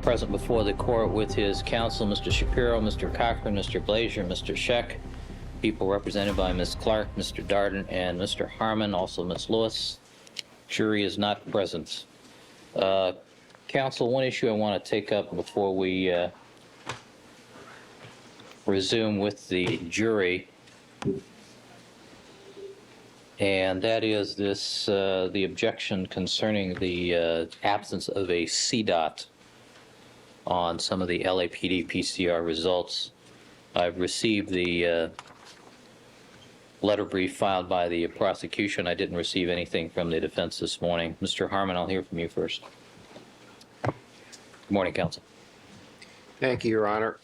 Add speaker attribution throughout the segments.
Speaker 1: present before the court with his counsel, Mr. Shapiro, Mr. Cochran, Mr. Blazier, Mr. Scheck, people represented by Ms. Clark, Mr. Darden, and Mr. Harmon, also Ms. Lewis. Jury is not present. Counsel, one issue I want to take up before we resume with the jury, and that is this, the objection concerning the absence of a CDOT on some of the LAPD PCR results. I've received the letter brief filed by the prosecution. I didn't receive anything from the defense this morning. Mr. Harmon, I'll hear from you first. Good morning, counsel.
Speaker 2: Thank you, Your Honor.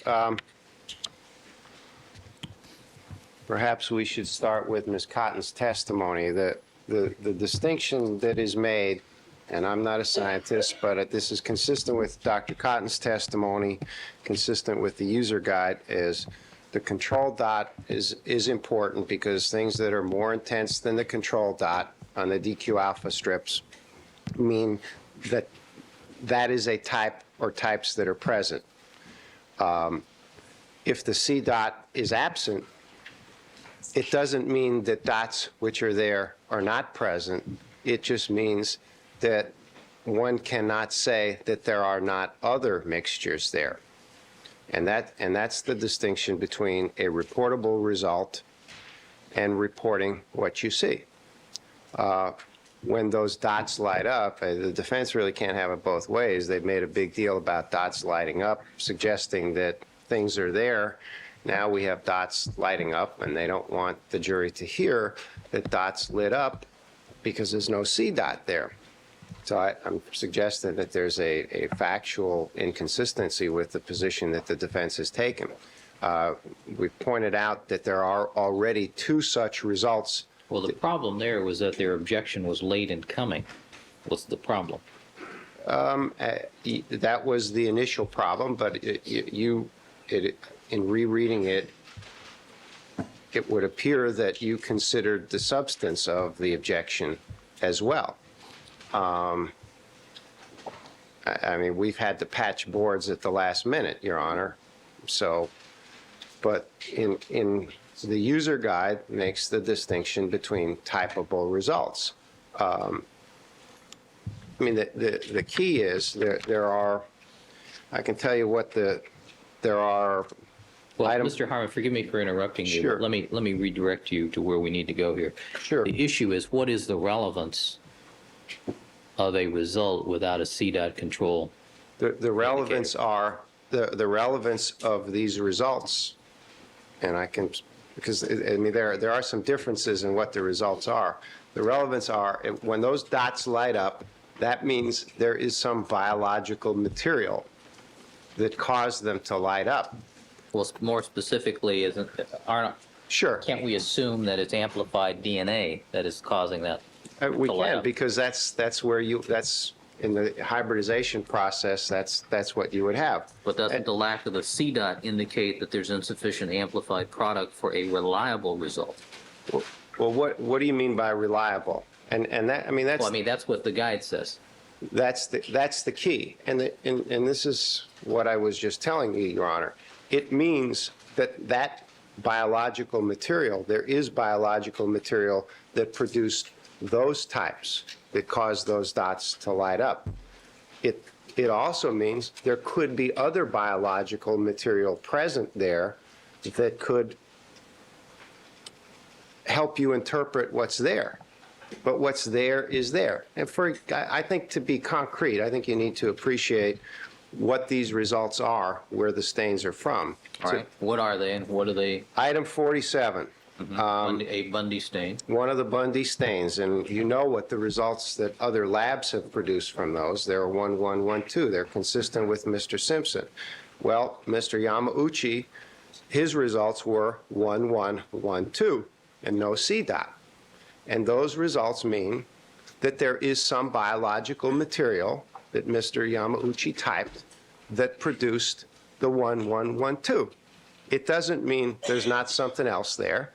Speaker 2: Perhaps we should start with Ms. Cotton's testimony. The distinction that is made, and I'm not a scientist, but this is consistent with Dr. Cotton's testimony, consistent with the user guide, is the control dot is important because things that are more intense than the control dot on the DQ alpha strips mean that that is a type or types that are present. If the C dot is absent, it doesn't mean that dots which are there are not present. It just means that one cannot say that there are not other mixtures there. And that's the distinction between a reportable result and reporting what you see. When those dots light up, the defense really can't have it both ways. They've made a big deal about dots lighting up, suggesting that things are there. Now we have dots lighting up, and they don't want the jury to hear that dots lit up because there's no C dot there. So I'm suggesting that there's a factual inconsistency with the position that the defense has taken. We've pointed out that there are already two such results.
Speaker 1: Well, the problem there was that their objection was late in coming. What's the problem?
Speaker 2: That was the initial problem, but in rereading it, it would appear that you considered the substance of the objection as well. I mean, we've had to patch boards at the last minute, Your Honor. So, but in the user guide makes the distinction between typable results. I mean, the key is there are, I can tell you what there are.
Speaker 1: Well, Mr. Harmon, forgive me for interrupting you.
Speaker 2: Sure.
Speaker 1: Let me redirect you to where we need to go here.
Speaker 2: Sure.
Speaker 1: The issue is, what is the relevance of a result without a CDOT control?
Speaker 2: The relevance are the relevance of these results, and I can, because I mean there are some differences in what the results are. The relevance are when those dots light up, that means there is some biological material that caused them to light up.
Speaker 1: Well, more specifically,
Speaker 2: Sure.
Speaker 1: Can't we assume that it's amplified DNA that is causing that?
Speaker 2: We can, because that's where that's in the hybridization process, that's what you would have.
Speaker 1: But doesn't the lack of the CDOT indicate that there's insufficient amplified product for a reliable result?
Speaker 2: Well, what do you mean by reliable? And that, I mean, that's...
Speaker 1: Well, I mean, that's what the guide says.
Speaker 2: That's the key. And this is what I was just telling you, Your Honor. It means that biological material, there is biological material that produced those types that caused those dots to light up. It also means there could be other biological material present there that could help you interpret what's there. But what's there is there. And I think to be concrete, I think you need to appreciate what these results are, where the stains are from.
Speaker 1: All right. What are they, and what are they?
Speaker 2: Item 47.
Speaker 1: A Bundy stain.
Speaker 2: One of the Bundy stains, and you know what the results that other labs have produced from those. They're 1112. They're consistent with Mr. Simpson. Well, Mr. Yamauchi, his results were 1112 and no C dot. And those results mean that there is some biological material that Mr. Yamauchi typed that produced the 1112. It doesn't mean there's not something else there.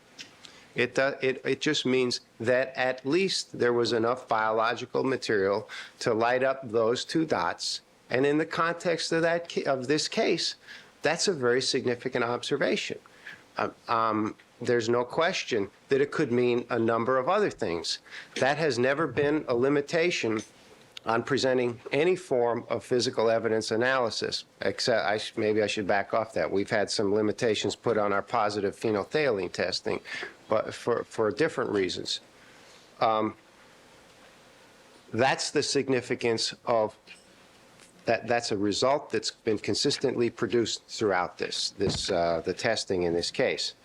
Speaker 2: It just means that at least there was enough biological material to light up those two dots And in the context of of this case, that's a very significant observation. There's no question that it could mean a number of other things. That has never been a limitation on presenting any form of physical evidence analysis, except maybe I should back off that. We've had some limitations put on our positive phenolphthalein testing, but for different reasons. That's the significance of that. That's a result that's been consistently produced throughout the testing in this case.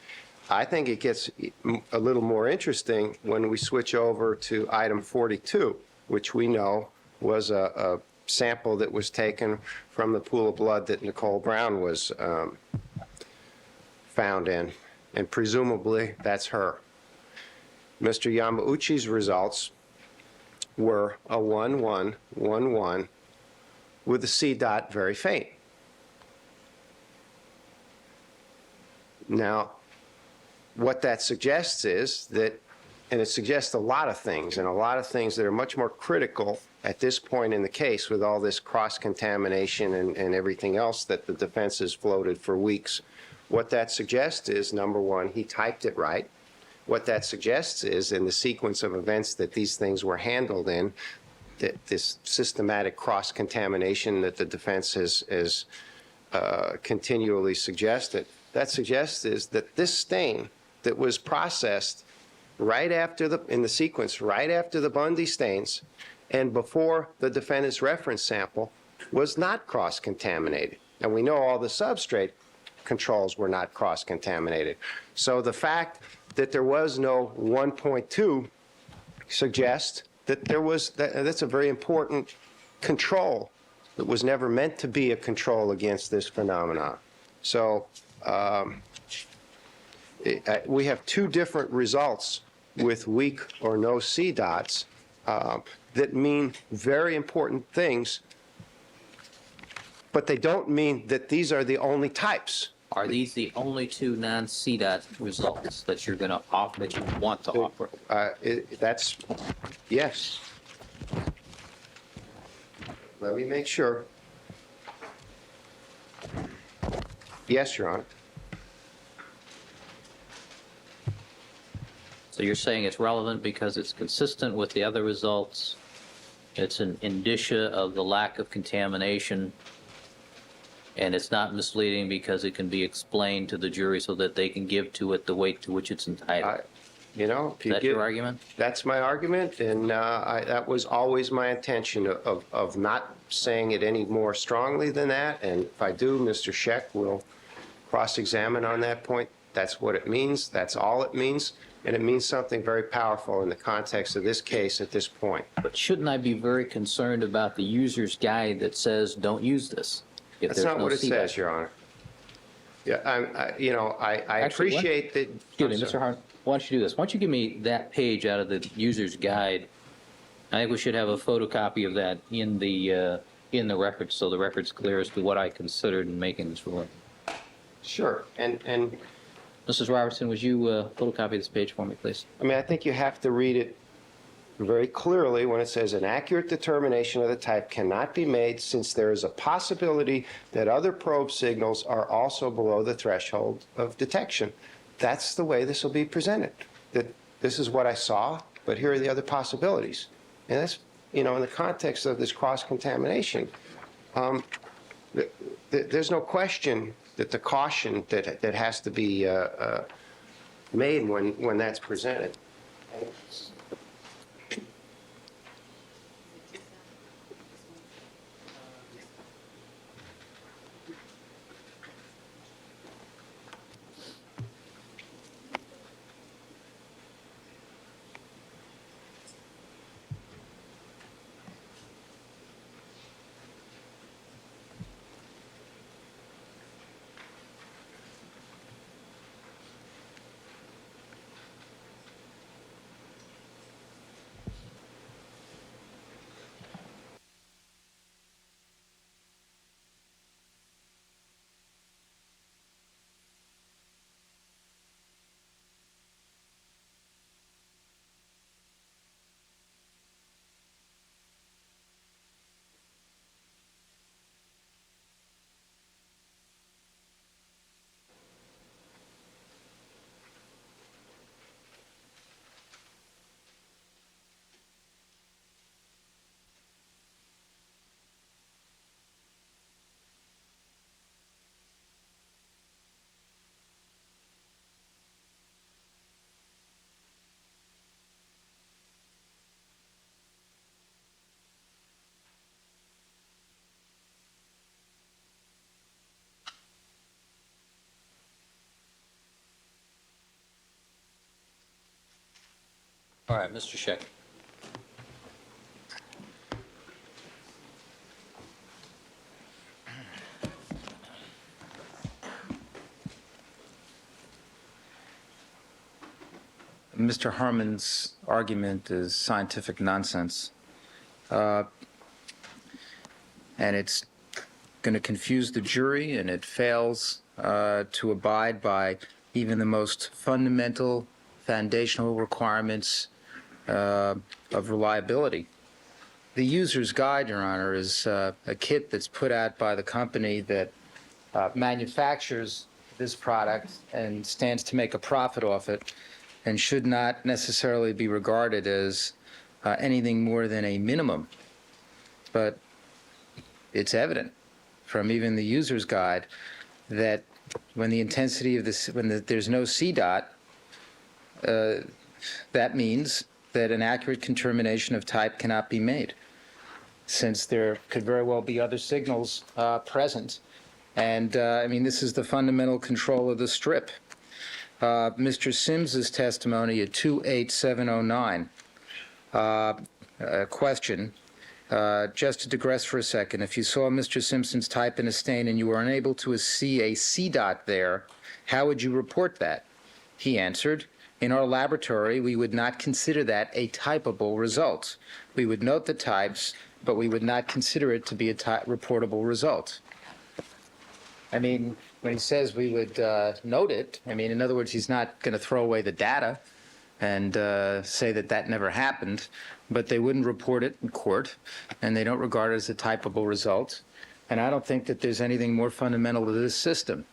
Speaker 2: I think it gets a little more interesting when we switch over to item 42, which we know was a sample that was taken from the pool of blood that Nicole Brown was found in, and presumably that's her. Mr. Yamauchi's results were a 1-1-1-1 with the C dot very faint. Now, what that suggests is that, and it suggests a lot of things, and a lot of things that are much more critical at this point in the case with all this cross-contamination and everything else that the defense has floated for weeks. What that suggests is, number one, he typed it right. What that suggests is, in the sequence of events that these things were handled in, that this systematic cross-contamination that the defense has continually suggested, that suggests is that this stain that was processed right after in the sequence, right after the Bundy stains and before the defendant's reference sample was not cross-contaminated. And we know all the substrate controls were not cross-contaminated. So the fact that there was no 1.2 suggests that that's a very important control that was never meant to be a control against this phenomenon. So we have two different results with weak or no C dots that mean very important things, but they don't mean that these are the only types.
Speaker 1: Are these the only two non-C dot results that you're going to offer, that you want to offer?
Speaker 2: That's, yes. Let me make sure. Yes, Your Honor.
Speaker 1: So you're saying it's relevant because it's consistent with the other results, it's an indicia of the lack of contamination, and it's not misleading because it can be explained to the jury so that they can give to it the weight to which it's entitled.
Speaker 2: You know,
Speaker 1: Is that your argument?
Speaker 2: That's my argument, and that was always my intention of not saying it any more strongly than that. And if I do, Mr. Scheck will cross-examine on that point. That's what it means. That's all it means. And it means something very powerful in the context of this case at this point.
Speaker 1: But shouldn't I be very concerned about the user's guide that says, don't use this?
Speaker 2: That's not what it says, Your Honor. Yeah, I appreciate that.
Speaker 1: Excuse me, Mr. Hart, why don't you do this? Why don't you give me that page out of the user's guide? I think we should have a photocopy of that in the record, so the record's clear as to what I considered in making this ruling.
Speaker 2: Sure, and
Speaker 1: Mrs. Robertson, would you photocopy this page for me, please?
Speaker 2: I mean, I think you have to read it very clearly when it says an accurate determination of the type cannot be made since there is a possibility that other probe signals are also below the threshold of detection. That's the way this will be presented. That this is what I saw, but here are the other possibilities. And that's, in the context of this cross-contamination, there's no question that the caution that has to be made when that's presented.
Speaker 1: All right, Mr. Scheck.
Speaker 3: Mr. Harmon's argument is scientific nonsense, and it's going to confuse the jury, and it fails to abide by even the most fundamental, foundational requirements of reliability. The user's guide, Your Honor, is a kit that's put out by the company that manufactures this product and stands to make a profit off it, and should not necessarily be regarded as anything more than a minimum. But it's evident from even the user's guide that when the intensity of this, there's no CDOT, that means that an accurate determination of type cannot be made, since there could very well be other signals present. And I mean, this is the fundamental control of the strip. Mr. Sims's testimony at 28709. Question, just to digress for a second, if you saw Mr. Simpson's type in a stain and you were unable to see a C dot there, how would you report that? He answered, in our laboratory, we would not consider that a typable result. We would note the types, but we would not consider it to be a reportable result. I mean, when he says we would note it, I mean, in other words, he's not going to throw away the data and say that that never happened, but they wouldn't report it in court, and they don't regard it as a typable result. And I don't think that there's anything more fundamental to this system.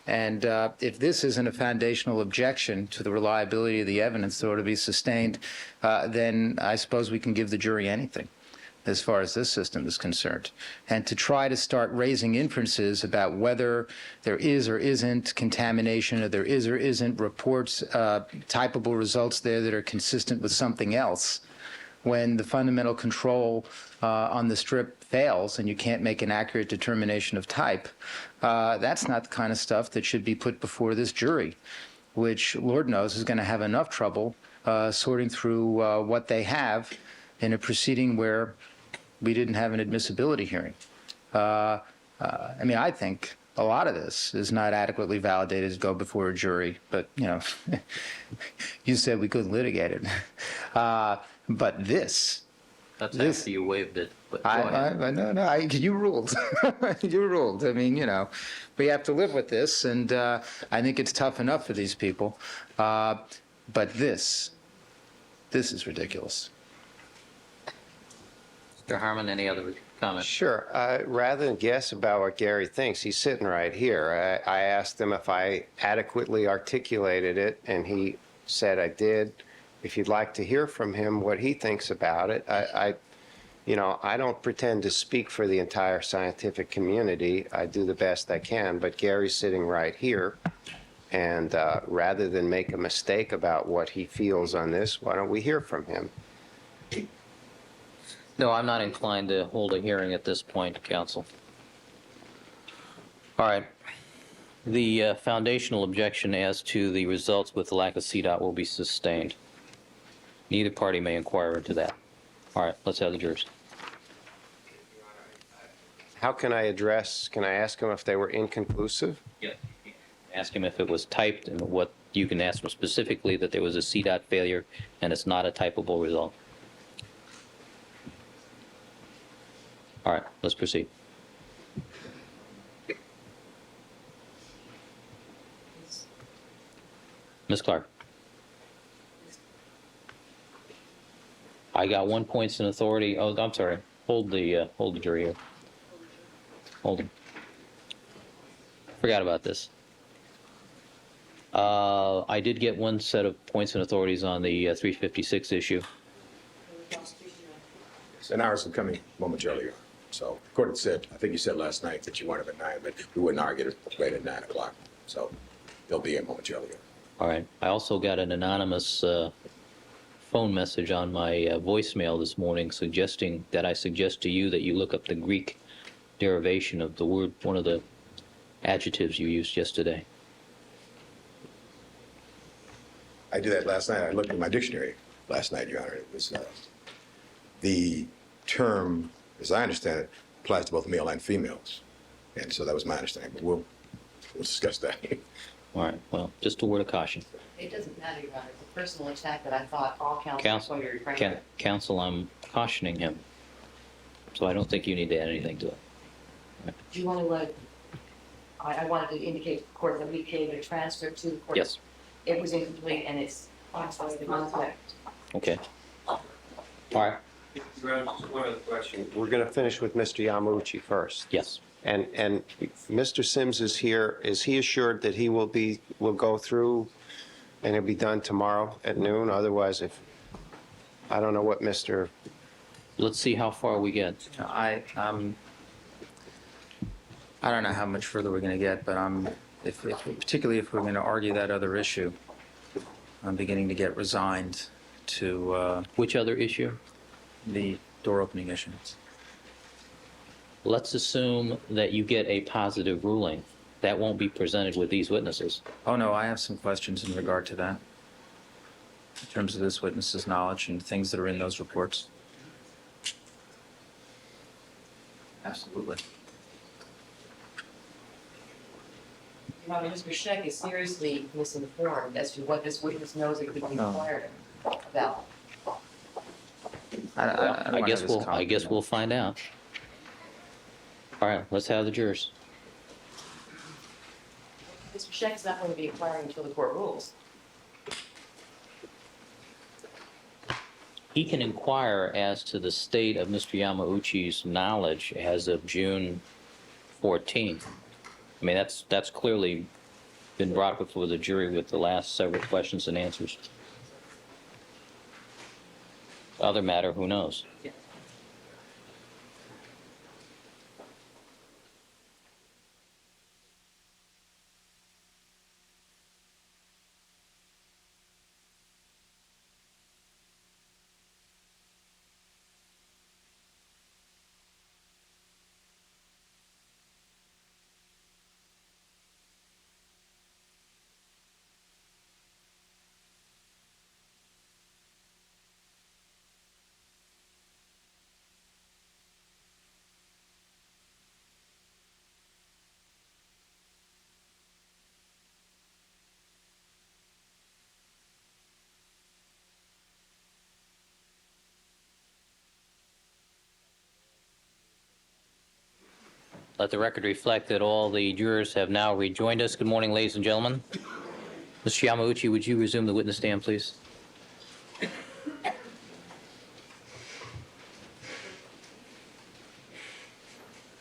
Speaker 3: And if this isn't a foundational objection to the reliability of the evidence that ought to be sustained, then I suppose we can give the jury anything as far as this system is concerned. And to try to start raising inferences about whether there is or isn't contamination, or there is or isn't reports, typable results there that are consistent with something else, when the fundamental control on the strip fails and you can't make an accurate determination of type, that's not the kind of stuff that should be put before this jury, which Lord knows is going to have enough trouble sorting through what they have in a proceeding where we didn't have an admissibility hearing. I mean, I think a lot of this is not adequately validated to go before a jury, but, you know, you said we couldn't litigate it. But this...
Speaker 1: That's after you waived it. But
Speaker 3: you ruled. You ruled. I mean, you know, we have to live with this, and I think it's tough enough for these people. But this is ridiculous.
Speaker 1: Mr. Harmon, any other comments?
Speaker 2: Sure. Rather than guess about what Gary thinks, he's sitting right here. I asked him if I adequately articulated it, and he said I did. If you'd like to hear from him what he thinks about it, I don't pretend to speak for the entire scientific community. I do the best I can, but Gary's sitting right here. And rather than make a mistake about what he feels on this, why don't we hear from him?
Speaker 1: No, I'm not inclined to hold a hearing at this point, counsel. All right. The foundational objection as to the results with the lack of CDOT will be sustained. Neither party may inquire into that. All right, let's have the jurors.
Speaker 2: How can I ask him if they were inconclusive?
Speaker 1: Yes. Ask him if it was typed, and what you can ask him specifically that there was a CDOT failure and it's not a typable result. All right, let's proceed. Ms. Clark. I got 1 point in authority. Oh, I'm sorry. Hold the jury here. Hold them. Forgot about this. I did get one set of points and authorities on the 356 issue.
Speaker 4: And ours is coming momentarily. So, court said, I think you said last night that you wanted at 9, but we wouldn't argue it right at 9 o'clock. So, they'll be in momentarily.
Speaker 1: All right. I also got an anonymous phone message on my voicemail this morning suggesting that I suggest to you that you look up the Greek derivation of the word, one of the adjectives you used yesterday.
Speaker 4: I did that last night. I looked in my dictionary last night, Your Honor. It was, the term, as I understand it, applies to both male and females. And so that was my understanding, but we'll discuss that.
Speaker 1: All right, well, just a word of caution.
Speaker 5: It doesn't matter, Your Honor. It's a personal attack that I thought all counsel were referring to.
Speaker 1: Counsel, I'm cautioning him, so I don't think you need to add anything to it.
Speaker 5: Do you want to let, I wanted to indicate to the court that we paid a transcript to the court.
Speaker 1: Yes,
Speaker 5: It was incomplete and it's contact.
Speaker 1: okay. All right,
Speaker 6: Your Honor, just one other question.
Speaker 2: We're going to finish with Mr. Yamauchi first.
Speaker 1: yes.
Speaker 2: And Mr. Sims is here. Is he assured that he will go through and it'll be done tomorrow at noon? Otherwise, I don't know what Mr.
Speaker 1: Let's see how far we get.
Speaker 3: I don't know how much further we're going to get, but particularly if we're going to argue that other issue, I'm beginning to get resigned to
Speaker 1: Which other issue?
Speaker 3: the door opening issue.
Speaker 1: Let's assume that you get a positive ruling. That won't be presented with these witnesses.
Speaker 3: Oh, no, I have some questions in regard to that, in terms of this witness's knowledge and things that are in those reports. Absolutely.
Speaker 5: Your Honor, Mr. Scheck is seriously misinformed as to what this witness knows it could be
Speaker 3: No.
Speaker 5: inquired about.
Speaker 3: I don't
Speaker 1: I
Speaker 3: wanna
Speaker 1: guess
Speaker 3: have this
Speaker 1: I guess we'll find out. All right, let's have the jurors.
Speaker 5: Mr. Scheck is not going to be inquiring until the court rules.
Speaker 1: He can inquire as to the state of Mr. Yamauchi's knowledge as of June 14th. I mean, that's clearly been brought before the jury with the last several questions and answers. Other matter, who knows? Let the record reflect that all the jurors have now rejoined us. Good morning, ladies and gentlemen. Mr. Yamauchi, would you resume the witness stand, please?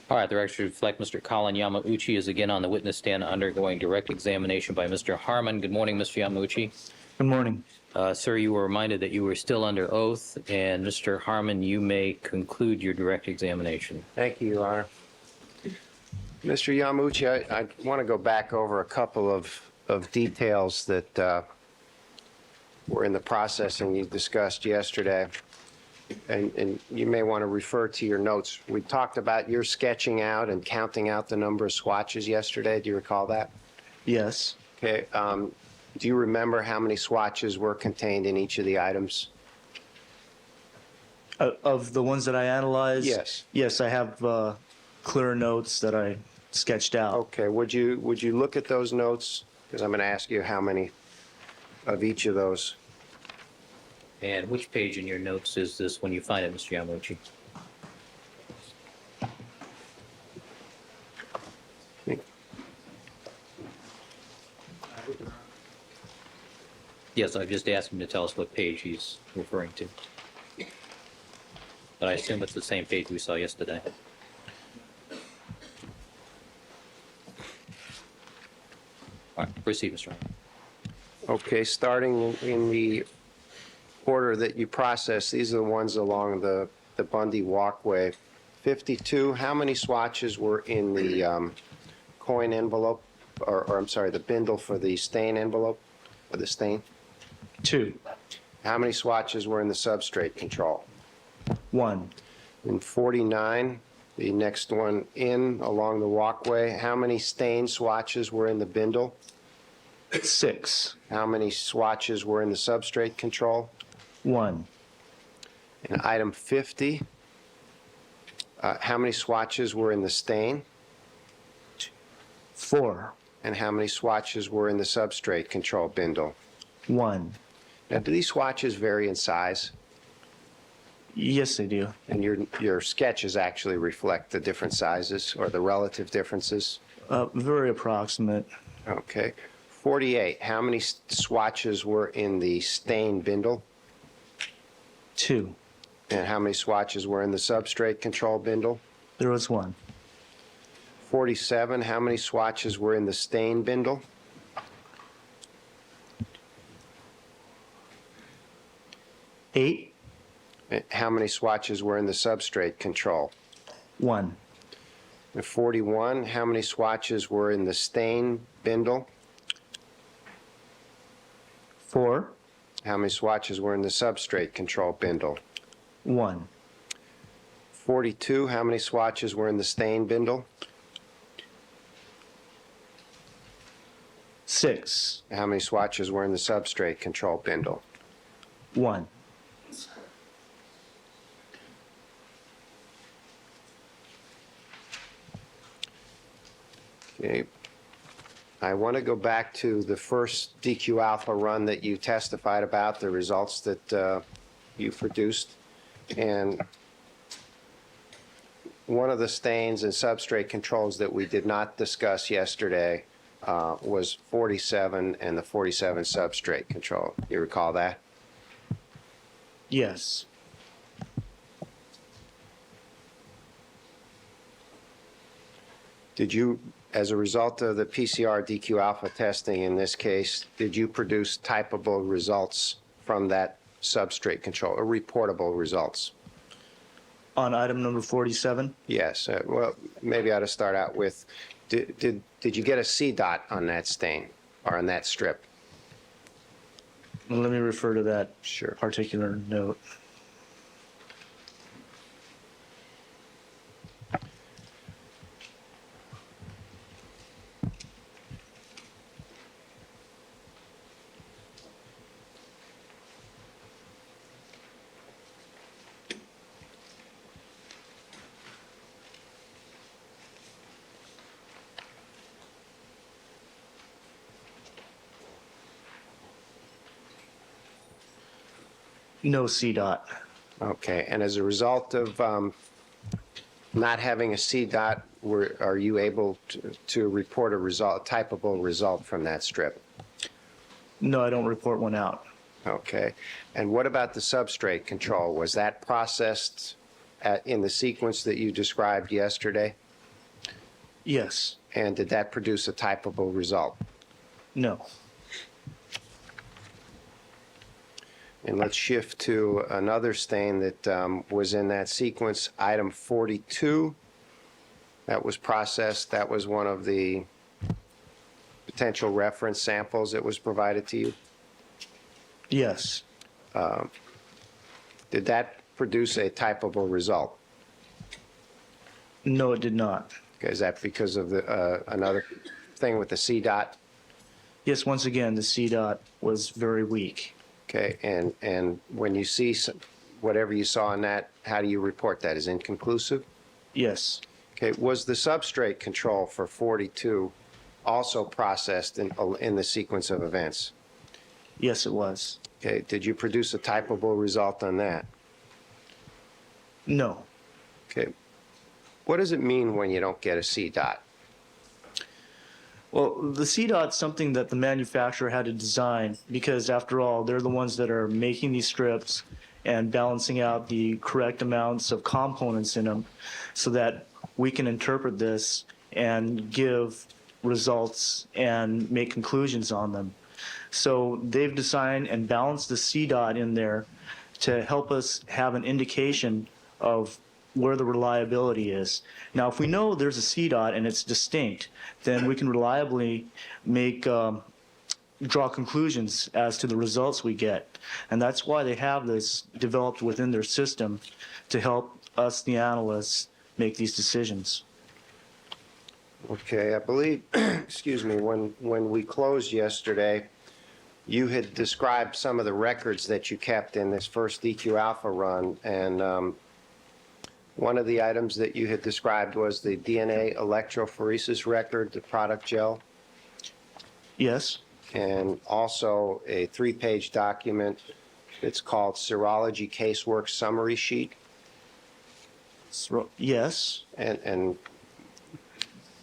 Speaker 1: All right, the record reflect Mr. Colin Yamauchi is again on the witness stand undergoing direct examination by Mr. Harmon. Good morning, Mr. Yamauchi.
Speaker 7: Good morning.
Speaker 1: Sir, you were reminded that you were still under oath, and Mr. Harmon, you may conclude your direct examination.
Speaker 2: Thank you, Your Honor. Mr. Yamauchi, I want to go back over a couple of details that were in the processing you discussed yesterday, and you may want to refer to your notes. We talked about your sketching out and counting out the number of swatches yesterday. Do you recall that?
Speaker 7: Yes.
Speaker 2: Okay. Do you remember how many swatches were contained in each of the items?
Speaker 7: Of the ones that I analyzed?
Speaker 2: Yes.
Speaker 7: Yes, I have clear notes that I sketched out.
Speaker 2: Okay. Would you look at those notes? Because I'm going to ask you how many of each of those.
Speaker 1: And which page in your notes is this when you find it, Mr. Yamauchi? Yes, I've just asked him to tell us what page he's referring to. But I assume it's the same page we saw yesterday. All right, proceed, Mr. Harmon.
Speaker 2: Okay, starting in the order that you process, these are the ones along the Bundy walkway. 52, how many swatches were in the coin envelope, or I'm sorry, the bindle for the stain envelope, or the stain?
Speaker 7: 2.
Speaker 2: How many swatches were in the substrate control?
Speaker 7: 1.
Speaker 2: In 49, the next one in along the walkway, how many stain swatches were in the bindle?
Speaker 7: 6.
Speaker 2: How many swatches were in the substrate control?
Speaker 7: 1,
Speaker 2: And item 50, how many swatches were in the stain?
Speaker 7: 4,
Speaker 2: And how many swatches were in the substrate control bindle?
Speaker 7: 1.
Speaker 2: Now, do these swatches vary in size?
Speaker 7: Yes, they do.
Speaker 2: And your sketches actually reflect the different sizes or the relative differences?
Speaker 7: Very approximate.
Speaker 2: Okay. 48, how many swatches were in the stain bindle?
Speaker 7: 2.
Speaker 2: And how many swatches were in the substrate control bindle?
Speaker 7: There was 1.
Speaker 2: 47, how many swatches were in the stain bindle?
Speaker 7: 8,
Speaker 2: And how many swatches were in the substrate control?
Speaker 7: 1.
Speaker 2: And 41, how many swatches were in the stain bindle?
Speaker 7: 4,
Speaker 2: How many swatches were in the substrate control bindle?
Speaker 7: 1.
Speaker 2: 42, how many swatches were in the stain bindle?
Speaker 7: 6,
Speaker 2: How many swatches were in the substrate control bindle?
Speaker 7: 1.
Speaker 2: Okay. I want to go back to the first DQ alpha run that you testified about, the results that you produced. And one of the stains and substrate controls that we did not discuss yesterday was 47 and the 47 substrate control. You recall that?
Speaker 7: Yes.
Speaker 2: Did you, as a result of the PCR DQ alpha testing in this case, did you produce typable results from that substrate control, or reportable results?
Speaker 7: On item number 47?
Speaker 2: Yes. Well, maybe I ought to start out with, did you get a C dot on that stain or on that strip?
Speaker 7: Let me refer to that
Speaker 2: Sure.
Speaker 7: particular note. No C dot.
Speaker 2: Okay. And as a result of not having a C dot, are you able to report a result, a typable result from that strip?
Speaker 7: No, I don't report one out.
Speaker 2: Okay. And what about the substrate control? Was that processed in the sequence that you described yesterday?
Speaker 7: Yes.
Speaker 2: And did that produce a typable result?
Speaker 7: No.
Speaker 2: And let's shift to another stain that was in that sequence, item 42. That was processed. That was one of the potential reference samples that was provided to you.
Speaker 7: Yes.
Speaker 2: Did that produce a typable result?
Speaker 7: No, it did not.
Speaker 2: Okay, is that because of the another thing with the C dot?
Speaker 7: Yes, once again, the C dot was very weak.
Speaker 2: Okay, and when you see whatever you saw in that, how do you report that? As inconclusive?
Speaker 7: Yes.
Speaker 2: Okay, was the substrate control for 42 also processed in the sequence of events?
Speaker 7: Yes, it was.
Speaker 2: Okay, did you produce a typable result on that?
Speaker 7: No.
Speaker 2: Okay, what does it mean when you don't get a C dot?
Speaker 7: Well, the C dot's something that the manufacturer had to design because, after all, they're the ones that are making these strips and balancing out the correct amounts of components in them so that we can interpret this and give results and make conclusions on them. So they've designed and balanced the C dot in there to help us have an indication of where the reliability is. Now, if we know there's a C dot and it's distinct, then we can reliably make draw conclusions as to the results we get. And that's why they have this developed within their system to help us, the analysts, make these decisions.
Speaker 2: Okay, I believe, excuse me, when we closed yesterday, you had described some of the records that you kept in this first DQ Alpha run, and one of the items that you had described was the DNA electrophoresis record, the product gel,
Speaker 7: Yes,
Speaker 2: and also a 3-page document that's called Serology Casework Summary Sheet.
Speaker 7: yes,
Speaker 2: And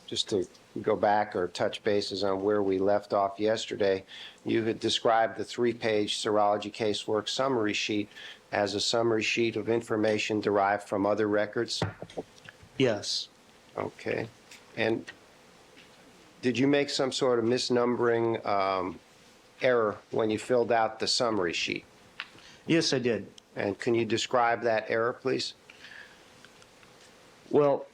Speaker 2: just to go back or touch bases on where we left off yesterday, you had described the 3-page serology casework summary sheet as a summary sheet of information derived from other records.
Speaker 7: yes.
Speaker 2: Okay. And did you make some sort of misnumbering error when you filled out the summary sheet?
Speaker 7: Yes, I did.
Speaker 2: And can you describe that error, please?
Speaker 7: Well,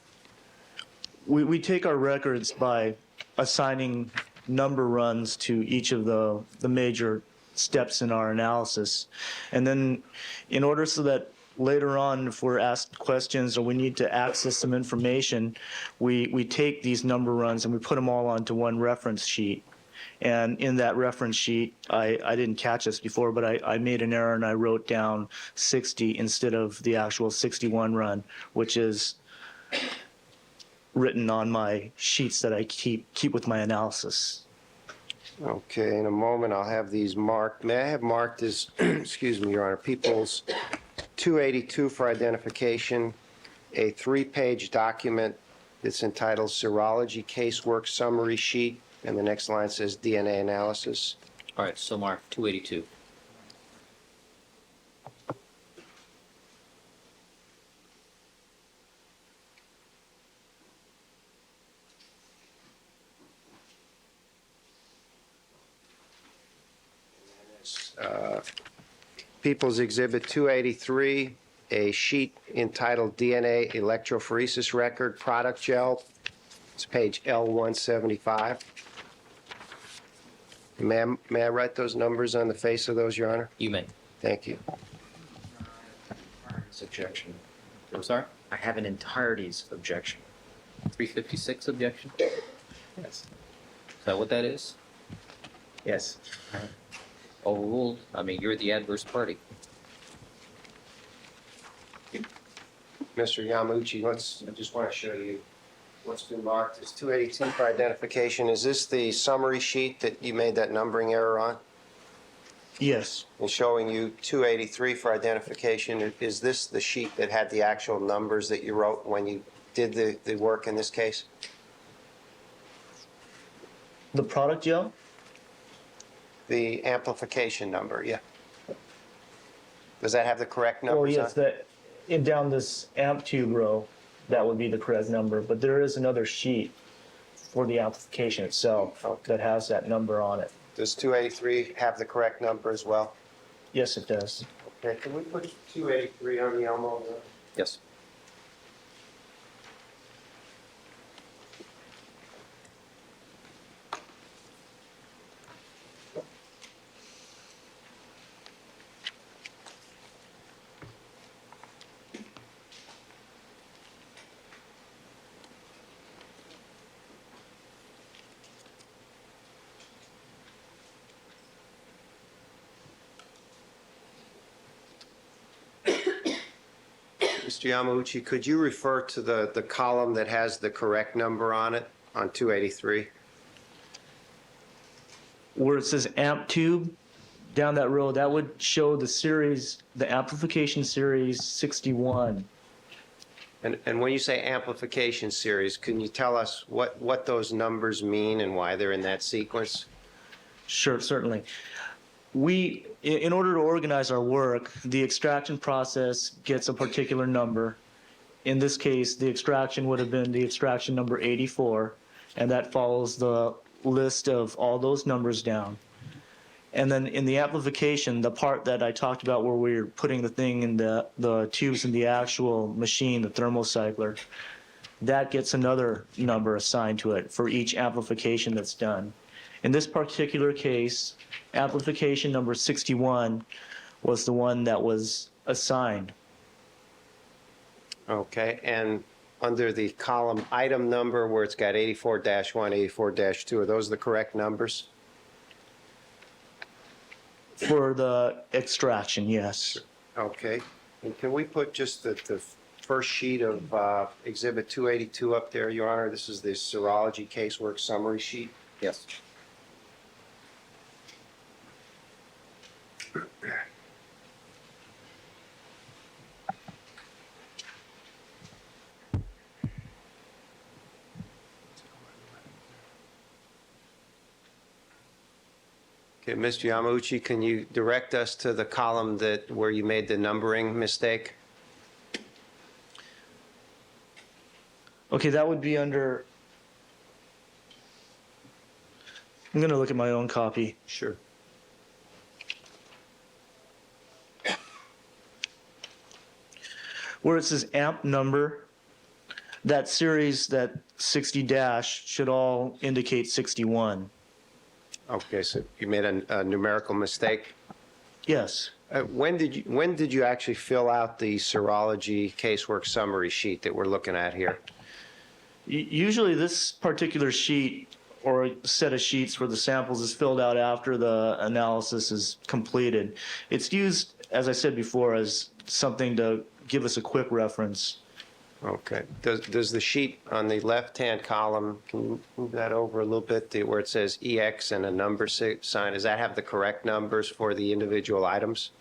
Speaker 7: we take our records by assigning number runs to each of the major steps in our analysis. And then in order so that later on, if we're asked questions or we need to access some information, we take these number runs and we put them all onto one reference sheet. And in that reference sheet, I didn't catch this before, but I made an error and I wrote down 60 instead of the actual 61 run, which is written on my sheets that I keep with my analysis.
Speaker 2: Okay, in a moment I'll have these marked. May I have marked as, excuse me, Your Honor, People's 282 for identification, a 3-page document that's entitled Serology Casework Summary Sheet, and the next line says DNA analysis.
Speaker 1: All right, so Mark, 282.
Speaker 2: People's Exhibit 283, a sheet entitled DNA Electrophoresis Record Product Gel. It's page L175. May I write those numbers on the face of those, Your Honor?
Speaker 1: You may.
Speaker 2: Thank you.
Speaker 8: Objection.
Speaker 1: I'm sorry?
Speaker 8: I have an entireties objection.
Speaker 1: 356 objection?
Speaker 8: Yes.
Speaker 1: Is that what that is?
Speaker 8: Yes.
Speaker 1: Overruled. I mean, you're the adverse party.
Speaker 2: Mr. Yamauchi, I just want to show you what's been marked as 282 for identification. Is this the summary sheet that you made that numbering error on?
Speaker 7: Yes,
Speaker 2: And showing you 283 for identification, is this the sheet that had the actual numbers that you wrote when you did the work in this case?
Speaker 7: the product gel?
Speaker 2: The amplification number, yeah. Does that have the correct numbers
Speaker 7: Oh, yes,
Speaker 2: on?
Speaker 7: down this amp tube row, that would be the correct number, but there is another sheet for the amplification itself that has that number on it.
Speaker 2: Does 283 have the correct number as well?
Speaker 7: Yes, it does.
Speaker 2: Okay, can we put 283 on the Elmo?
Speaker 1: Yes.
Speaker 2: Mr. Yamauchi, could you refer to the column that has the correct number on it, on 283?
Speaker 7: Where it says amp tube, down that row, that would show the series, the amplification series 61.
Speaker 2: And when you say amplification series, can you tell us what those numbers mean and why they're in that sequence?
Speaker 7: Sure, certainly. In order to organize our work, the extraction process gets a particular number. In this case, the extraction would have been the extraction number 84, and that follows the list of all those numbers down. And then in the amplification, the part that I talked about where we're putting the thing in the tubes in the actual machine, the thermocycler, that gets another number assigned to it for each amplification that's done. In this particular case, amplification number 61 was the one that was assigned.
Speaker 2: Okay, and under the column item number where it's got 84-1, 84-2, are those the correct numbers?
Speaker 7: For the extraction, yes.
Speaker 2: Okay. And can we put just the first sheet of Exhibit 282 up there, Your Honor? This is the serology casework summary sheet.
Speaker 3: Yes.
Speaker 2: Okay, Mr. Yamauchi, can you direct us to the column where you made the numbering mistake?
Speaker 7: Okay, that would be under, I'm going to look at my own copy.
Speaker 2: Sure.
Speaker 7: Where it says amp number, that series, that 60 dash, should all indicate 61.
Speaker 2: Okay, so you made a numerical mistake.
Speaker 7: Yes.
Speaker 2: When did you actually fill out the serology casework summary sheet that we're looking at here?
Speaker 7: Usually this particular sheet or set of sheets for the samples is filled out after the analysis is completed. It's used, as I said before, as something to give us a quick reference.
Speaker 2: Okay. Does the sheet on the left-hand column, can you move that over a little bit, where it says EX and a number sign, does that have the correct numbers for the individual items?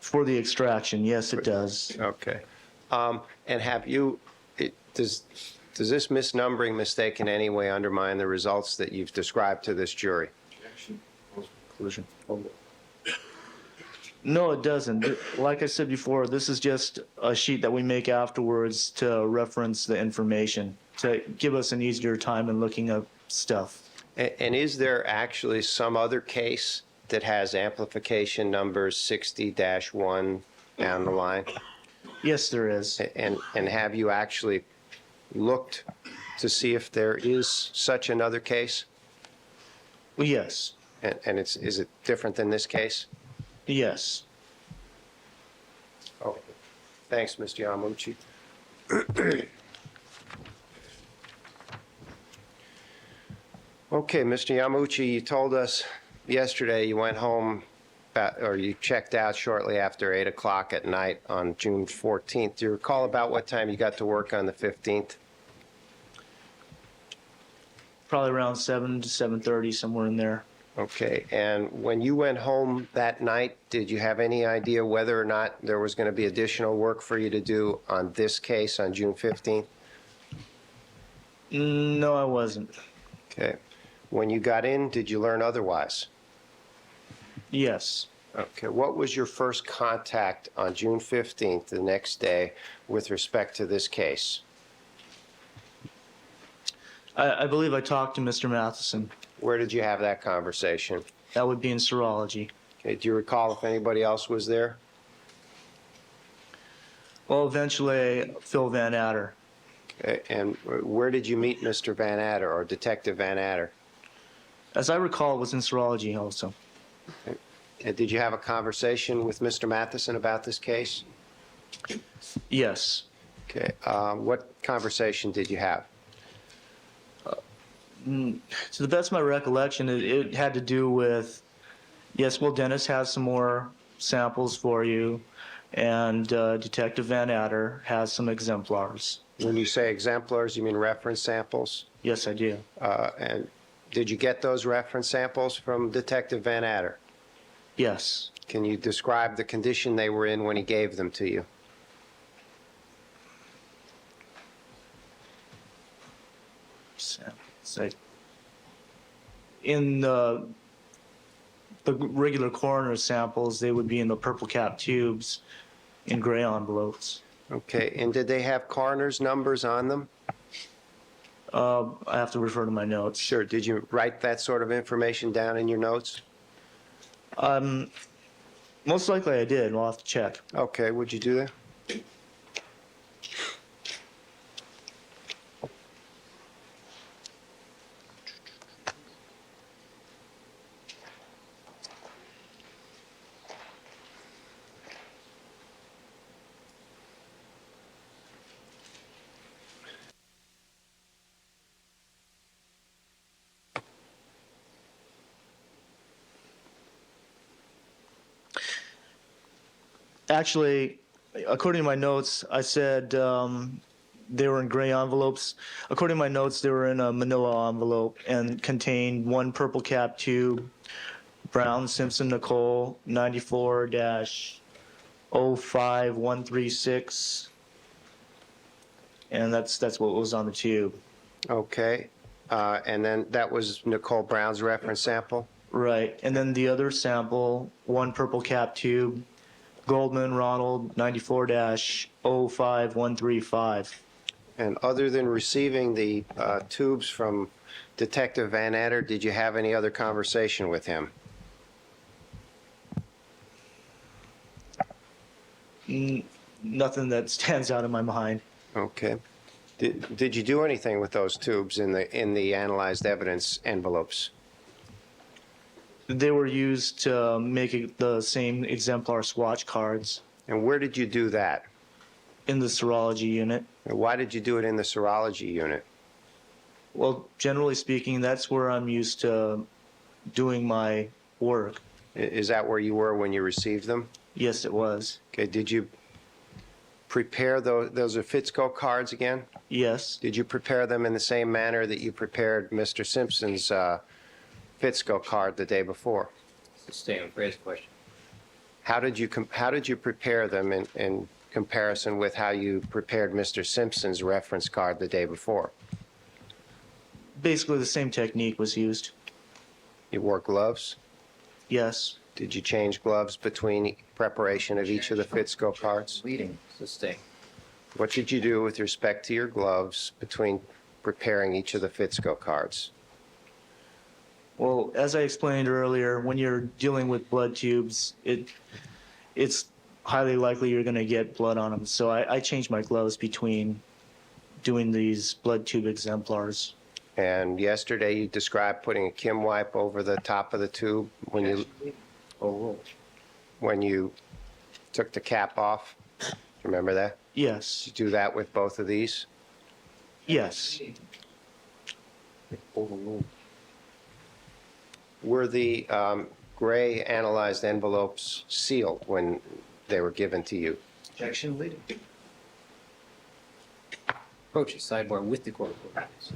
Speaker 7: For the extraction, yes, it does.
Speaker 2: Okay. And have you, does this misnumbering mistake in any way undermine the results that you've described to this jury?
Speaker 3: Conclusion.
Speaker 7: No, it doesn't. Like I said before, this is just a sheet that we make afterwards to reference the information, to give us an easier time in looking up stuff.
Speaker 2: And is there actually some other case that has amplification numbers 60-1 down the line?
Speaker 7: Yes, there is.
Speaker 2: And have you actually looked to see if there is such another case?
Speaker 7: Well, yes.
Speaker 2: And is it different than this case?
Speaker 7: Yes.
Speaker 2: Okay. Thanks, Mr. Yamaguchi. Okay, Mr. Yamaguchi, you told us yesterday you went home or you checked out shortly after 8 o'clock at night on June 14th. Do you recall about what time you got to work on the 15th?
Speaker 7: Probably around 7 to 7:30, somewhere in there.
Speaker 2: Okay, and when you went home that night, did you have any idea whether or not there was going to be additional work for you to do on this case on June 15th?
Speaker 7: No, I wasn't.
Speaker 2: Okay. When you got in, did you learn otherwise?
Speaker 7: Yes.
Speaker 2: Okay, what was your first contact on June 15th, the next day, with respect to this case?
Speaker 7: I believe I talked to Mr. Matheson.
Speaker 2: Where did you have that conversation?
Speaker 7: That would be in serology.
Speaker 2: Okay, do you recall if anybody else was there?
Speaker 7: Well, eventually, Phil Van Adder.
Speaker 2: Okay, and where did you meet Mr. Van Adder or Detective Van Adder?
Speaker 7: As I recall, it was in serology also.
Speaker 2: And did you have a conversation with Mr. Matheson about this case?
Speaker 7: Yes.
Speaker 2: Okay, what conversation did you have?
Speaker 7: To the best of my recollection, it had to do with, yes, well, Dennis has some more samples for you, and Detective Van Adder has some exemplars.
Speaker 2: When you say exemplars, you mean reference samples?
Speaker 7: Yes, I do.
Speaker 2: And did you get those reference samples from Detective Van Adder?
Speaker 7: Yes.
Speaker 2: Can you describe the condition they were in when he gave them to you?
Speaker 7: So, in the regular coroner samples, they would be in the purple cap tubes in gray envelopes.
Speaker 2: Okay, and did they have coroner's numbers on them?
Speaker 7: I have to refer to my notes.
Speaker 2: Sure. Did you write that sort of information down in your notes?
Speaker 7: Most likely I did. We'll have to check.
Speaker 2: Okay, would you do that?
Speaker 7: Actually, according to my notes, I said they were in gray envelopes. According to my notes, they were in a manila envelope and contained one purple cap tube, Brown Simpson Nicole 94-05136, and that's what was on the tube.
Speaker 2: Okay. And then that was Nicole Brown's reference sample?
Speaker 7: Right, and then the other sample, one purple cap tube, Goldman Ronald 94-05135.
Speaker 2: And other than receiving the tubes from Detective Van Etter, did you have any other conversation with him?
Speaker 7: Nothing that stands out in my mind.
Speaker 2: Okay. Did you do anything with those tubes in the analyzed evidence envelopes?
Speaker 7: They were used to make the same exemplar swatch cards
Speaker 2: And where did you do that?
Speaker 7: in the serology unit.
Speaker 2: And why did you do it in the serology unit?
Speaker 7: Well, generally speaking, that's where I'm used to doing my work.
Speaker 2: Is that where you were when you received them?
Speaker 7: Yes, it was.
Speaker 2: Okay, did you prepare those are Fitzco cards again?
Speaker 7: Yes.
Speaker 2: Did you prepare them in the same manner that you prepared Mr. Simpson's Fitzco card the day before?
Speaker 1: Stay on Fred's question.
Speaker 2: How did you prepare them in comparison with how you prepared Mr. Simpson's reference card the day before?
Speaker 7: Basically, the same technique was used.
Speaker 2: You wore gloves?
Speaker 7: Yes.
Speaker 2: Did you change gloves between preparation of each of the Fitzco cards?
Speaker 8: Leading.
Speaker 1: Sustain.
Speaker 2: What did you do with respect to your gloves between preparing each of the Fitzco cards?
Speaker 7: Well, as I explained earlier, when you're dealing with blood tubes, it's highly likely you're going to get blood on them. So I changed my gloves between doing these blood tube exemplars.
Speaker 2: And yesterday you described putting a Kim wipe over the top of the tube when you took the cap off. Remember that?
Speaker 7: Yes.
Speaker 2: Did you do that with both of these?
Speaker 7: Yes.
Speaker 2: Were the gray analyzed envelopes sealed when they were given to you?
Speaker 8: Objection leading.
Speaker 1: Approach the sidebar with the court reporters.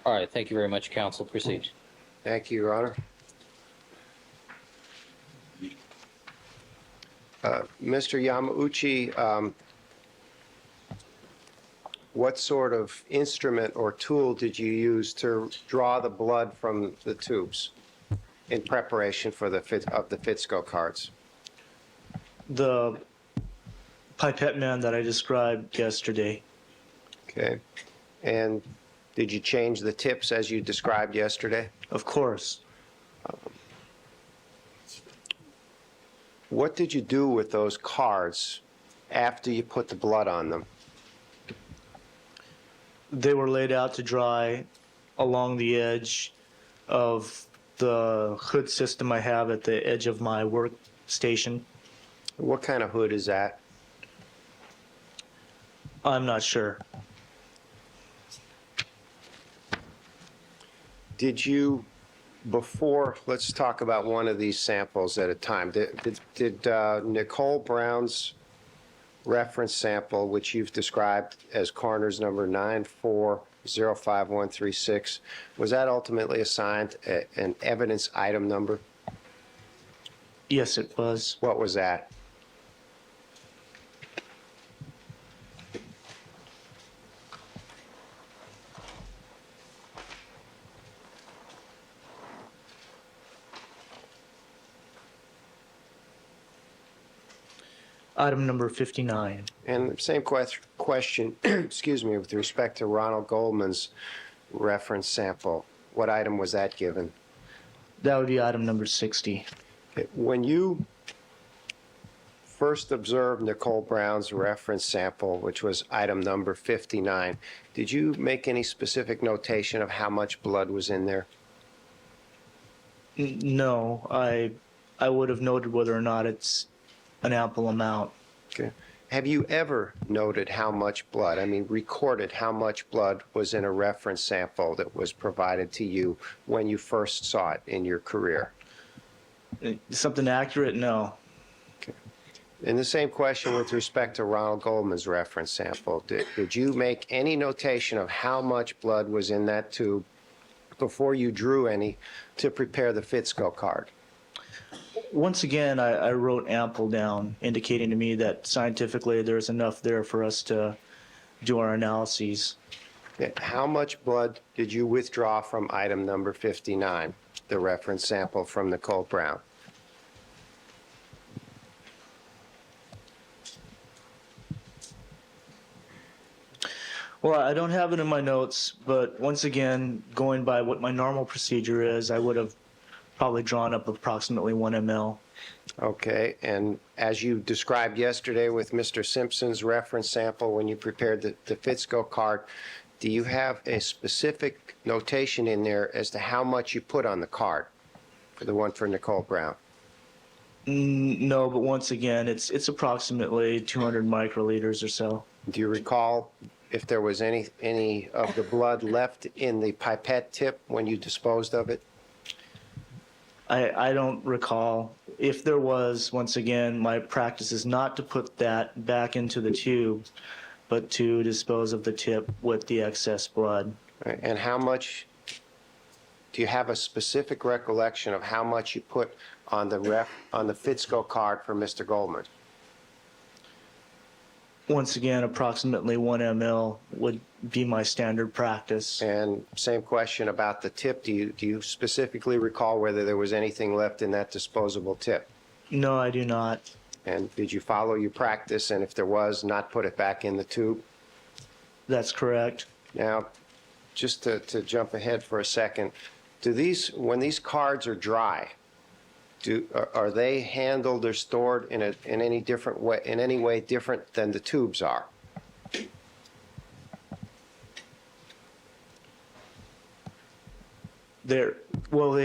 Speaker 1: All right, thank you very much, counsel. Proceed.
Speaker 2: Thank you, Your Honor. Mr. Yamauchi, what sort of instrument or tool did you use to draw the blood from the tubes in preparation for the Fitzco cards?
Speaker 7: The pipette man that I described yesterday.
Speaker 2: Okay. And did you change the tips as you described yesterday?
Speaker 7: Of course.
Speaker 2: What did you do with those cards after you put the blood on them?
Speaker 7: They were laid out to dry along the edge of the hood system I have at the edge of my workstation.
Speaker 2: What kind of hood is that?
Speaker 7: I'm not sure.
Speaker 2: Did you, before, let's talk about one of these samples at a time. Did Nicole Brown's reference sample, which you've described as corners number 9405136, was that ultimately assigned an evidence item number?
Speaker 7: Yes, it was.
Speaker 2: What was that?
Speaker 7: Item number 59.
Speaker 2: And the same question, excuse me, with respect to Ronald Goldman's reference sample. What item was that given?
Speaker 7: That would be item number 60.
Speaker 2: When you first observed Nicole Brown's reference sample, which was item number 59, did you make any specific notation of how much blood was in there?
Speaker 7: No, I would have noted whether or not it's an ample amount.
Speaker 2: Okay. Have you ever noted how much blood, I mean, recorded how much blood was in a reference sample that was provided to you when you first saw it in your career?
Speaker 7: Something accurate? No.
Speaker 2: And the same question with respect to Ronald Goldman's reference sample. Did you make any notation of how much blood was in that tube before you drew any to prepare the Fitzco card?
Speaker 7: Once again, I wrote ample down, indicating to me that scientifically there's enough there for us to do our analyses.
Speaker 2: How much blood did you withdraw from item number 59, the reference sample from Nicole Brown?
Speaker 7: Well, I don't have it in my notes, but once again, going by what my normal procedure is, I would have probably drawn up approximately 1 ml.
Speaker 2: Okay, and as you described yesterday with Mr. Simpson's reference sample when you prepared the Fitzco card, do you have a specific notation in there as to how much you put on the card for the one for Nicole Brown?
Speaker 7: No, but once again, it's approximately 200 microliters or so.
Speaker 2: Do you recall if there was any of the blood left in the pipette tip when you disposed of it?
Speaker 7: I don't recall. If there was, once again, my practice is not to put that back into the tube, but to dispose of the tip with the excess blood.
Speaker 2: Right, and how much, do you have a specific recollection of how much you put on the Fitzco card for Mr. Goldman?
Speaker 7: Once again, approximately 1 ml would be my standard practice.
Speaker 2: And same question about the tip. Do you specifically recall whether there was anything left in that disposable tip?
Speaker 7: No, I do not.
Speaker 2: And did you follow your practice, and if there was, not put it back in the tube?
Speaker 7: That's correct.
Speaker 2: Now, just to jump ahead for a second, when these cards are dry, are they handled or stored in any different way, in any way different than the tubes are?
Speaker 7: They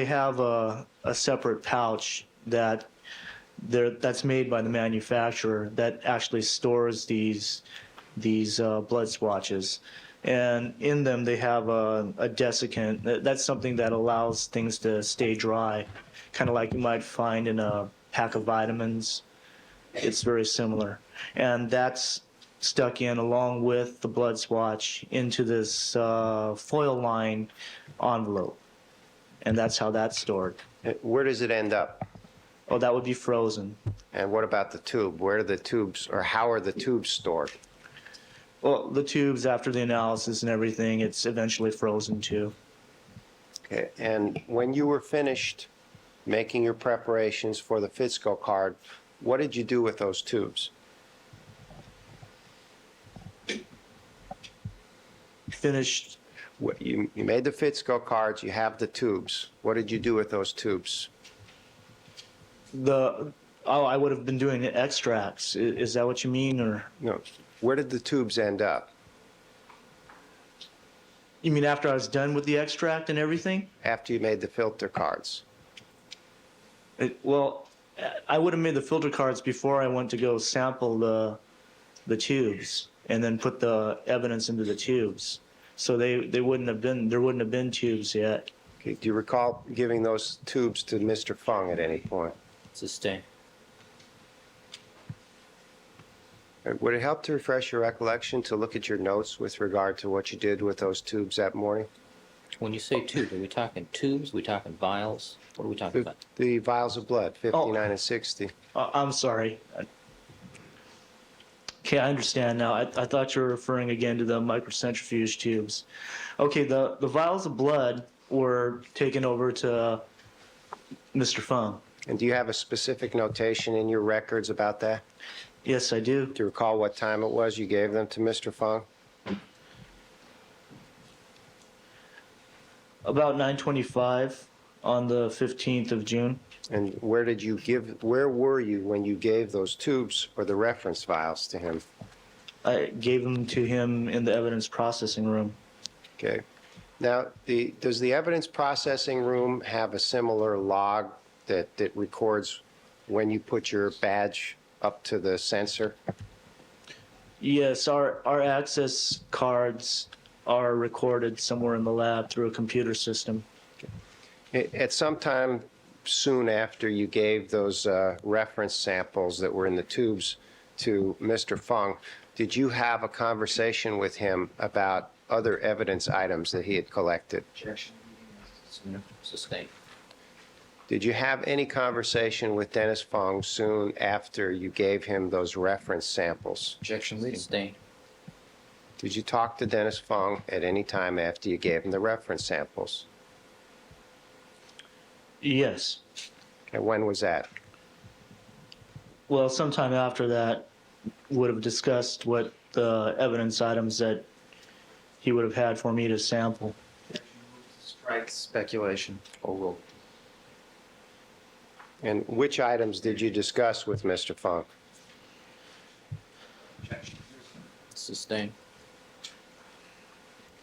Speaker 7: have a separate pouch that's made by the manufacturer that actually stores these blood swatches. And in them, they have a desiccant. That's something that allows things to stay dry, kind of like you might find in a pack of vitamins. It's very similar. And that's stuck in along with the blood swatch into this foil line envelope. And that's how that's stored.
Speaker 2: Where does it end up?
Speaker 7: Oh, that would be frozen.
Speaker 2: And what about the tube? Where are the tubes, or how are the tubes stored?
Speaker 7: Well, the tubes, after the analysis and everything, it's eventually frozen too.
Speaker 2: Okay, and when you were finished making your preparations for the Fitzco card, what did you do with those tubes?
Speaker 7: Finished.
Speaker 2: You made the Fitzco cards, you have the tubes. What did you do with those tubes?
Speaker 7: I would have been doing the extracts. Is that what you mean, or
Speaker 2: No, where did the tubes end up
Speaker 7: you mean after I was done with the extract and everything?
Speaker 2: after you made the filter cards?
Speaker 7: Well, I would have made the filter cards before I went to go sample the tubes and then put the evidence into the tubes. So there wouldn't have been tubes yet.
Speaker 2: Okay, do you recall giving those tubes to Mr. Fung at any point?
Speaker 1: Sustain.
Speaker 2: Would it help to refresh your recollection to look at your notes with regard to what you did with those tubes that morning?
Speaker 1: When you say tube, are we talking tubes? Are we talking vials? What are we talking about?
Speaker 2: The vials of blood, 59 and 60.
Speaker 7: I'm sorry. Okay, I understand now. I thought you were referring again to the microcentrifuge tubes. Okay, the vials of blood were taken over to Mr. Fung.
Speaker 2: And do you have a specific notation in your records about that?
Speaker 7: Yes, I do.
Speaker 2: Do you recall what time it was you gave them to Mr. Fung?
Speaker 7: About 9:25 on the 15th of June.
Speaker 2: And where were you when you gave those tubes or the reference vials to him?
Speaker 7: I gave them to him in the evidence processing room.
Speaker 2: Okay. Now, does the evidence processing room have a similar log that records when you put your badge up to the sensor?
Speaker 7: Yes, our access cards are recorded somewhere in the lab through a computer system.
Speaker 2: At some time soon after you gave those reference samples that were in the tubes to Mr. Fung, did you have a conversation with him about other evidence items that he had collected?
Speaker 8: Objection.
Speaker 1: Sustain.
Speaker 2: Did you have any conversation with Dennis Fung soon after you gave him those reference samples?
Speaker 8: Objection leading.
Speaker 1: Sustain.
Speaker 2: Did you talk to Dennis Fung at any time after you gave him the reference samples?
Speaker 7: Yes.
Speaker 2: And when was that?
Speaker 7: Well, sometime after that, would have discussed what the evidence items that he would have had for me to sample.
Speaker 8: Strike speculation.
Speaker 1: Overruled.
Speaker 2: And which items did you discuss with Mr. Fung?
Speaker 1: Sustain.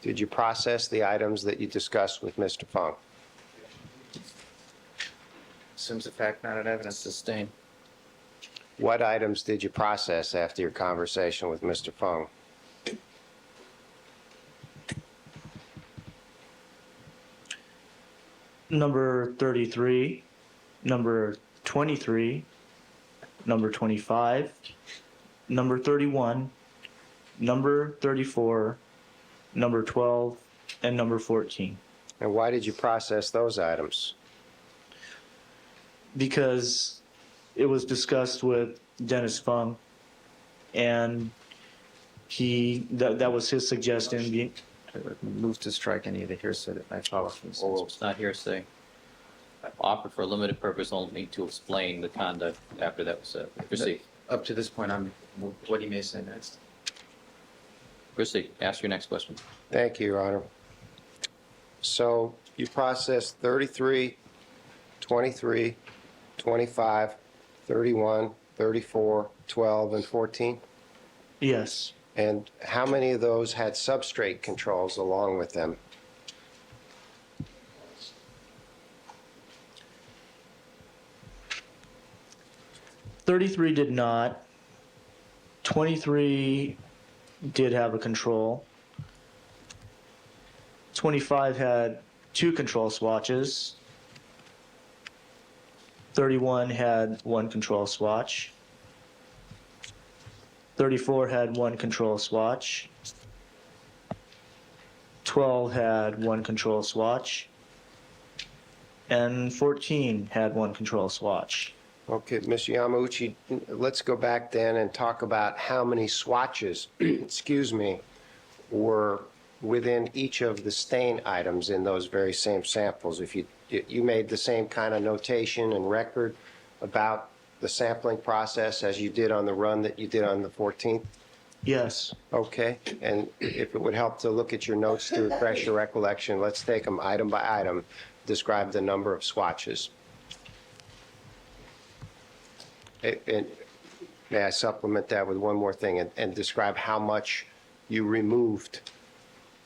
Speaker 2: Did you process the items that you discussed with Mr. Fung?
Speaker 8: Assumes a fact, not an evidence.
Speaker 1: Sustain.
Speaker 2: What items did you process after your conversation with Mr. Fung?
Speaker 7: Number 33, number 23, number 25, number 31, number 34, number 12, and number 14.
Speaker 2: And why did you process those items?
Speaker 7: Because it was discussed with Dennis Fung, and that was his suggestion.
Speaker 8: Move to strike any of the hearsay that might follow from this.
Speaker 1: Oral. It's not hearsay. Offered for a limited purpose only to explain the conduct after that was said. Proceed.
Speaker 8: Up to this point, what he may say next.
Speaker 1: Proceed. Ask your next question.
Speaker 2: Thank you, Your Honor. So you processed 33, 23, 25, 31, 34, 12, and 14?
Speaker 7: Yes.
Speaker 2: And how many of those had substrate controls along with them?
Speaker 7: '33 did not. 23 did have a control. 25 had 2 control swatches. 31 had 1 control swatch. 34 had one control swatch. 12 had one control swatch. And 14 had one control swatch.
Speaker 2: Okay, Mr. Yamauchi, let's go back then and talk about how many swatches, excuse me, were within each of the stain items in those very same samples. If you made the same kind of notation and record about the sampling process as you did on the run that you did on the 14th?
Speaker 7: Yes.
Speaker 2: Okay, and if it would help to look at your notes to refresh your recollection, let's take them item by item, describe the number of swatches. And may I supplement that with one more thing and describe how much you removed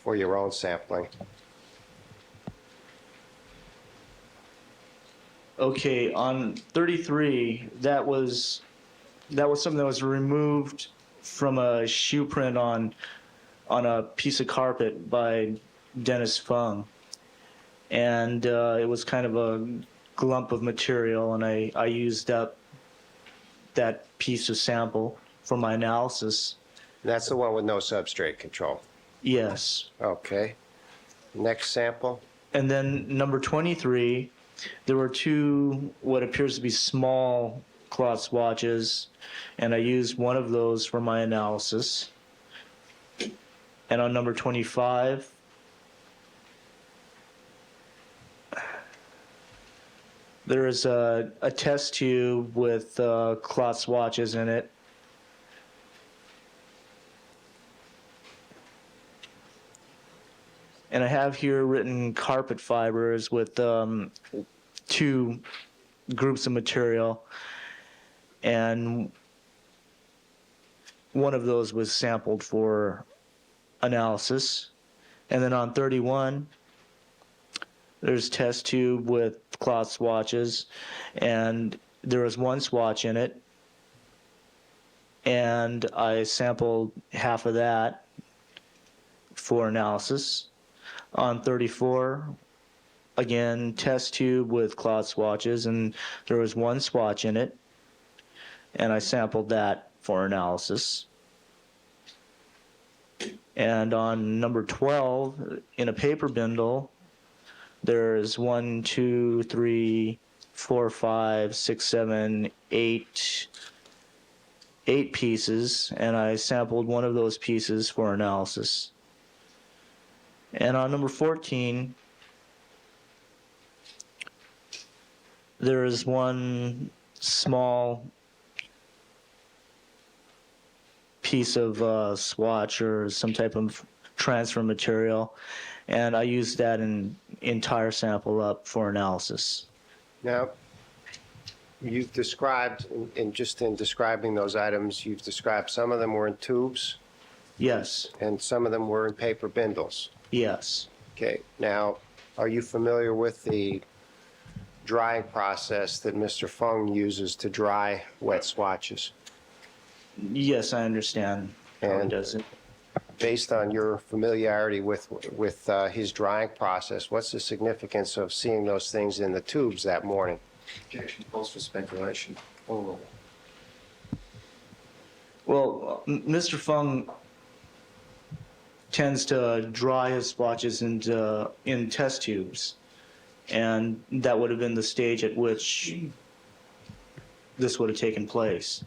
Speaker 2: for your own sampling?
Speaker 7: Okay, on 33, that was something that was removed from a shoe print on a piece of carpet by Dennis Fung, and it was kind of a glump of material, and I used up that piece of sample for my analysis.
Speaker 2: That's the one with no substrate control.
Speaker 7: Yes.
Speaker 2: Okay. Next sample.
Speaker 7: And then number 23, there were two what appears to be small cloth swatches, and I used one of those for my analysis. And on number 25, there is a test tube with cloth swatches in it. And I have here written carpet fibers with two groups of material. And one of those was sampled for analysis. And then on 31, there's test tube with cloth swatches, and there was one swatch in it. And I sampled half of that for analysis. On 34, again, test tube with cloth swatches, and there was one swatch in it, and I sampled that for analysis. And on number 12, in a paper bindle, there's 1, 2, 3, 4, 5, 6, 7, 8 pieces, and I sampled one of those pieces for analysis. And on number 14, there is one small piece of swatch or some type of transfer material, and I used that entire sample up for analysis.
Speaker 2: Now, you've described, in describing those items, you've described some of them were in tubes
Speaker 7: Yes,
Speaker 2: and some of them were in paper bindles.
Speaker 7: yes,
Speaker 2: Okay, now, are you familiar with the drying process that Mr. Fung uses to dry wet swatches?
Speaker 7: yes, I understand how it
Speaker 2: And-
Speaker 7: does it.
Speaker 2: Based on your familiarity with his drying process, what's the significance of seeing those things in the tubes that morning?
Speaker 8: Objection calls for speculation. Oh,
Speaker 7: Well, Mr. Fung tends to dry his swatches in test tubes, and that would have been the stage at which this would have taken place.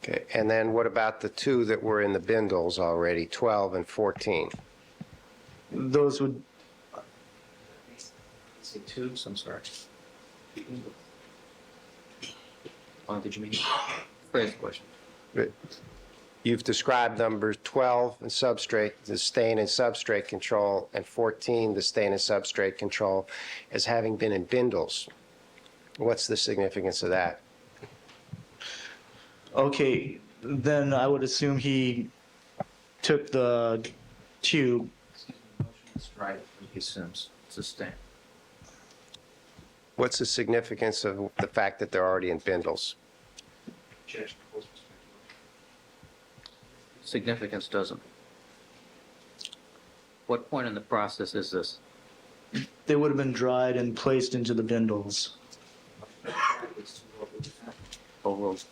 Speaker 2: Okay, and then what about the two that were in the bindles already, 12 and 14?
Speaker 7: Those would,
Speaker 8: say tubes, I'm sorry. Did you mean? Phrase the question.
Speaker 2: You've described number 12 and substrate, the stain and substrate control, and 14, the stain and substrate control, as having been in bindles. What's the significance of that?
Speaker 7: okay, then I would assume he took the tube.
Speaker 8: That's right. He assumes it's a stain.
Speaker 2: What's the significance of the fact that they're already in bindles?
Speaker 8: Objection calls for speculation.
Speaker 1: Significance doesn't. What point in the process is this?
Speaker 7: They would have been dried and placed into the bindles.
Speaker 1: Overruled.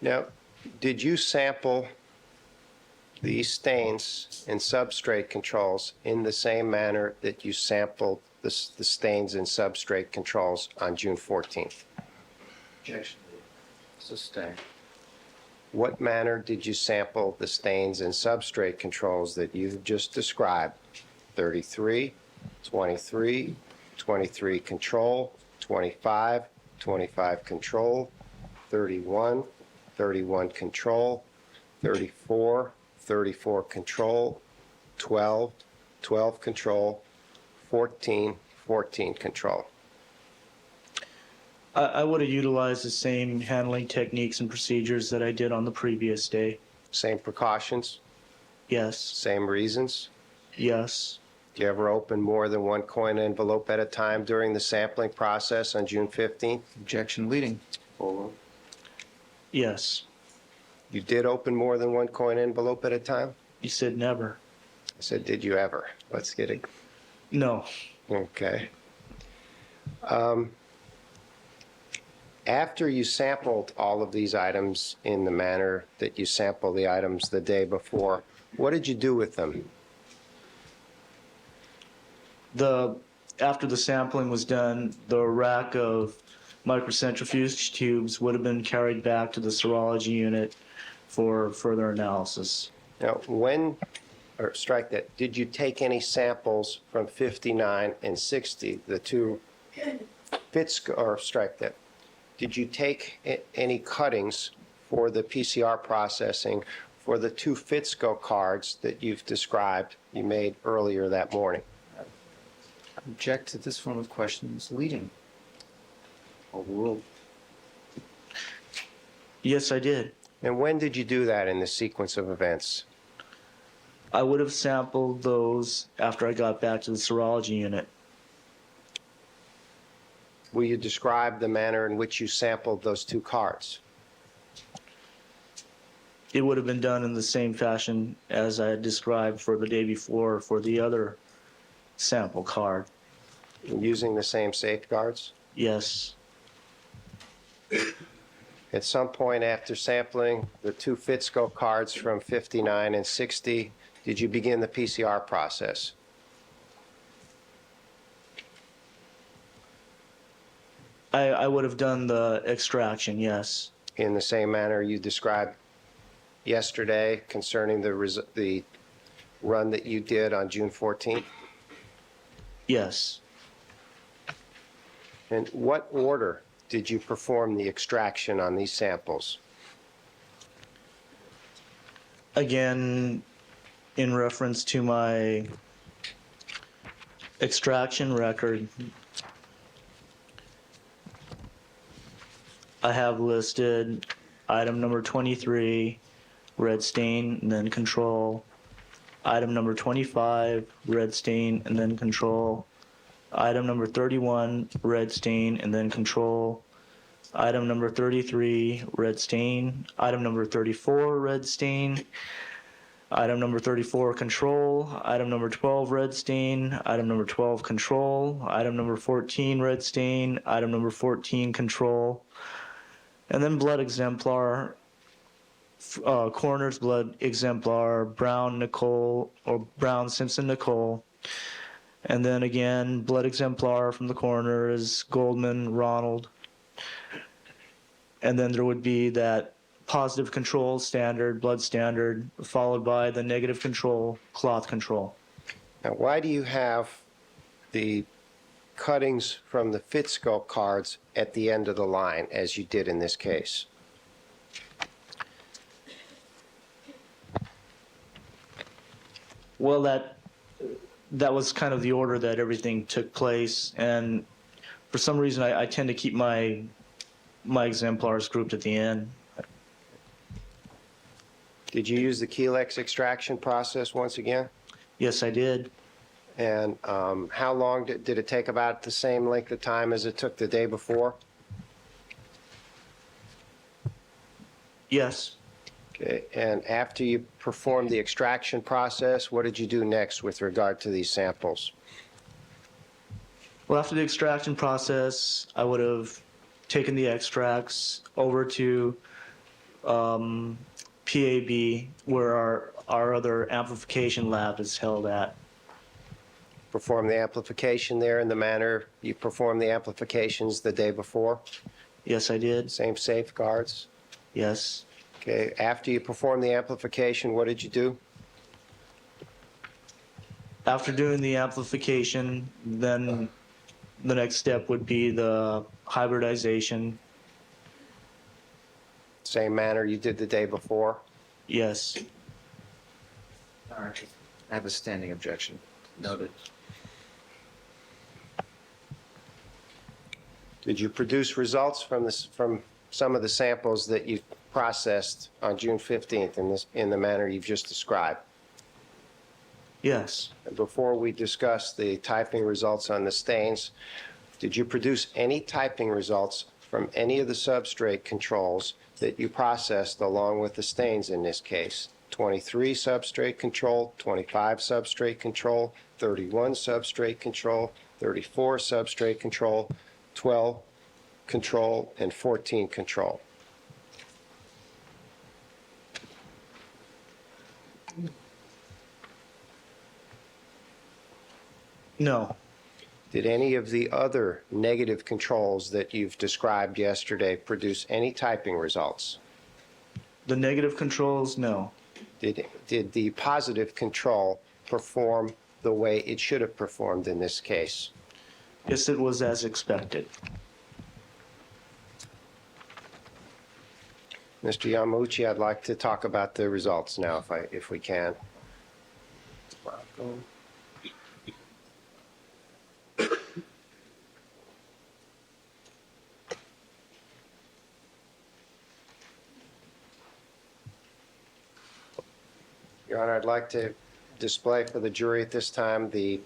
Speaker 2: Now, did you sample these stains and substrate controls in the same manner that you sampled the stains and substrate controls on June 14th?
Speaker 8: Objection. Sustained.
Speaker 2: What manner did you sample the stains and substrate controls that you've just described? 33, 23, 23 control, 25, 25 control, 31, 31 control, 34, 34 control, 12, 12 control, 14, 14 control.
Speaker 7: I would have utilized the same handling techniques and procedures that I did on the previous day.
Speaker 2: Same precautions,
Speaker 7: Yes,
Speaker 2: same reasons?
Speaker 7: yes,
Speaker 2: Do you ever open more than one coin envelope at a time during the sampling process on June 15th?
Speaker 3: Objection leading.
Speaker 7: yes.
Speaker 2: You did open more than one coin envelope at a time?
Speaker 7: You said never.
Speaker 2: I said, did you ever? Let's get it.
Speaker 7: No.
Speaker 2: Okay. After you sampled all of these items in the manner that you sampled the items the day before, what did you do with them?
Speaker 7: After the sampling was done, the rack of microcentrifuge tubes would have been carried back to the serology unit for further analysis.
Speaker 2: Now, strike that, did you take any samples from 59 and 60, the two strike that, did you take any cuttings for the PCR processing for the two Fitzco cards that you've described you made earlier that morning?
Speaker 3: Object to this form of questions leading. Overruled.
Speaker 7: Yes, I did.
Speaker 2: And when did you do that in the sequence of events?
Speaker 7: I would have sampled those after I got back to the serology unit.
Speaker 2: Will you describe the manner in which you sampled those two cards?
Speaker 7: It would have been done in the same fashion as I had described for the day before for the other sample card.
Speaker 2: Using the same safeguards?
Speaker 7: Yes,
Speaker 2: At some point after sampling the two Fitzco cards from 59 and 60, did you begin the PCR process?
Speaker 7: I would have done the extraction, yes.
Speaker 2: In the same manner you described yesterday concerning the run that you did on June 14th?
Speaker 7: Yes.
Speaker 2: In what order did you perform the extraction on these samples?
Speaker 7: Again, in reference to my extraction record, I have listed item number 23, red stain, and then control. Item number 25, red stain, and then control. Item number 31, red stain, and then control. Item number 33, red stain. Item number 34, red stain. Item number 34, control. Item number 12, red stain. Item number 12, control. Item number 14, red stain. Item number 14, control. And then blood exemplar, coroner's blood exemplar, Brown Nicole, or Brown Simpson Nicole. And then again, blood exemplar from the coroner is Goldman Ronald. And then there would be that positive control standard, blood standard, followed by the negative control, cloth control.
Speaker 2: Now, why do you have the cuttings from the Fitzco cards at the end of the line, as you did in this case?
Speaker 7: Well, that was kind of the order that everything took place, and for some reason I tend to keep my exemplars grouped at the end.
Speaker 2: Did you use the Kelex extraction process once again?
Speaker 7: Yes, I did.
Speaker 2: And how long did it take? About the same length of time as it took the day before?
Speaker 7: Yes.
Speaker 2: Okay. And after you performed the extraction process, what did you do next with regard to these samples?
Speaker 7: Well, after the extraction process, I would have taken the extracts over to PAB, where our other amplification lab is held at.
Speaker 2: Perform the amplification there in the manner you performed the amplifications the day before?
Speaker 7: Yes, I did.
Speaker 2: Same safeguards?
Speaker 7: Yes.
Speaker 2: Okay, after you performed the amplification, what did you do?
Speaker 7: After doing the amplification, then the next step would be the hybridization.
Speaker 2: Same manner you did the day before?
Speaker 7: Yes.
Speaker 8: All right. I have a standing objection. Noted.
Speaker 2: Did you produce results from some of the samples that you processed on June 15th in the manner you've just described?
Speaker 7: Yes.
Speaker 2: And before we discuss the typing results on the stains, did you produce any typing results from any of the substrate controls that you processed along with the stains in this case? 23 substrate control, 25 substrate control, 31 substrate control, 34 substrate control, 12 control, and 14 control.
Speaker 7: No.
Speaker 2: Did any of the other negative controls that you've described yesterday produce any typing results?
Speaker 7: The negative controls, no.
Speaker 2: Did the positive control perform the way it should have performed in this case?
Speaker 7: Yes, it was as expected.
Speaker 2: Mr. Yamauchi, I'd like to talk about the results now, if we can. Your Honor, I'd like to display for the jury at this time the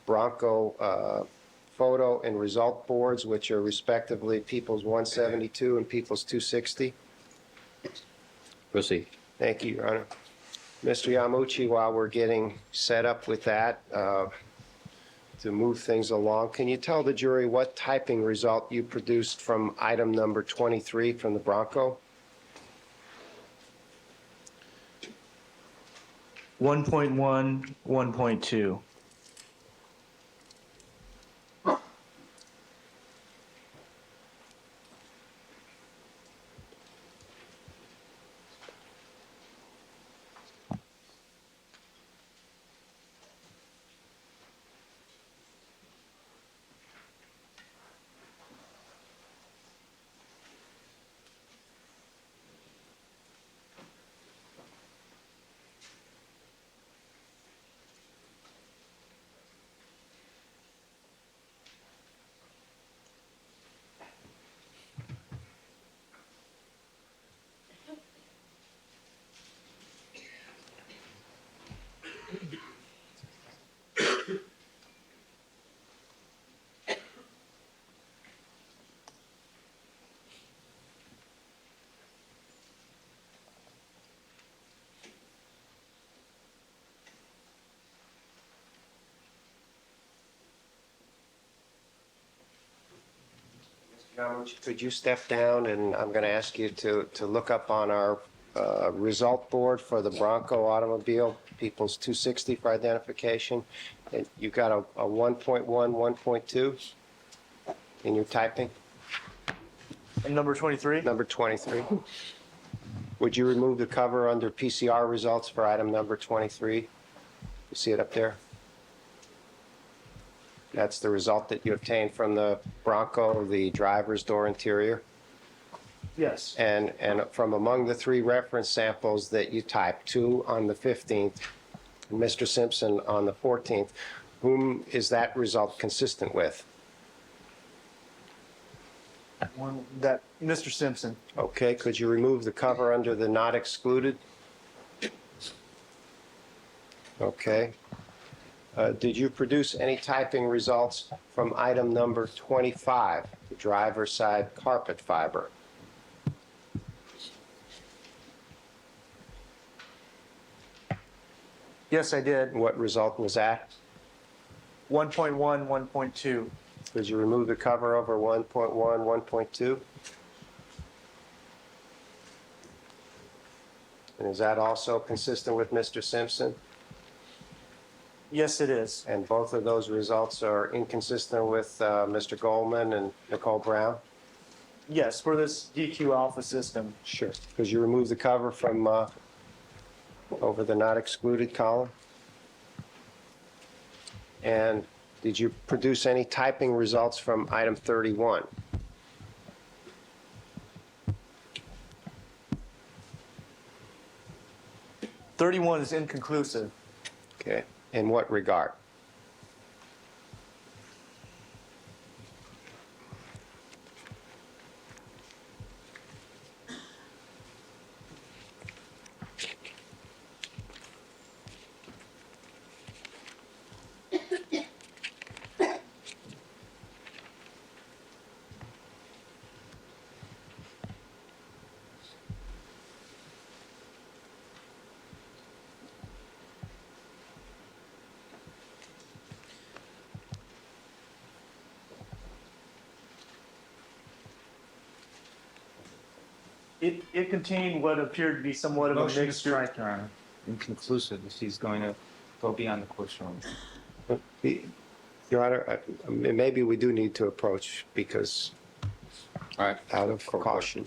Speaker 2: Bronco photo and result boards, which are respectively People's 172 and People's 260.
Speaker 1: Proceed.
Speaker 2: Thank you, Your Honor. Mr. Yamauchi, while we're getting set up with that, to move things along, can you tell the jury what typing result you produced from item number 23 from the Bronco?
Speaker 7: 1.1, 1.2.
Speaker 2: Could you step down, and I'm going to ask you to look up on our result board for the Bronco automobile, People's 260 for identification. And you got a 1.1, 1.2 in your typing?
Speaker 7: And number 23?
Speaker 2: Number 23. Would you remove the cover under PCR results for item number 23? You see it up there? That's the result that you obtained from the Bronco, the driver's door interior.
Speaker 7: Yes.
Speaker 2: And from among the 3 reference samples that you typed, 2 on the 15th, and Mr. Simpson on the 14th, whom is that result consistent with?
Speaker 7: That Mr. Simpson.
Speaker 2: Okay, could you remove the cover under the not excluded? Okay. Did you produce any typing results from item number 25, the driver's side carpet fiber?
Speaker 7: Yes, I did.
Speaker 2: What result was that?
Speaker 7: 1.1, 1.2.
Speaker 2: Could you remove the cover over 1.1, 1.2? And is that also consistent with Mr. Simpson?
Speaker 7: Yes, it is.
Speaker 2: And both of those results are inconsistent with Mr. Goldman and Nicole Brown?
Speaker 7: Yes, for this DQ alpha system.
Speaker 2: Sure. Because you removed the cover from over the not excluded column? And did you produce any typing results from item 31?
Speaker 7: '31 is inconclusive.
Speaker 2: Okay. In what regard?
Speaker 7: It contained what appeared to be somewhat of a
Speaker 8: Motion to
Speaker 7: mixture.
Speaker 8: strike, Your Honor. Inconclusive, if he's going to go beyond the court's ruling.
Speaker 2: Your Honor, maybe we do need to approach because
Speaker 1: All right.
Speaker 2: out of caution.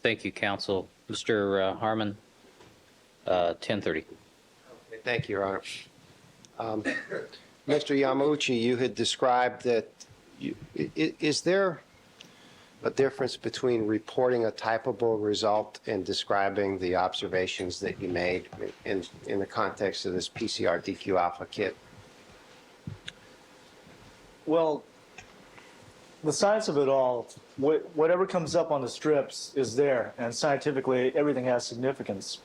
Speaker 1: Thank you, counsel. Mr. Harmon, 10:30.
Speaker 2: Thank you, Your Honor. Mr. Yamauchi, you had described that, is there a difference between reporting a typable result and describing the observations that you made in the context of this PCR DQ alpha kit?
Speaker 7: Well, the science of it all, whatever comes up on the strips is there, and scientifically, everything has significance.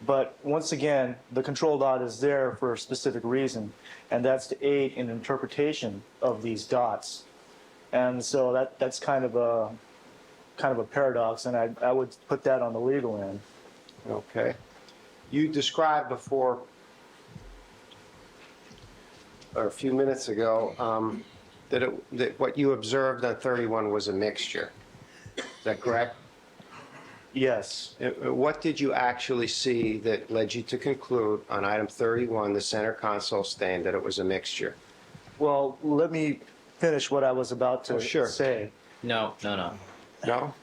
Speaker 7: But once again, the control dot is there for a specific reason, and that's to aid in interpretation of these dots. And so that's kind of a paradox, and I would put that on the legal end.
Speaker 2: Okay. You described before, or a few minutes ago, that what you observed on 31 was a mixture. Is that correct?
Speaker 7: Yes.
Speaker 2: What did you actually see that led you to conclude on item 31, the center console stain, that it was a mixture?
Speaker 7: Well, let me finish what I was about to
Speaker 2: sure.
Speaker 7: say.
Speaker 1: No.
Speaker 2: No?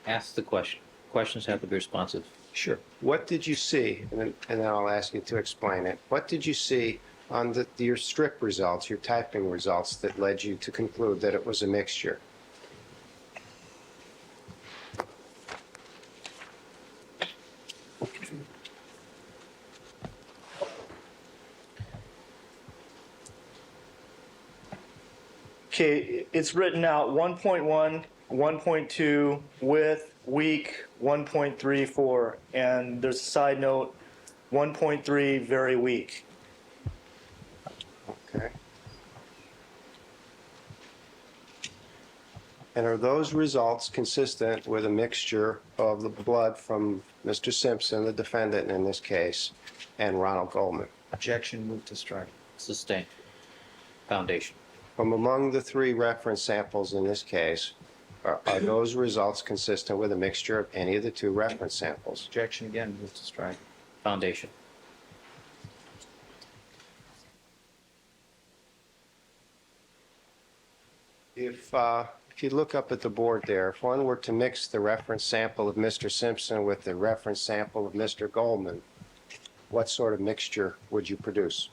Speaker 1: Ask the question. Questions have to be responsive.
Speaker 2: Sure. What did you see? And then I'll ask you to explain it. What did you see on your strip results, your typing results, that led you to conclude that it was a mixture?
Speaker 7: Okay, it's written out 1.1, 1.2, with, weak, 1.34, and there's a side note, 1.3, very weak.
Speaker 2: Okay. And are those results consistent with a mixture of the blood from Mr. Simpson, the defendant in this case, and Ronald Goldman?
Speaker 8: Objection, move to strike.
Speaker 1: Sustain. Foundation.
Speaker 2: From among the three reference samples in this case, are those results consistent with a mixture of any of the two reference samples?
Speaker 8: Objection again, move to strike.
Speaker 1: Foundation.
Speaker 2: If you look up at the board there, if one were to mix the reference sample of Mr. Simpson with the reference sample of Mr. Goldman, what sort of mixture would you produce?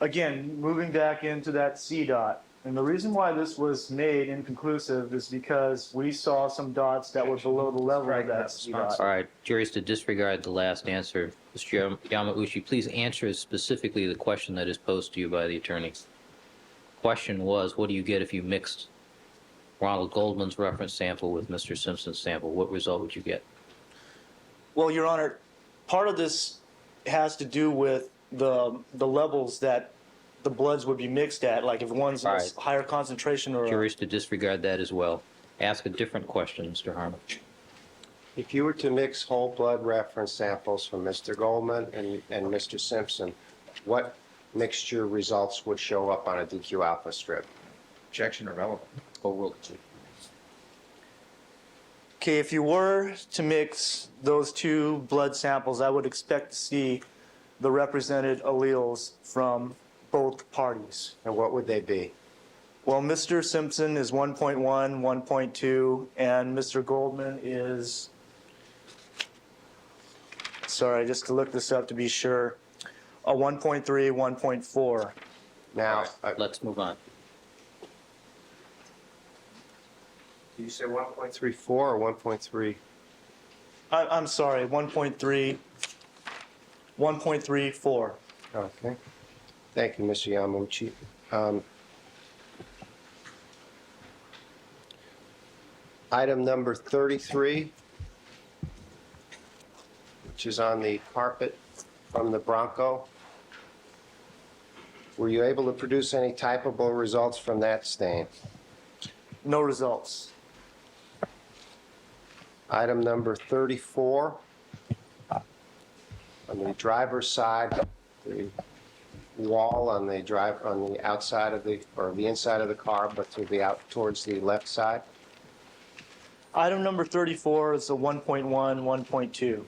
Speaker 7: Again, moving back into that C dot, and the reason why this was made inconclusive is because we saw some dots that were below the level of that C dot.
Speaker 1: All right, juries, to disregard the last answer, Mr. Yamauchi, please answer specifically the question that is posed to you by the attorney. Question was, what do you get if you mixed Ronald Goldman's reference sample with Mr. Simpson's sample? What result would you get?
Speaker 7: Well, Your Honor, part of this has to do with the levels that the bloods would be mixed at, like if one's in a
Speaker 1: Right.
Speaker 7: higher concentration or
Speaker 1: Juries to disregard that as well. Ask a different question, Mr. Harmon.
Speaker 2: If you were to mix whole blood reference samples from Mr. Goldman and Mr. Simpson, what mixture results would show up on a DQ alpha strip?
Speaker 8: Objection irrelevant.
Speaker 1: Overruled.
Speaker 7: Okay, if you were to mix those two blood samples, I would expect to see the represented alleles from both parties.
Speaker 2: And what would they be?
Speaker 7: Well, Mr. Simpson is 1.1, 1.2, and Mr. Goldman is, sorry, just to look this up to be sure, a 1.3, 1.4.
Speaker 2: Now,
Speaker 1: Let's move on.
Speaker 2: did you say 1.34 or 1.3?
Speaker 7: I'm sorry, 1.3, 1.34.
Speaker 2: Okay. Thank you, Mr. Yamauchi. Item number 33, which is on the carpet from the Bronco. Were you able to produce any typable results from that stain?
Speaker 7: No results.
Speaker 2: Item number 34, on the driver's side, the wall on the outside of the, or the inside of the car, but towards the left side.
Speaker 7: Item number 34 is a 1.1, 1.2.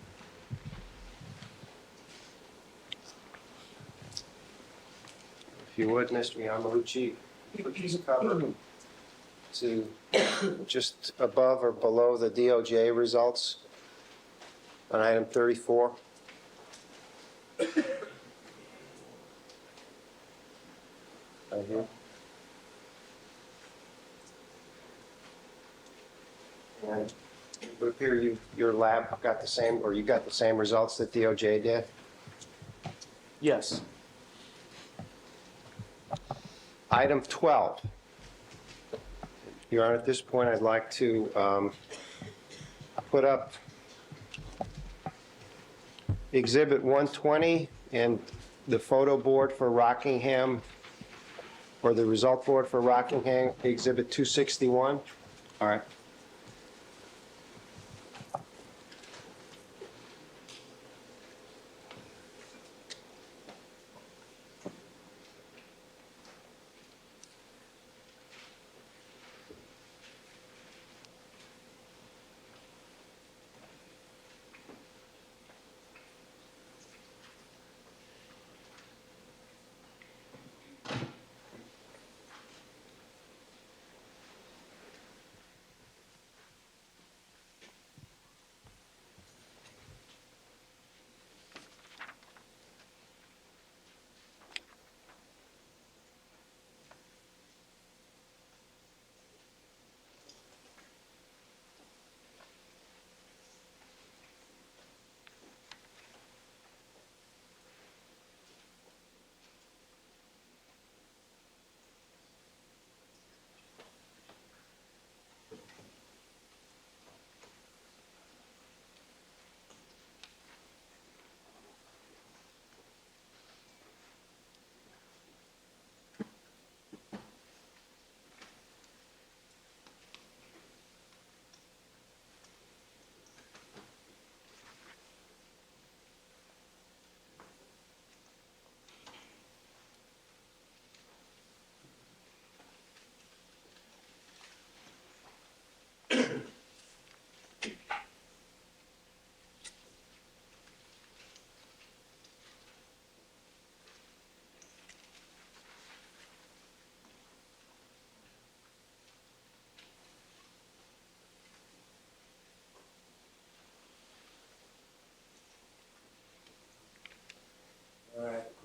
Speaker 2: If you would, Mr. Yamauchi, please cover to just above or below the DOJ results on item 34. Right here. And it would appear your lab got the same, or you got the same results that DOJ did?
Speaker 7: Yes.
Speaker 2: Item 12. Your Honor, at this point, I'd like to put up Exhibit 120 and the photo board for Rockingham, or the result board for Rockingham, Exhibit 261.
Speaker 8: All right.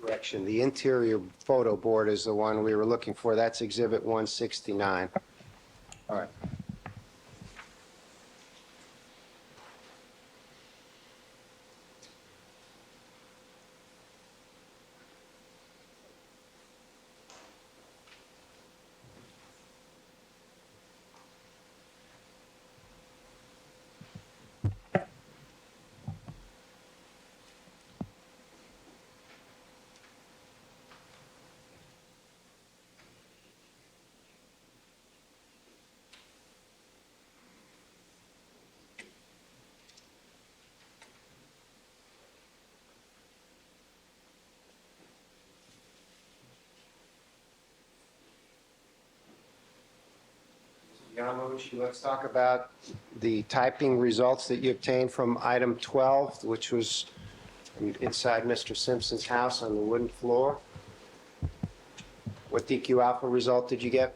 Speaker 2: Correction, the interior photo board is the one we were looking for. That's Exhibit 169.
Speaker 8: All right.
Speaker 2: Yamaguchi, let's talk about the typing results that you obtained from item 12, which was inside Mr. Simpson's house on the wooden floor. What DQ alpha result did you get?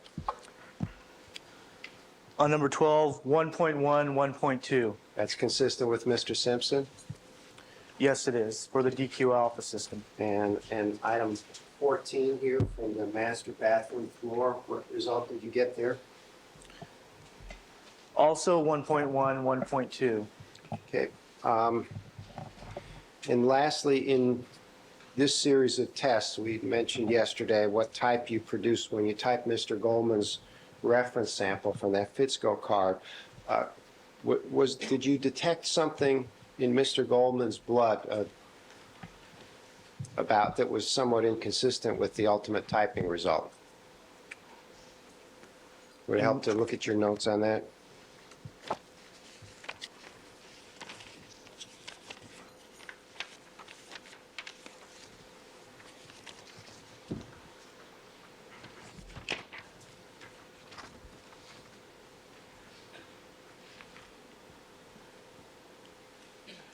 Speaker 7: On number 12, 1.1, 1.2.
Speaker 2: That's consistent with Mr. Simpson.
Speaker 7: Yes, it is, for the DQ alpha system.
Speaker 2: And item 14 here from the master bathroom floor, what result did you get there?
Speaker 7: Also 1.1, 1.2.
Speaker 2: Okay. And lastly, in this series of tests, we mentioned yesterday what type you produced when you typed Mr. Goldman's reference sample from that Fitzco card. Did you detect something in Mr. Goldman's blood about that was somewhat inconsistent with the ultimate typing result? Would it help to look at your notes on that?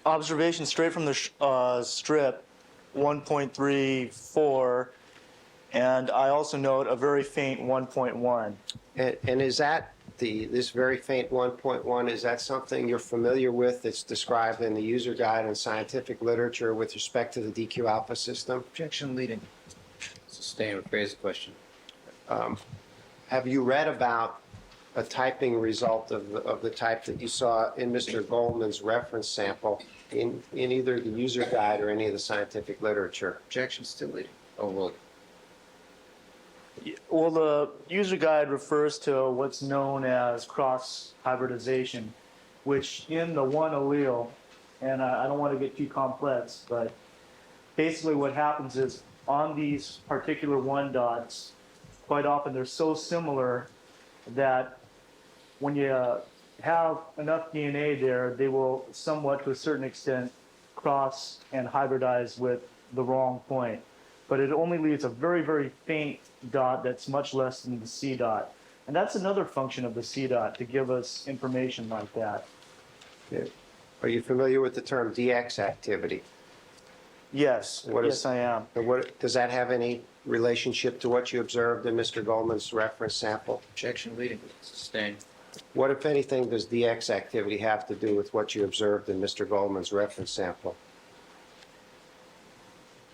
Speaker 7: Observation straight from the strip, 1.34, and I also note a very faint 1.1.
Speaker 2: And is that this very faint 1.1, is that something you're familiar with that's described in the user guide and scientific literature with respect to the DQ alpha system?
Speaker 3: Objection leading.
Speaker 1: Sustain, rephrase the question.
Speaker 2: Have you read about a typing result of the type that you saw in Mr. Goldman's reference sample in either the user guide or any of the scientific literature?
Speaker 3: Objection still leading. Overruled.
Speaker 7: Well, the user guide refers to what's known as cross hybridization, which in the one allele, and I don't want to get too complex, but basically what happens is on these particular one dots, quite often they're so similar that when you have enough DNA there, they will somewhat to a certain extent cross and hybridize with the wrong point. But it only leaves a very, very faint dot that's much less than the C dot. And that's another function of the C dot, to give us information like that.
Speaker 2: Are you familiar with the term DX activity?
Speaker 7: Yes, yes, I am.
Speaker 2: And does that have any relationship to what you observed in Mr. Goldman's reference sample?
Speaker 3: Objection leading.
Speaker 1: Sustain.
Speaker 2: What, if anything, does DX activity have to do with what you observed in Mr. Goldman's reference sample?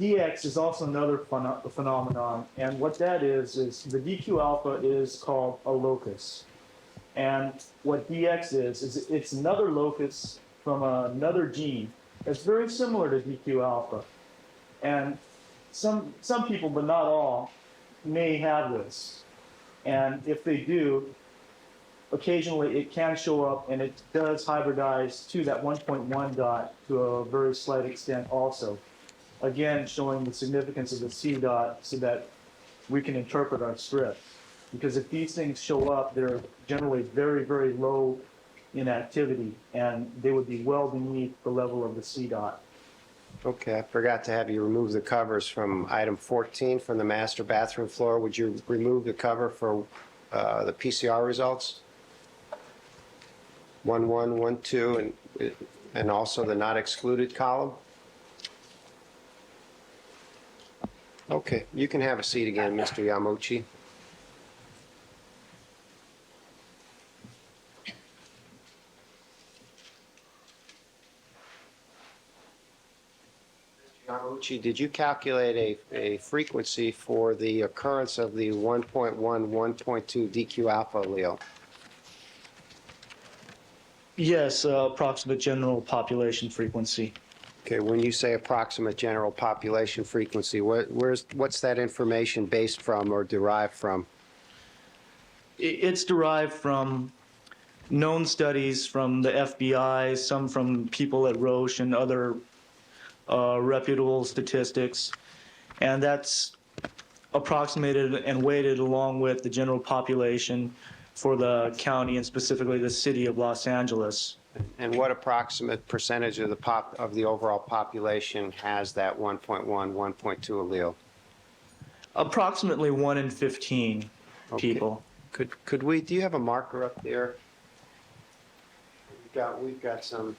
Speaker 7: DX is also another phenomenon, and what that is the DQ alpha is called a locus. And what DX is it's another locus from another gene that's very similar to DQ alpha. And some people, but not all, may have this. And if they do, occasionally it can show up, and it does hybridize to that 1.1 dot to a very slight extent also. Again, showing the significance of the C dot so that we can interpret our strip. Because if these things show up, they're generally very, very low in activity, and they would be well beneath the level of the C dot.
Speaker 2: Okay, I forgot to have you remove the covers from item 14 from the master bathroom floor. Would you remove the cover for the PCR results? 1.1, 1.2, and also the not excluded column? Okay, you can have a seat again, Mr. Yamuchi. Mr. Yamuchi, did you calculate a frequency for the occurrence of the 1.1, 1.2 DQ alpha allele?
Speaker 7: Yes, approximate general population frequency.
Speaker 2: Okay, when you say approximate general population frequency, what's that information based from or derived from?
Speaker 7: It's derived from known studies from the FBI, some from people at Roche and other reputable statistics, and that's approximated and weighted along with the general population for the county and specifically the city of Los Angeles.
Speaker 2: And what approximate percentage of the overall population has that 1.1, 1.2 allele?
Speaker 7: Approximately 1 in 15 people.
Speaker 2: Could we, do you have a marker up there? We've got some,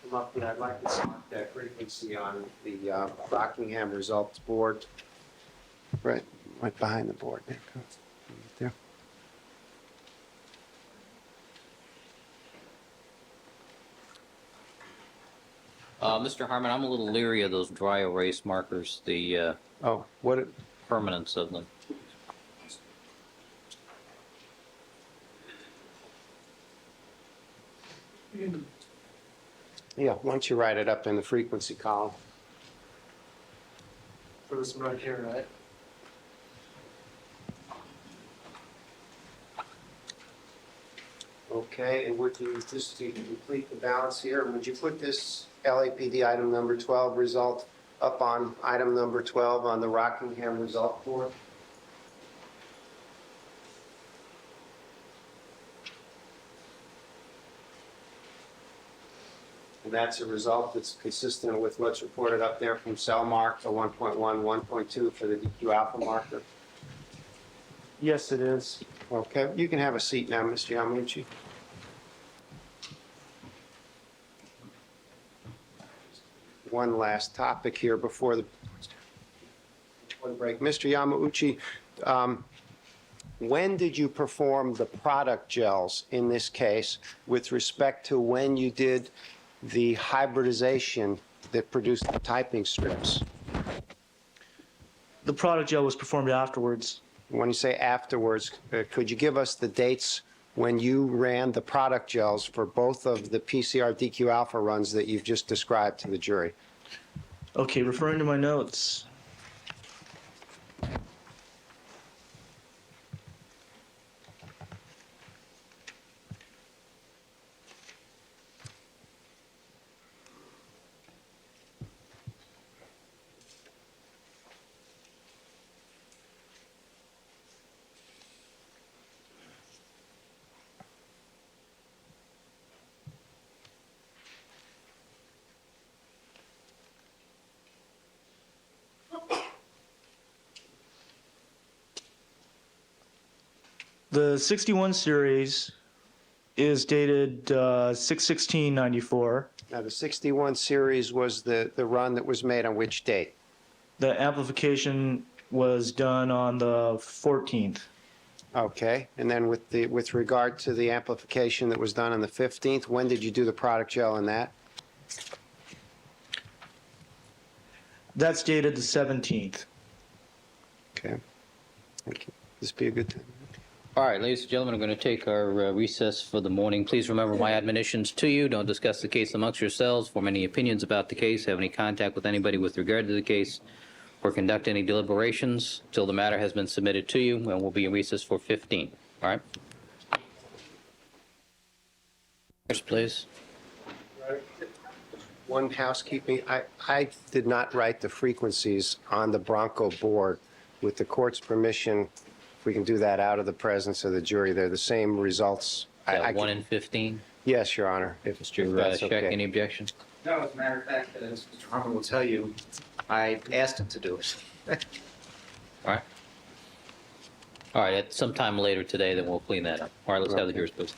Speaker 2: come up here. I'd like to mark that frequency on the Rockingham results board. Right behind the board. There. There.
Speaker 1: Mr. Harmon, I'm a little leery of those dry erase markers, the
Speaker 2: What?
Speaker 1: permanence of them.
Speaker 2: Yeah, why don't you write it up in the frequency column?
Speaker 7: For this one right here, right?
Speaker 2: Okay, and would you, just to complete the balance here, would you put this LAPD item number 12 result up on item number 12 on the Rockingham result board? And that's a result that's consistent with what's reported up there from cell mark, the 1.1, 1.2 for the DQ alpha marker.
Speaker 7: Yes, it is.
Speaker 2: Okay, you can have a seat now, Mr. Yamuchi. One last topic here before the break. Mr. Yamauchi, when did you perform the product gels in this case with respect to when you did the hybridization that produced the typing strips?
Speaker 7: The product gel was performed afterwards.
Speaker 2: When you say afterwards, could you give us the dates when you ran the product gels for both of the PCR DQ alpha runs that you've just described to the jury?
Speaker 7: Okay, referring to my notes. The 61 series is dated 6/16/94.
Speaker 2: Now, the 61 series was the run that was made on which date?
Speaker 7: The amplification was done on the 14th.
Speaker 2: Okay, and then with regard to the amplification that was done on the 15th, when did you do the product gel in that?
Speaker 7: That's dated the 17th.
Speaker 2: Okay, thank you. This be a good time.
Speaker 1: All right, ladies and gentlemen, I'm going to take our recess for the morning. Please remember my admonitions to you. Don't discuss the case amongst yourselves, form any opinions about the case, have any contact with anybody with regard to the case, or conduct any deliberations till the matter has been submitted to you, and we'll be in recess for 15. All right? Please.
Speaker 2: One housekeeping, I did not write the frequencies on the Bronco board. With the court's permission, if we can do that out of the presence of the jury, they're the same results.
Speaker 1: 1 and 15.
Speaker 2: Yes, Your Honor, if
Speaker 1: Mr.
Speaker 2: that's
Speaker 1: Scheck,
Speaker 2: okay.
Speaker 1: any objection?
Speaker 8: No, as a matter of fact, as Mr. Harmon will tell you, I asked him to do it.
Speaker 1: All right. All right, at some time later today, then we'll clean that up. All right, let's have the
Speaker 2: Okay.
Speaker 1: jurors, please.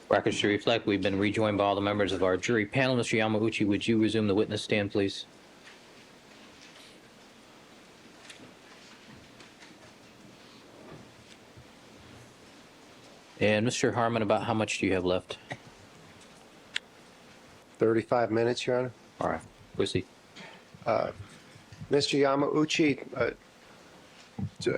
Speaker 1: Records to reflect, we've been rejoined by all the members of our jury panel. Mr. Yamauchi, would you resume the witness stand, please? And Mr. Harmon, about how much do you have left?
Speaker 2: 35 minutes, Your Honor.
Speaker 1: All right, proceed.
Speaker 2: Mr. Yamauchi,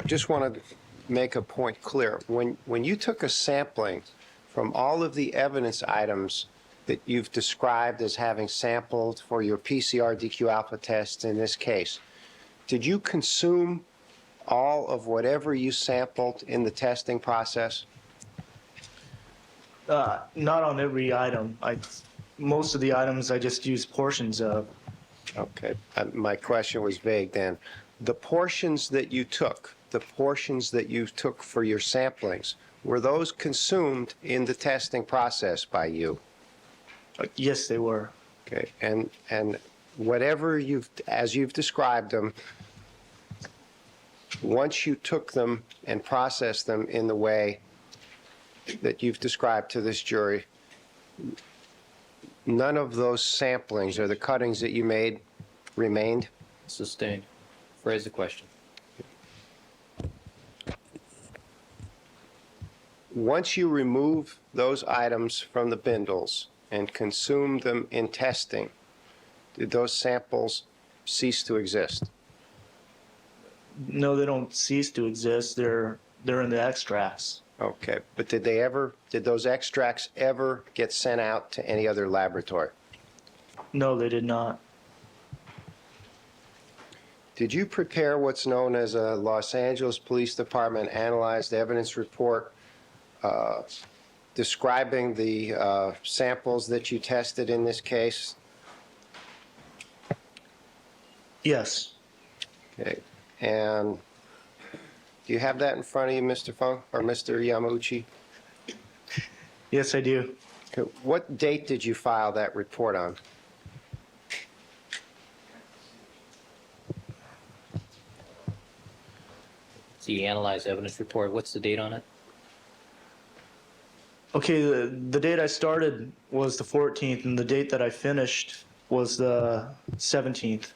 Speaker 2: just want to make a point clear. When you took a sampling from all of the evidence items that you've described as having sampled for your PCR DQ alpha test in this case, did you consume all of whatever you sampled in the testing process?
Speaker 7: Not on every item. most of the items I just used portions of.
Speaker 2: Okay, my question was vague then. The portions that you took for your samplings, were those consumed in the testing process by you?
Speaker 7: Yes, they were.
Speaker 2: Okay, and whatever as you've described them, once you took them and processed them in the way that you've described to this jury, none of those samplings or the cuttings that you made remained?
Speaker 1: Sustained. Phrase the question.
Speaker 2: Once you remove those items from the bindles and consume them in testing, did those samples cease to exist?
Speaker 7: No, they don't cease to exist. They're in the extracts.
Speaker 2: Okay, but did those extracts ever get sent out to any other laboratory?
Speaker 7: No, they did not.
Speaker 2: Did you prepare what's known as a Los Angeles Police Department analyzed evidence report describing the samples that you tested in this case?
Speaker 7: Yes.
Speaker 2: Okay, and do you have that in front of you, Mr. Fung, or Mr. Yamauchi?
Speaker 7: Yes, I do.
Speaker 2: Okay, what date did you file that report on?
Speaker 1: It's the analyzed evidence report. What's the date on it?
Speaker 7: Okay, the date I started was the 14th, and the date that I finished was the 17th.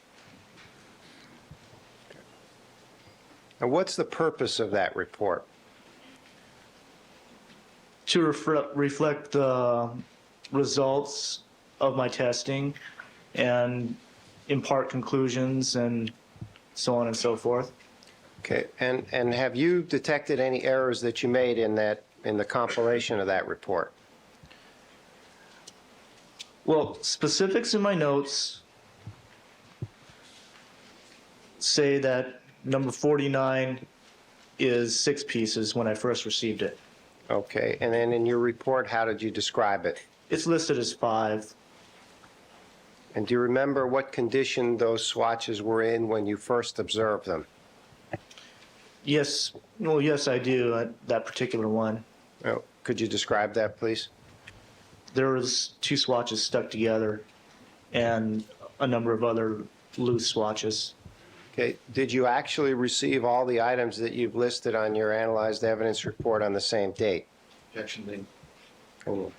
Speaker 2: And what's the purpose of that report?
Speaker 7: To reflect the results of my testing and impart conclusions and so on and so forth.
Speaker 2: Okay, and have you detected any errors that you made in the compilation of that report?
Speaker 7: Well, specifics in my notes say that number 49 is 6 pieces when I first received it.
Speaker 2: Okay, and then in your report, how did you describe it?
Speaker 7: It's listed as 5.
Speaker 2: And do you remember what condition those swatches were in when you first observed them?
Speaker 7: Yes, well, yes, I do, that particular one.
Speaker 2: Oh, could you describe that, please?
Speaker 7: There was 2 swatches stuck together and a number of other loose swatches.
Speaker 2: Okay, did you actually receive all the items that you've listed on your analyzed evidence report on the same date?
Speaker 8: Objection made.
Speaker 2: Oh.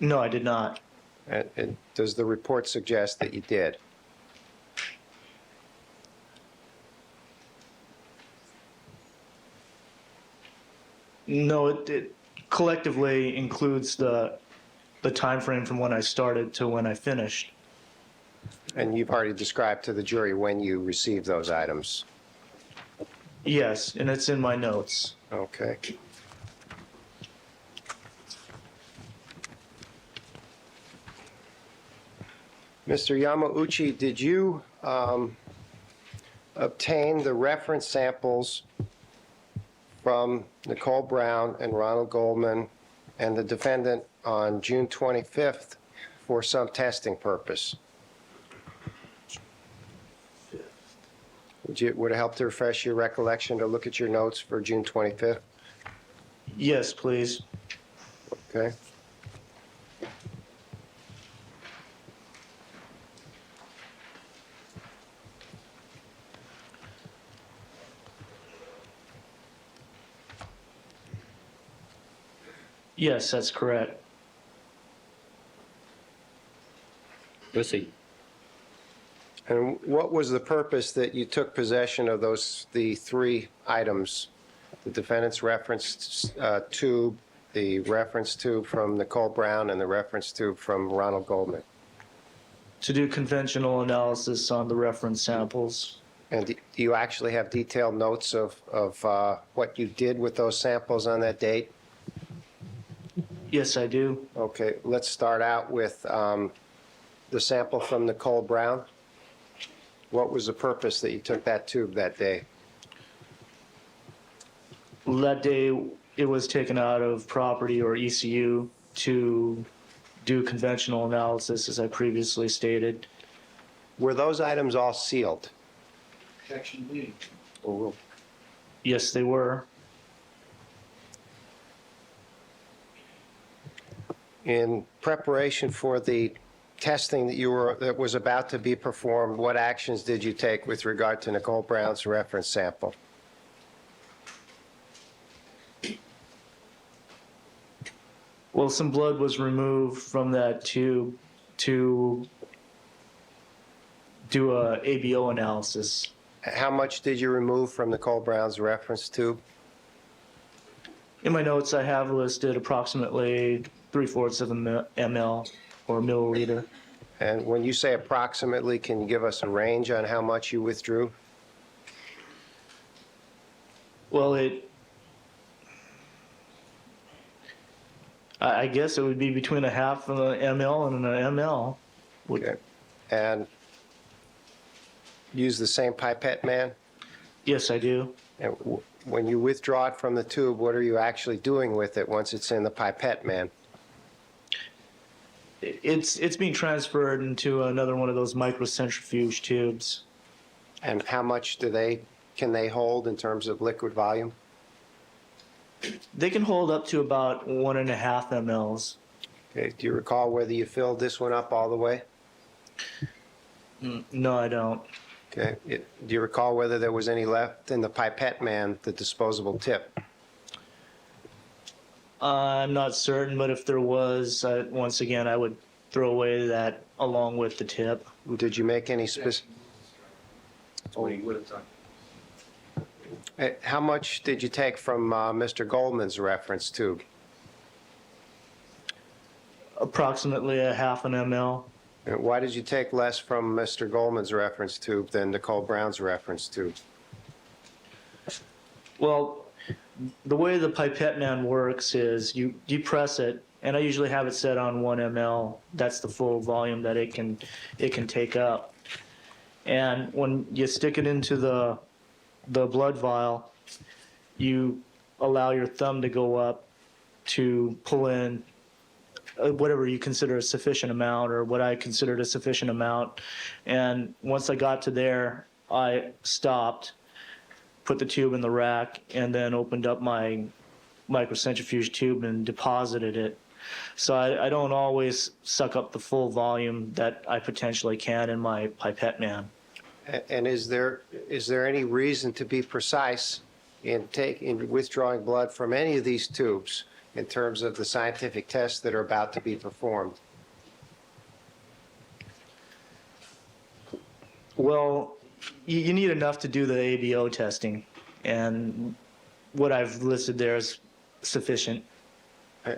Speaker 7: No, I did not.
Speaker 2: And does the report suggest that you did?
Speaker 7: No, it collectively includes the time frame from when I started to when I finished.
Speaker 2: And you've already described to the jury when you received those items?
Speaker 7: Yes, and it's in my notes.
Speaker 2: Okay. Mr. Yamauchi, did you obtain the reference samples from Nicole Brown and Ronald Goldman and the defendant on June 25th for some testing purpose? Would it help to refresh your recollection to look at your notes for June 25th?
Speaker 7: Yes, please.
Speaker 2: Okay.
Speaker 7: Yes, that's correct.
Speaker 1: Proceed.
Speaker 2: And what was the purpose that you took possession of the 3 items? The defendant's reference tube, the reference tube from Nicole Brown, and the reference tube from Ronald Goldman?
Speaker 7: To do conventional analysis on the reference samples.
Speaker 2: And do you actually have detailed notes of what you did with those samples on that date?
Speaker 7: Yes, I do.
Speaker 2: Okay, let's start out with the sample from Nicole Brown. What was the purpose that you took that tube that day?
Speaker 7: That day, it was taken out of property or ECU to do conventional analysis, as I previously stated.
Speaker 2: Were those items all sealed?
Speaker 7: Yes, they were.
Speaker 2: In preparation for the testing that was about to be performed, what actions did you take with regard to Nicole Brown's reference sample?
Speaker 7: Well, some blood was removed from that tube to do a ABO analysis.
Speaker 2: How much did you remove from Nicole Brown's reference tube?
Speaker 7: In my notes, I have listed approximately 3/4 of a ml or milliliter.
Speaker 2: And when you say approximately, can you give us a range on how much you withdrew?
Speaker 7: Well, I guess it would be between a half of an ml and an ml.
Speaker 2: Okay. And use the same pipette, man?
Speaker 7: Yes, I do.
Speaker 2: And when you withdraw it from the tube, what are you actually doing with it once it's in the pipette, man?
Speaker 7: It's being transferred into another one of those microcentrifuge tubes.
Speaker 2: And how much can they hold in terms of liquid volume?
Speaker 7: They can hold up to about 1.5 mLs.
Speaker 2: Okay. Do you recall whether you filled this one up all the way?
Speaker 7: No, I don't.
Speaker 2: Okay. Do you recall whether there was any left in the pipette, man, the disposable tip?
Speaker 7: I'm not certain, but if there was, once again, I would throw away that along with the tip.
Speaker 2: Did you make any specific?
Speaker 8: That's what he would have done.
Speaker 2: How much did you take from Mr. Goldman's reference tube?
Speaker 7: Approximately a half an ml.
Speaker 2: And why did you take less from Mr. Goldman's reference tube than Nicole Brown's reference tube?
Speaker 7: Well, the way the pipette man works is you press it, and I usually have it set on 1 ml. That's the full volume that it can take up. And when you stick it into the blood vial, you allow your thumb to go up to pull in whatever you consider a sufficient amount, or what I considered a sufficient amount. And once I got to there, I stopped, put the tube in the rack, and then opened up my microcentrifuge tube and deposited it. So I don't always suck up the full volume that I potentially can in my pipette man.
Speaker 2: And is there any reason to be precise in withdrawing blood from any of these tubes in terms of the scientific tests that are about to be performed?
Speaker 7: Well, you need enough to do the ABO testing, and what I've listed there is sufficient.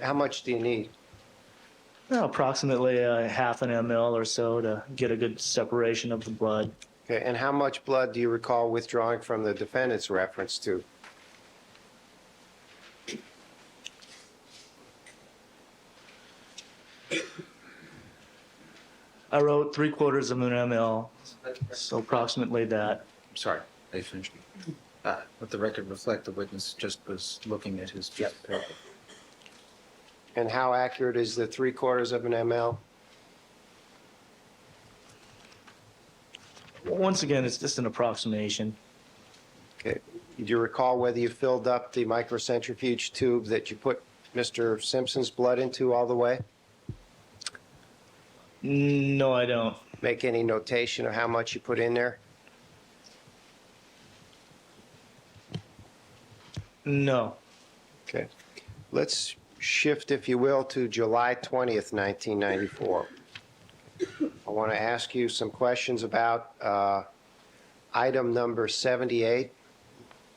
Speaker 2: How much do you need?
Speaker 7: Well, approximately a half an ml or so to get a good separation of the blood.
Speaker 2: Okay, and how much blood do you recall withdrawing from the defendant's reference tube?
Speaker 7: I wrote 3/4 of an ml, so approximately that.
Speaker 3: Sorry, they finished. Let the record reflect the witness just was looking at his piece of paper.
Speaker 2: And how accurate is the 3/4 of an ml?
Speaker 7: Once again, it's just an approximation.
Speaker 2: Okay. Do you recall whether you filled up the microcentrifuge tube that you put Mr. Simpson's blood into all the way?
Speaker 7: No, I don't.
Speaker 2: Make any notation of how much you put in there?
Speaker 7: No.
Speaker 2: Okay. Let's shift, if you will, to July 20th, 1994. I want to ask you some questions about item number 78,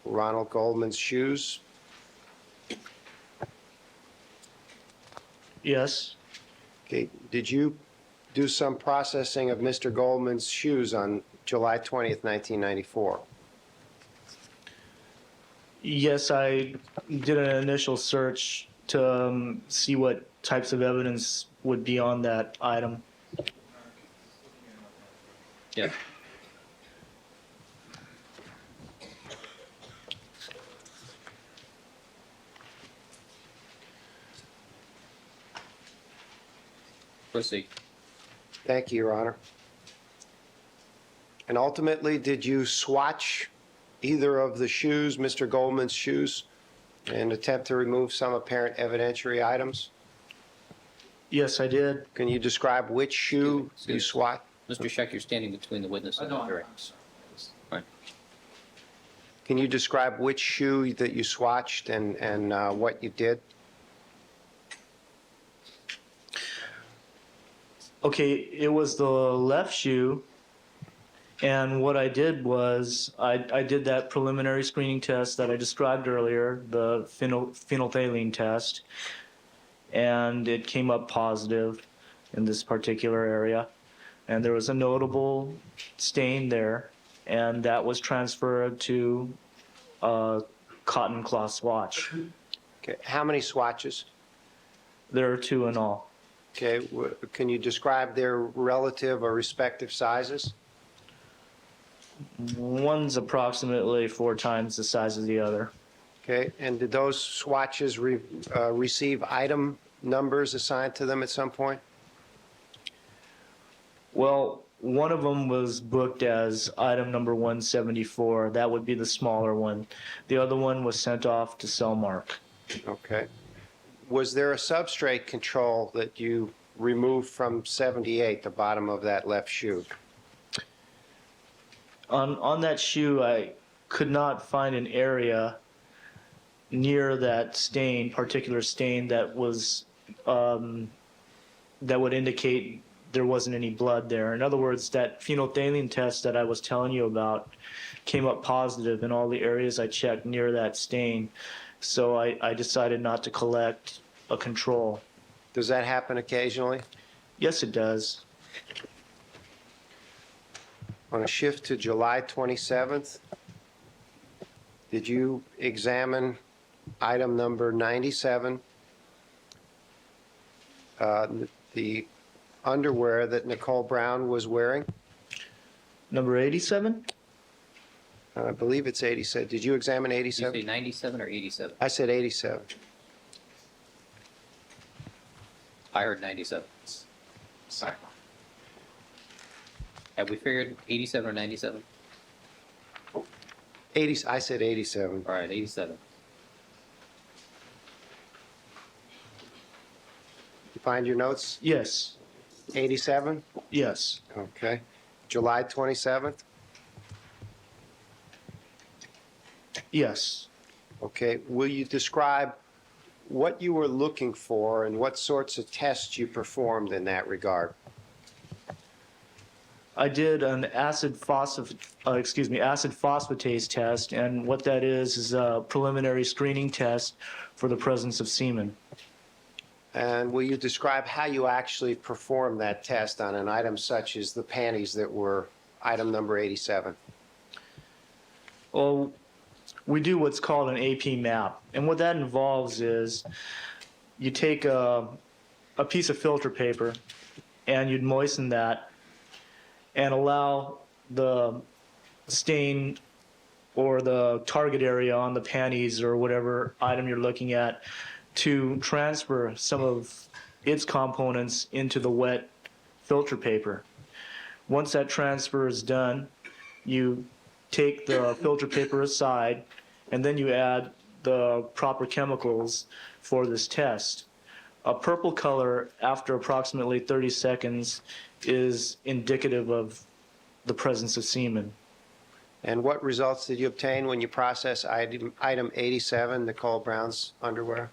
Speaker 2: Ronald Goldman's shoes.
Speaker 7: Yes.
Speaker 2: Okay. Did you do some processing of Mr. Goldman's shoes on July 20th, 1994?
Speaker 7: Yes, I did an initial search to see what types of evidence would be on that item.
Speaker 1: Yeah. Proceed.
Speaker 2: Thank you, Your Honor. And ultimately, did you swatch either of the shoes, Mr. Goldman's shoes, and attempt to remove some apparent evidentiary items?
Speaker 7: Yes, I did.
Speaker 2: Can you describe which shoe
Speaker 1: Excuse me.
Speaker 2: you swatched?
Speaker 1: Mr. Scheck, you're standing between the witness and the jury. Right.
Speaker 2: Can you describe which shoe that you swatched and what you did?
Speaker 7: Okay, it was the left shoe, and what I did was I did that preliminary screening test that I described earlier, the phenolphthalein test, and it came up positive in this particular area, and there was a notable stain there, and that was transferred to a cotton cloth swatch.
Speaker 2: Okay, how many swatches?
Speaker 7: There are 2 in all.
Speaker 2: Okay, can you describe their relative or respective sizes?
Speaker 7: One's approximately 4 times the size of the other.
Speaker 2: Okay, and did those swatches receive item numbers assigned to them at some point?
Speaker 7: Well, one of them was booked as item number 174. That would be the smaller one. The other one was sent off to Cellmark.
Speaker 2: Okay. Was there a substrate control that you removed from 78, the bottom of that left shoe?
Speaker 7: On that shoe, I could not find an area near that stain, particular stain, that was that would indicate there wasn't any blood there. In other words, that phenolphthalein test that I was telling you about came up positive in all the areas I checked near that stain. So I decided not to collect a control.
Speaker 2: Does that happen occasionally?
Speaker 7: Yes, it does.
Speaker 2: On a shift to July 27th, did you examine item number 97, the underwear that Nicole Brown was wearing?
Speaker 7: Number 87?
Speaker 2: I believe it's 87. Did you examine
Speaker 1: Did you say
Speaker 2: 87?
Speaker 1: 97 or 87?
Speaker 2: I said 87.
Speaker 1: I heard 97. Sorry. Have we figured 87 or 97?
Speaker 2: 80, I said 87.
Speaker 1: All right, 87.
Speaker 2: You find your notes?
Speaker 7: Yes.
Speaker 2: 87?
Speaker 7: Yes.
Speaker 2: Okay. July 27th?
Speaker 7: Yes.
Speaker 2: Okay. Will you describe what you were looking for and what sorts of tests you performed in that regard?
Speaker 7: I did an acid phosphatase test, and what that is a preliminary screening test for the presence of semen.
Speaker 2: And will you describe how you actually performed that test on an item such as the panties that were item number 87?
Speaker 7: Well, we do what's called an AP map, and what that involves is you take a piece of filter paper and you'd moisten that and allow the stain or the target area on the panties or whatever item you're looking at to transfer some of its components into the wet filter paper. Once that transfer is done, you take the filter paper aside, and then you add the proper chemicals for this test. A purple color after approximately 30 seconds is indicative of the presence of semen.
Speaker 2: And what results did you obtain when you processed item 87, Nicole Brown's underwear?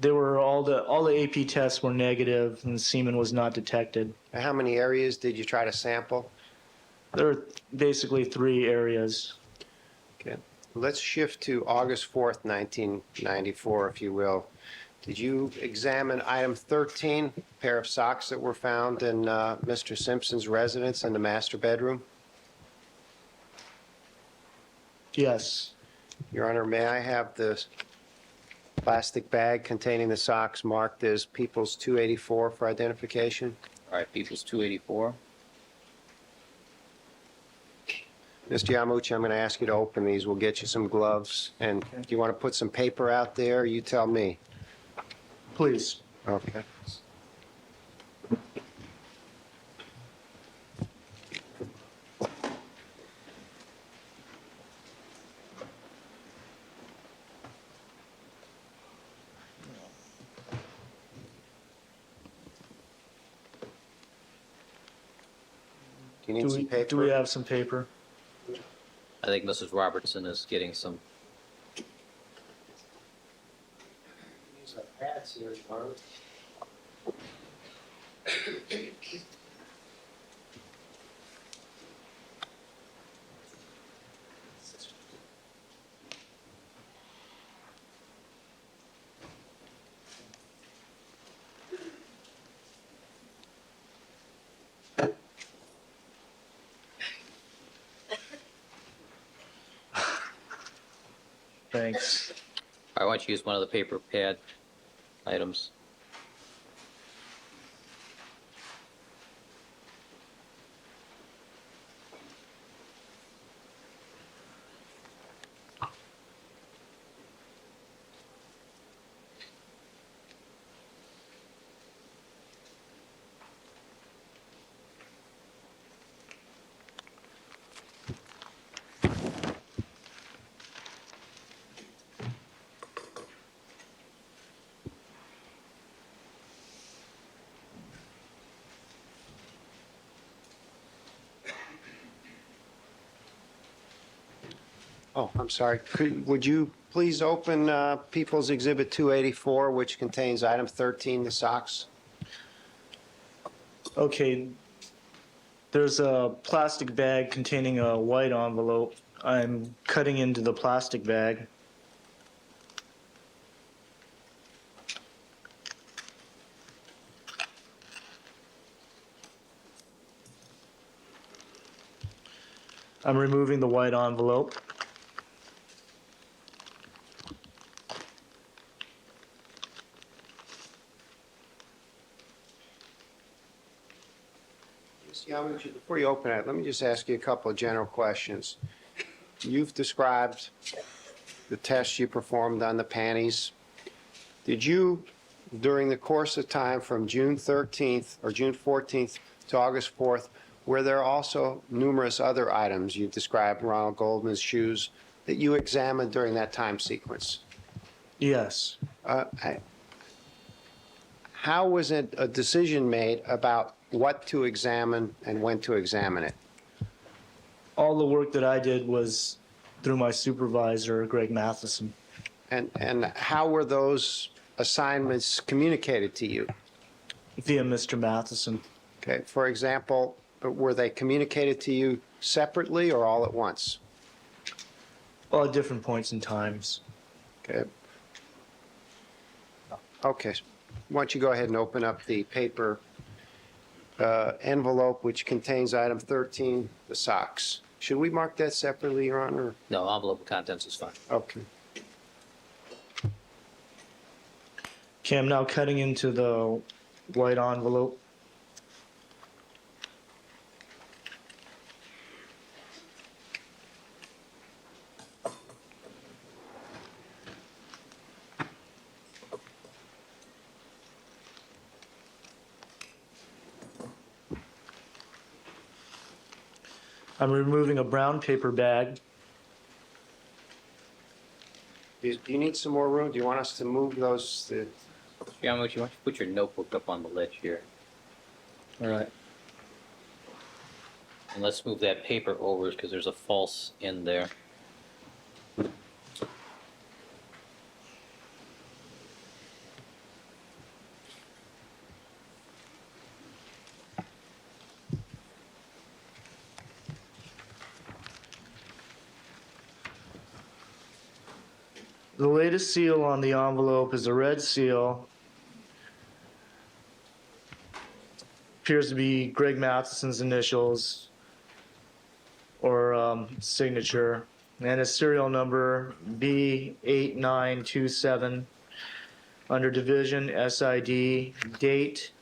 Speaker 7: They were all the AP tests were negative, and semen was not detected.
Speaker 2: And how many areas did you try to sample?
Speaker 7: There are basically 3 areas.
Speaker 2: Okay. Let's shift to August 4th, 1994, if you will. Did you examine item 13, a pair of socks that were found in Mr. Simpson's residence in the master bedroom?
Speaker 7: Yes.
Speaker 2: Your Honor, may I have the plastic bag containing the socks marked as People's 284 for identification?
Speaker 1: All right, People's 284.
Speaker 2: Mr. Yamuchi, I'm going to ask you to open these. We'll get you some gloves. And do you want to put some paper out there? You tell me.
Speaker 7: Please.
Speaker 2: Okay. Do you need some paper?
Speaker 7: Do we have some paper?
Speaker 1: I think Mrs. Robertson is getting some.
Speaker 2: These are pads here, Barb.
Speaker 7: Thanks.
Speaker 1: I want you to use one of the paper pad items.
Speaker 2: Oh, I'm sorry. Would you please open People's Exhibit 284, which contains item 13, the socks?
Speaker 7: Okay. There's a plastic bag containing a white envelope. I'm cutting into the plastic bag. I'm removing the white envelope.
Speaker 2: Yeah, before you open it, let me just ask you a couple of general questions. You've described the tests you performed on the panties. Did you, during the course of time from June 13th or June 14th to August 4th, were there also numerous other items you described, Ronald Goldman's shoes, that you examined during that time sequence?
Speaker 7: Yes.
Speaker 2: How was it a decision made about what to examine and when to examine it?
Speaker 7: All the work that I did was through my supervisor, Greg Matheson.
Speaker 2: And how were those assignments communicated to you?
Speaker 7: Via Mr. Matheson.
Speaker 2: Okay, for example, were they communicated to you separately or all at once?
Speaker 7: Well, at different points in times.
Speaker 2: Okay. Okay, why don't you go ahead and open up the paper envelope which contains item 13, the socks. Should we mark that separately, Your Honor?
Speaker 1: No, envelope of contents is fine.
Speaker 2: Okay.
Speaker 7: Okay, I'm now cutting into the white envelope. I'm removing a brown paper bag.
Speaker 2: Do you need some more room? Do you want us to move those?
Speaker 1: John, why don't you put your notebook up on the ledge here?
Speaker 7: All right.
Speaker 1: And let's move that paper over because there's a false in there.
Speaker 7: The latest seal on the envelope is a red seal. Appears to be Greg Matheson's initials or signature, and a serial number B8927 under division SID. Date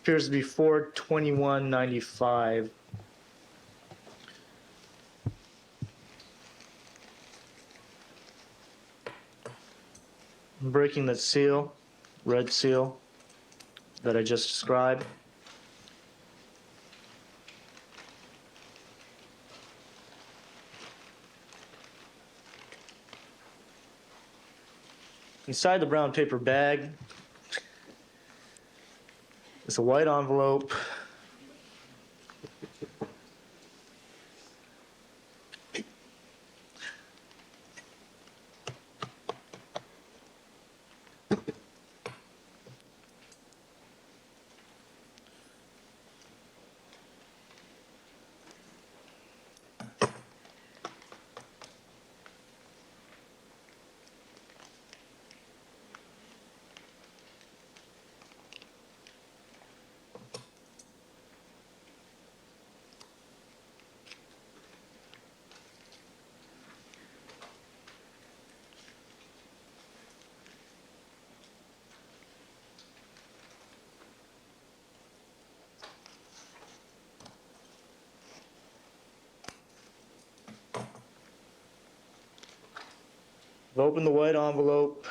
Speaker 7: appears to be 4/21/95. breaking the seal, red seal, that I just described. Inside the brown paper bag is a white envelope. I've opened the white envelope.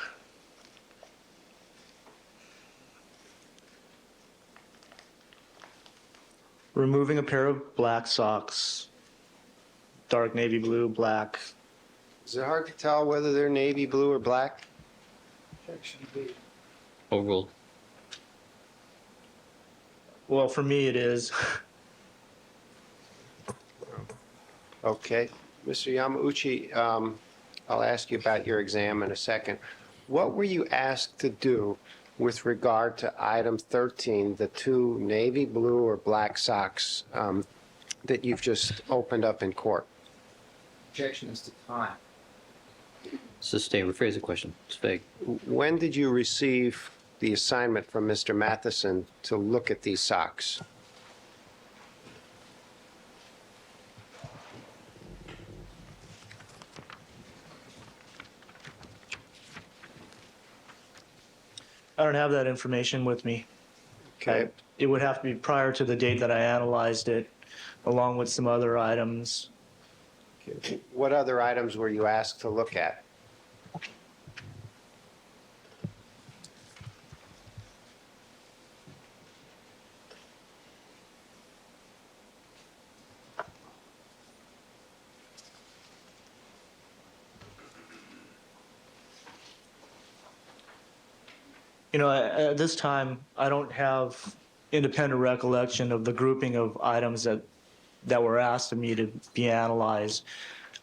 Speaker 7: Removing a pair of black socks. Dark navy blue, black.
Speaker 2: Is it hard to tell whether they're navy blue or black?
Speaker 8: Objection B.
Speaker 1: Overruled.
Speaker 7: Well, for me it is.
Speaker 2: Okay. Mr. Yamauchi, I'll ask you about your exam in a second. What were you asked to do with regard to item 13, the two navy blue or black socks that you've just opened up in court?
Speaker 8: Objection is to time.
Speaker 1: Sustain, rephrase the question. It's vague.
Speaker 2: When did you receive the assignment from Mr. Matheson to look at these socks?
Speaker 7: I don't have that information with me.
Speaker 2: Okay.
Speaker 7: It would have to be prior to the date that I analyzed it, along with some other items.
Speaker 2: What other items were you asked to look at?
Speaker 7: You know, at this time, I don't have independent recollection of the grouping of items that were asked of me to be analyzed.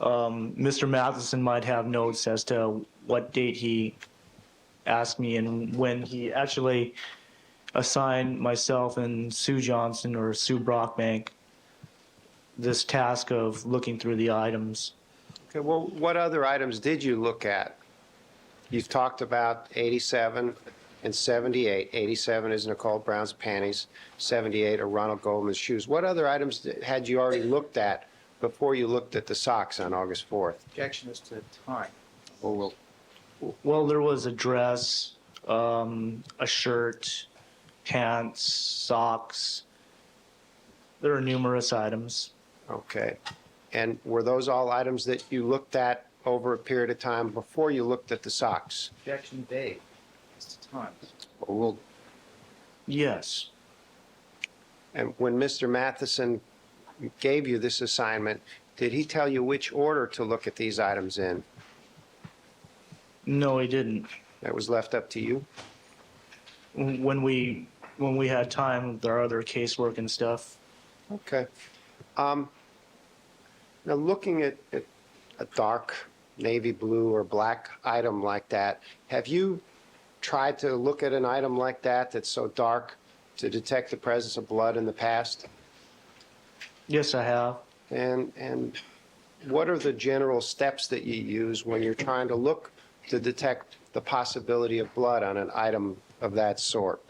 Speaker 7: Mr. Matheson might have notes as to what date he asked me and when he actually assigned myself and Sue Johnson or Sue Brockbank this task of looking through the items.
Speaker 2: Okay, well, what other items did you look at? You've talked about 87 and 78. 87 is Nicole Brown's panties, 78 are Ronald Goldman's shoes. What other items had you already looked at before you looked at the socks on August 4th?
Speaker 8: Objection is to time.
Speaker 2: Overruled.
Speaker 7: Well, there was a dress, a shirt, pants, socks. There are numerous items.
Speaker 2: Okay. And were those all items that you looked at over a period of time before you looked at the socks?
Speaker 8: Objection B is to time.
Speaker 2: Overruled.
Speaker 7: Yes.
Speaker 2: And when Mr. Matheson gave you this assignment, did he tell you which order to look at these items in?
Speaker 7: No, he didn't.
Speaker 2: That was left up to you?
Speaker 7: When we had time with our other casework and stuff.
Speaker 2: Okay. Now, looking at a dark navy blue or black item like that, have you tried to look at an item like that that's so dark to detect the presence of blood in the past?
Speaker 7: Yes, I have.
Speaker 2: And what are the general steps that you use when you're trying to look to detect the possibility of blood on an item of that sort?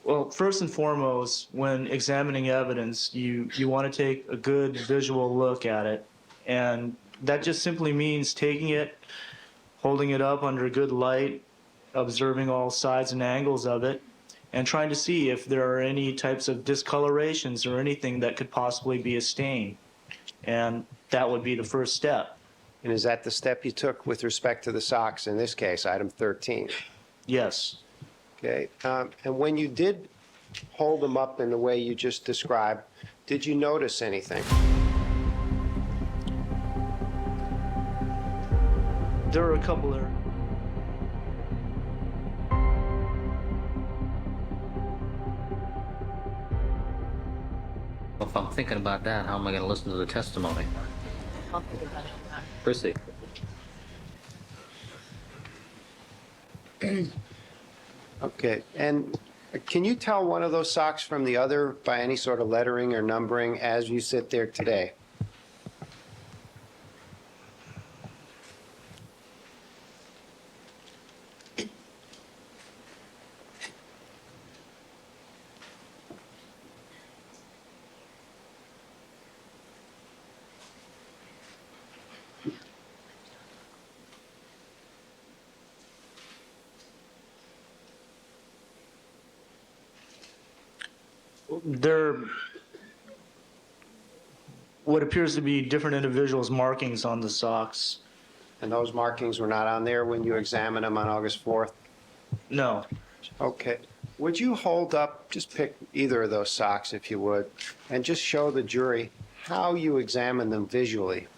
Speaker 7: Well, first and foremost, when examining evidence, you want to take a good visual look at it. And that just simply means taking it, holding it up under good light, observing all sides and angles of it, and trying to see if there are any types of discolorations or anything that could possibly be a stain. And that would be the first step.
Speaker 2: And is that the step you took with respect to the socks, in this case, item 13?
Speaker 7: Yes.
Speaker 2: Okay, and when you did hold them up in the way you just described, did you notice anything?
Speaker 7: There were a couple there.
Speaker 1: If I'm thinking about that, how am I going to listen to the testimony? Proceed.
Speaker 2: Okay, and can you tell one of those socks from the other by any sort of lettering or numbering as you sit there today?
Speaker 7: There what appears to be different individuals' markings on the socks.
Speaker 2: And those markings were not on there when you examined them on August 4th?
Speaker 7: No.
Speaker 2: Okay. Would you hold up, just pick either of those socks if you would, and just show the jury how you examined them visually?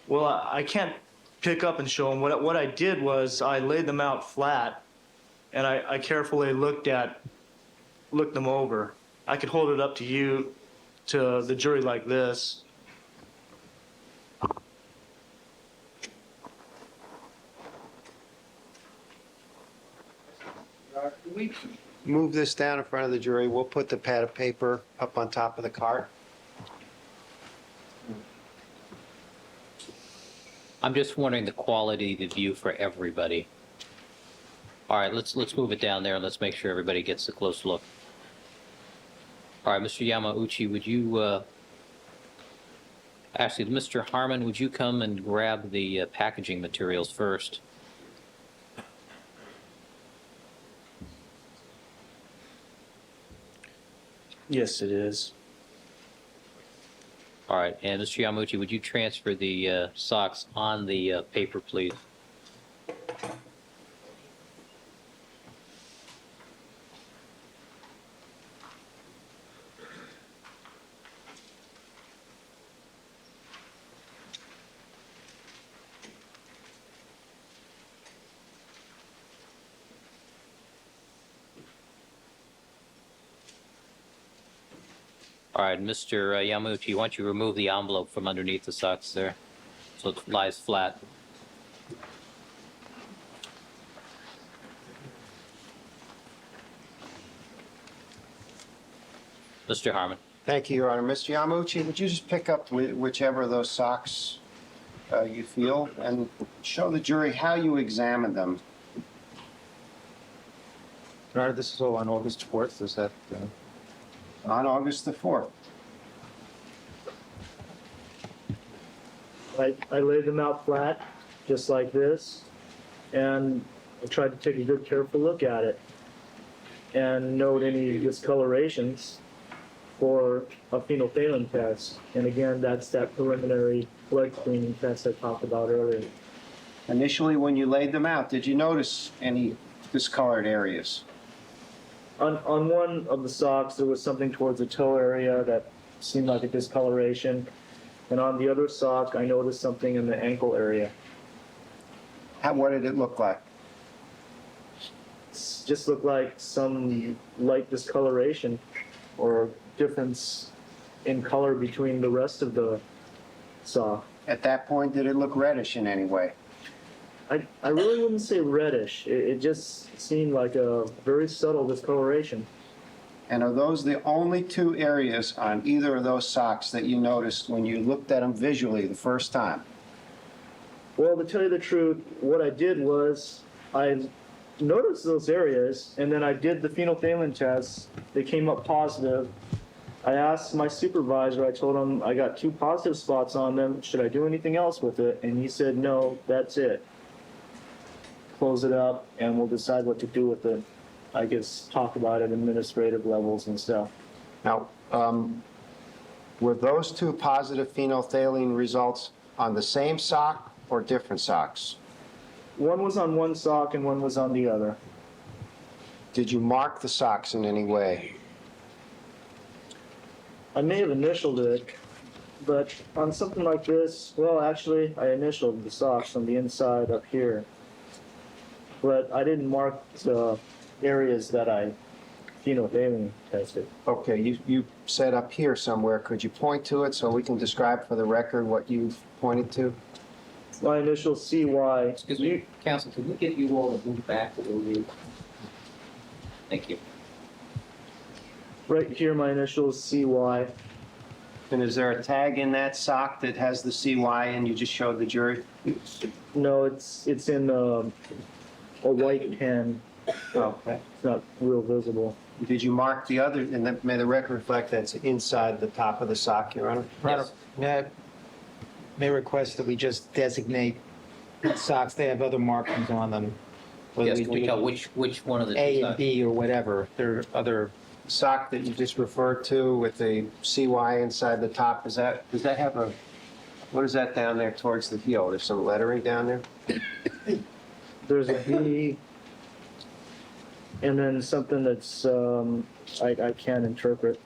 Speaker 7: Well, I can't pick up and show them. What I did was I laid them out flat, and I carefully looked them over. I could hold it up to you, to the jury like this.
Speaker 2: Move this down in front of the jury. We'll put the pad of paper up on top of the cart.
Speaker 1: I'm just wondering the quality of the view for everybody. All right, let's move it down there and let's make sure everybody gets a close look. All right, Mr. Yamauchi, would you, actually, Mr. Harmon, would you come and grab the packaging materials first?
Speaker 7: Yes, it is.
Speaker 1: All right, and Mr. Yamauchi, would you transfer the socks on the paper, please? All right, Mr. Yamauchi, why don't you remove the envelope from underneath the socks there, so it lies flat. Mr. Harmon.
Speaker 2: Thank you, Your Honor. Mr. Yamauchi, would you just pick up whichever of those socks you feel and show the jury how you examined them?
Speaker 8: Your Honor, this is all on August 4th, is that?
Speaker 2: On August the 4th.
Speaker 7: I laid them out flat, just like this, and I tried to take a good, careful look at it and note any discolorations for a phenolphthalein test. And again, that's that preliminary blood screening test I talked about earlier.
Speaker 2: Initially, when you laid them out, did you notice any discolored areas?
Speaker 7: On one of the socks, there was something towards the toe area that seemed like a discoloration. And on the other sock, I noticed something in the ankle area.
Speaker 2: What did it look like?
Speaker 7: It just looked like some light discoloration or difference in color between the rest of the sock.
Speaker 2: At that point, did it look reddish in any way?
Speaker 7: I really wouldn't say reddish. It just seemed like a very subtle discoloration.
Speaker 2: And are those the only two areas on either of those socks that you noticed when you looked at them visually the first time?
Speaker 7: Well, to tell you the truth, what I did was I noticed those areas, and then I did the phenolphthalein test. They came up positive. I asked my supervisor, I told him I got 2 positive spots on them. Should I do anything else with it? And he said, no, that's it. Close it up, and we'll decide what to do with it. I guess talk about it at administrative levels and stuff.
Speaker 2: Now, Were those two positive phenolphthalein results on the same sock or different socks?
Speaker 7: One was on one sock and one was on the other.
Speaker 2: Did you mark the socks in any way?
Speaker 7: I may have initialed it, but on something like this, well, actually, I initialed the socks on the inside up here. But I didn't mark the areas that I phenolphthalein tested.
Speaker 2: Okay, you said up here somewhere. Could you point to it so we can describe for the record what you've pointed to?
Speaker 7: My initial CY.
Speaker 1: Excuse me, counsel, can we get you all to move back a little bit? Thank you.
Speaker 7: Right here, my initials CY.
Speaker 2: And is there a tag in that sock that has the CY and you just showed the jury?
Speaker 7: No, it's in a white pen.
Speaker 2: Okay.
Speaker 7: It's not real visible.
Speaker 2: Did you mark the other, and that, may the record reflect that's inside the top of the sock, Your Honor?
Speaker 1: Yes.
Speaker 3: May I request that we just designate socks, they have other markings on them. whether
Speaker 1: Yes,
Speaker 3: we
Speaker 1: can we
Speaker 3: do
Speaker 1: tell which one of the two
Speaker 3: A and
Speaker 1: sides?
Speaker 3: B or whatever, there are other,
Speaker 2: Sock that you just referred to with the CY inside the top, does that have a, what is that down there towards the heel? There's some lettering down there?
Speaker 7: There's a B, and then something that's, I can't interpret.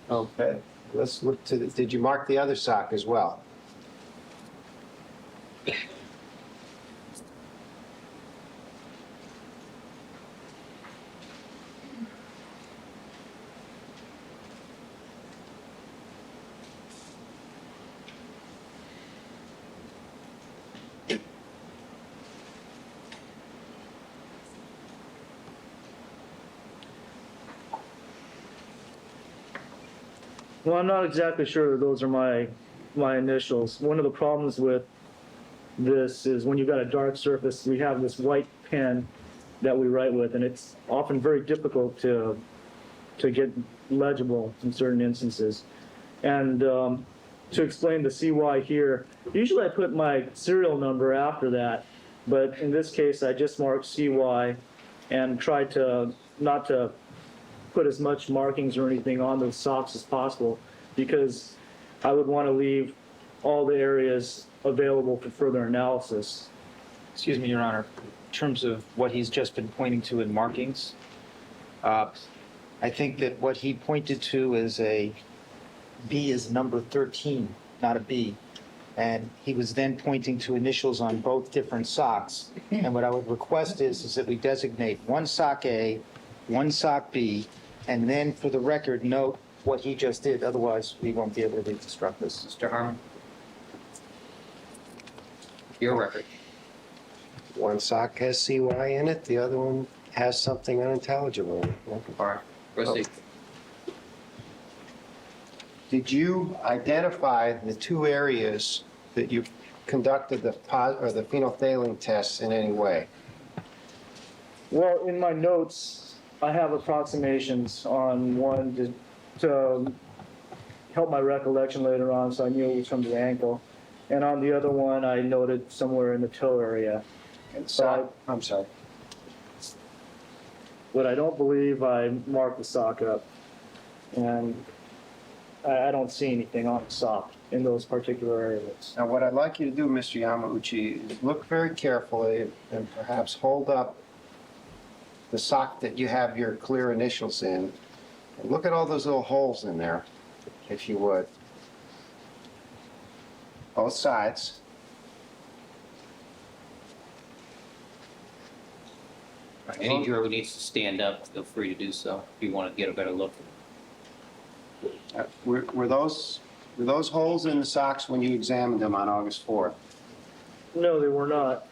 Speaker 2: Okay. Let's look to, did you mark the other sock as well?
Speaker 7: Well, I'm not exactly sure those are my initials. One of the problems with this is when you've got a dark surface, we have this white pen that we write with, and it's often very difficult to get legible in certain instances. And to explain the CY here, usually I put my serial number after that, but in this case I just marked CY and tried to not to put as much markings or anything on those socks as possible, because I would want to leave all the areas available for further analysis.
Speaker 8: Excuse me, Your Honor, in terms of what he's just been pointing to in markings, I think that what he pointed to is a B is number 13, not a B. And he was then pointing to initials on both different socks. And what I would request is that we designate one sock A, one sock B, and then for the record, note what he just did. Otherwise, we won't be able to reconstruct this.
Speaker 1: Mr. Harmon? Your record.
Speaker 2: One sock has CY in it, the other one has something unintelligible in it.
Speaker 1: All right, proceed.
Speaker 2: Did you identify the two areas that you conducted the phenolphthalein tests in any way?
Speaker 7: Well, in my notes, I have approximations on one to help my recollection later on, so I knew it was from the ankle. And on the other one, I noted somewhere in the toe area.
Speaker 2: And sock, I'm sorry.
Speaker 7: But I don't believe I marked the sock up. And I don't see anything on the sock in those particular areas.
Speaker 2: Now, what I'd like you to do, Mr. Yamauchi, is look very carefully and perhaps hold up the sock that you have your clear initials in. And look at all those little holes in there, if you would. Both sides.
Speaker 1: Any juror who needs to stand up, feel free to do so if you want to get a better look.
Speaker 2: Were those holes in the socks when you examined them on August 4th?
Speaker 7: No, they were not.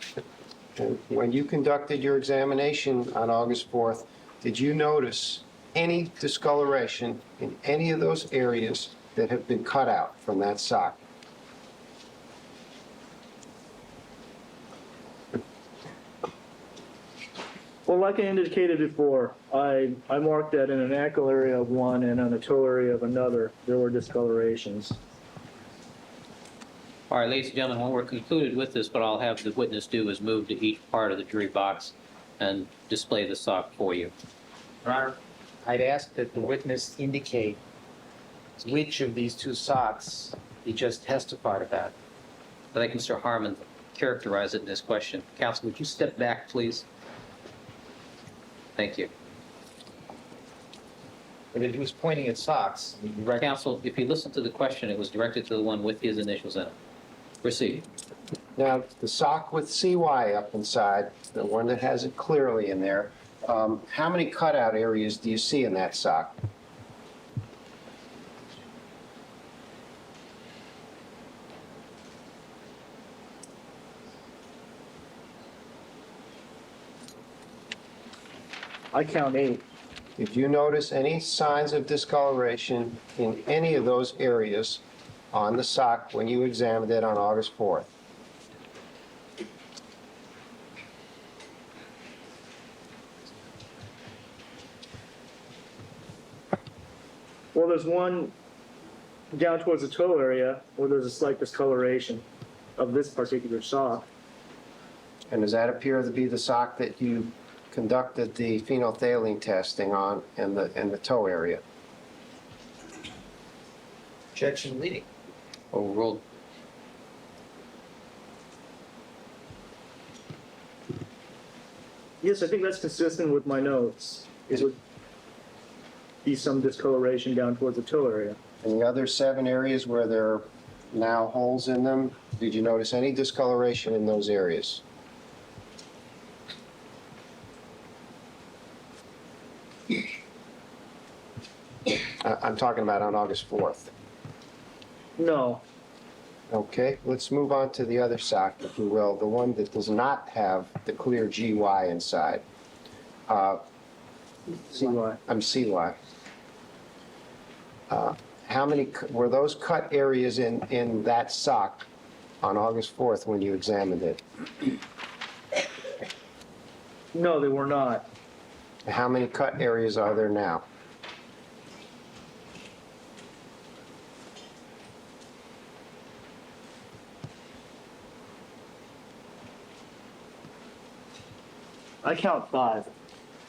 Speaker 2: When you conducted your examination on August 4th, did you notice any discoloration in any of those areas that have been cut out from that sock?
Speaker 7: Well, like I indicated before, I marked that in an ankle area of one and on a toe area of another, there were discolorations.
Speaker 1: All right, ladies and gentlemen, when we're concluded with this, what I'll have the witness do is move to each part of the jury box and display the sock for you.
Speaker 3: Your Honor, I'd ask that the witness indicate
Speaker 8: which of these two socks he just testified about.
Speaker 1: I think Mr. Harmon characterized it in his question. Counsel, would you step back, please? Thank you.
Speaker 8: But if he was pointing at socks, I mean, you reckon-
Speaker 1: Counsel, if you listen to the question, it was directed to the one with his initials in it. Proceed.
Speaker 2: Now, the sock with CY up inside, the one that has it clearly in there, how many cutout areas do you see in that sock?
Speaker 7: I count 8.
Speaker 2: Did you notice any signs of discoloration in any of those areas on the sock when you examined it on August 4th?
Speaker 7: Well, there's one down towards the toe area where there's a slight discoloration of this particular sock.
Speaker 2: And does that appear to be the sock that you conducted the phenolphthalein testing on in the toe area?
Speaker 8: Objection leading.
Speaker 1: Overruled.
Speaker 7: Yes, I think that's consistent with my notes. It would be some discoloration down towards the toe area.
Speaker 2: In the other 7 areas where there are now holes in them, did you notice any discoloration in those areas? I'm talking about on August 4th.
Speaker 7: No.
Speaker 2: Okay, let's move on to the other sock, if you will, the one that does not have the clear GY inside.
Speaker 7: CY.
Speaker 2: I'm CY. How many, were those cut areas in that sock on August 4th when you examined it?
Speaker 7: No, they were not.
Speaker 2: How many cut areas are there now?
Speaker 7: I count 5.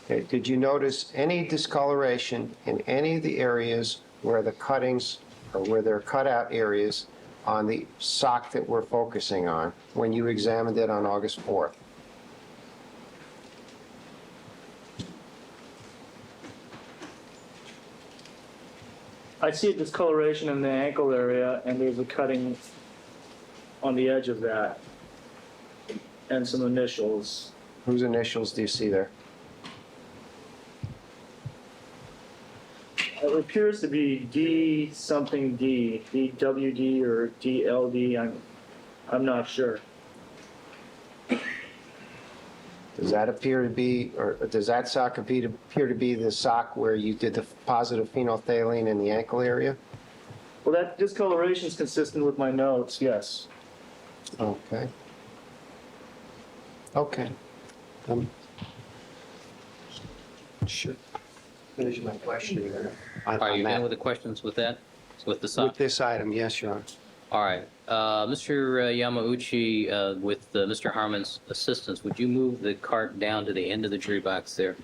Speaker 2: Okay, did you notice any discoloration in any of the areas where the cuttings, or where there are cutout areas on the sock that we're focusing on when you examined it on August 4th?
Speaker 7: I see a discoloration in the ankle area, and there's a cutting on the edge of that, and some initials.
Speaker 2: Whose initials do you see there?
Speaker 7: It appears to be D something D, DWD or DLD. I'm not sure.
Speaker 2: Does that appear to be, or does that sock appear to be the sock where you did the positive phenolphthalein in the ankle area?
Speaker 7: Well, that discoloration is consistent with my notes. Yes.
Speaker 2: Okay. Okay. Sure. Finish my question there.
Speaker 1: Are you done with the questions with that? With the sock?
Speaker 2: With this item, yes, Your Honor.
Speaker 1: All right. Mr. Yamauchi, with Mr. Harmon's assistance, would you move the cart down to the end of the jury box there?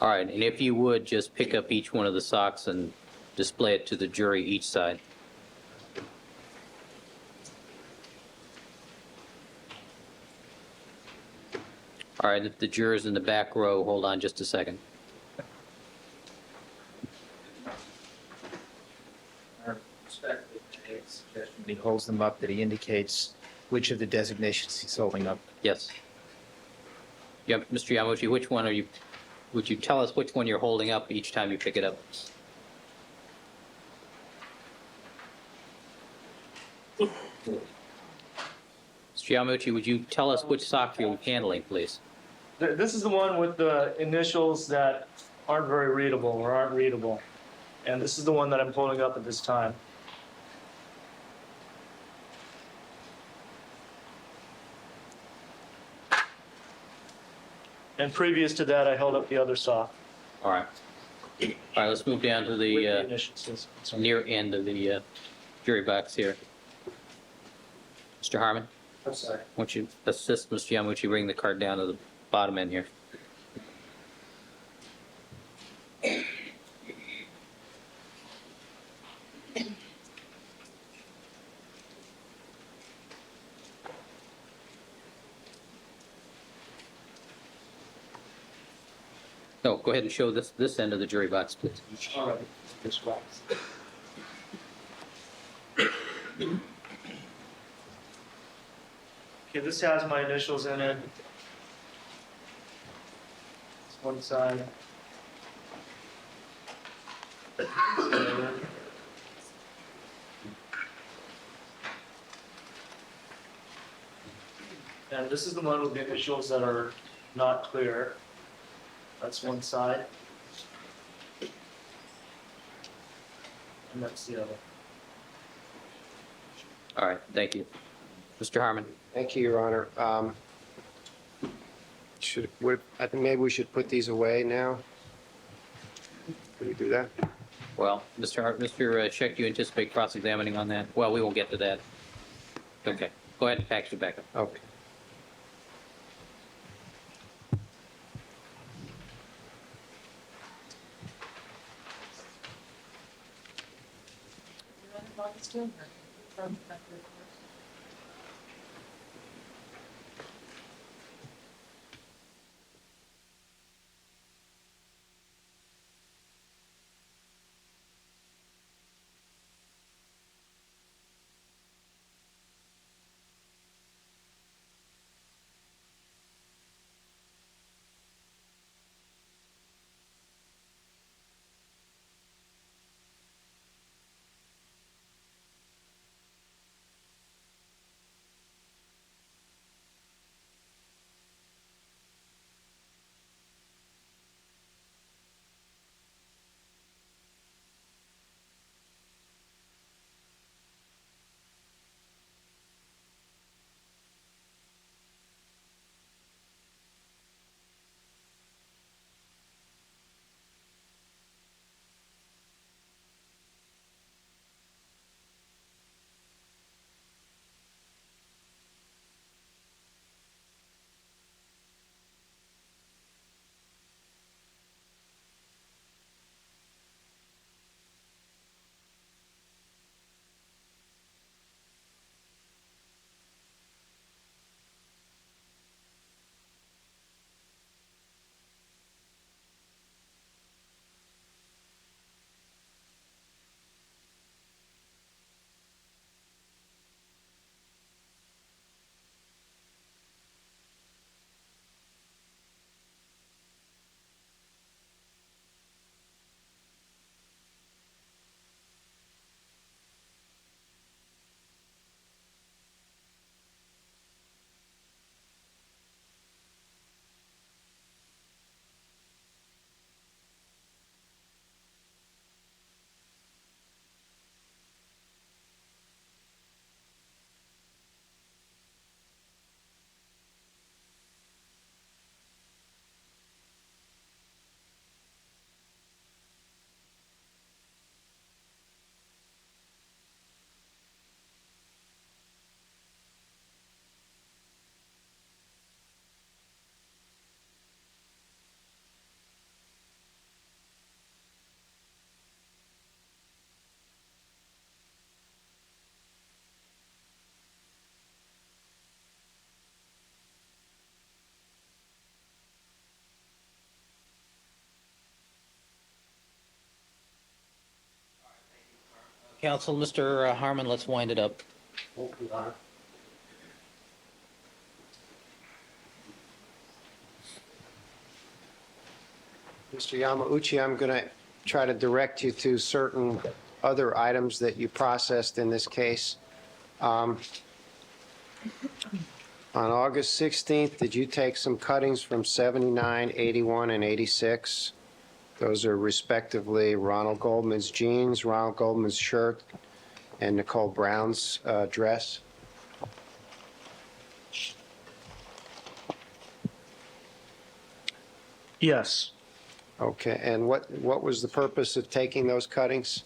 Speaker 1: All right, and if you would, just pick up each one of the socks and display it to the jury each side. All right, if the jurors in the back row, hold on just a second.
Speaker 8: Our perspective, I make a suggestion that he holds them up, that he indicates which of the designations he's holding up.
Speaker 1: Yes. Yeah, Mr. Yamauchi, which one are you, would you tell us which one you're holding up each time you pick it up? Mr. Yamauchi, would you tell us which sock you're handling, please?
Speaker 7: This is the one with the initials that aren't very readable or aren't readable. And this is the one that I'm holding up at this time. And previous to that, I held up the other sock.
Speaker 1: All right. All right, let's move down to
Speaker 7: with the
Speaker 1: the
Speaker 7: initials. Yes, sorry.
Speaker 1: near end of the jury box here. Mr. Harmon?
Speaker 6: I'm sorry.
Speaker 1: Won't you assist Mr. Yamaguchi bring the card down to the bottom end here? No, go ahead and show this end of the jury box, please.
Speaker 6: All right, this box.
Speaker 7: Okay, this has my initials in it. It's one side. And this is the one with the initials that are not clear. That's one side. And that's the other.
Speaker 1: All right, thank you. Mr. Harmon?
Speaker 2: Thank you, Your Honor. I think maybe we should put these away now. Can we do that?
Speaker 1: Well, Mr. Scheck, do you anticipate cross-examining on that? Well, we won't get to that. Okay, go ahead and package it back up.
Speaker 2: Okay.
Speaker 1: Counsel, Mr. Harmon, let's wind it up.
Speaker 2: Mr. Yamauchi, I'm going to try to direct you to certain other items that you processed in this case. On August 16th, did you take some cuttings from 79, 81, and 86? Those are respectively Ronald Goldman's jeans, Ronald Goldman's shirt, and Nicole Brown's dress.
Speaker 7: Yes.
Speaker 2: Okay, and what was the purpose of taking those cuttings?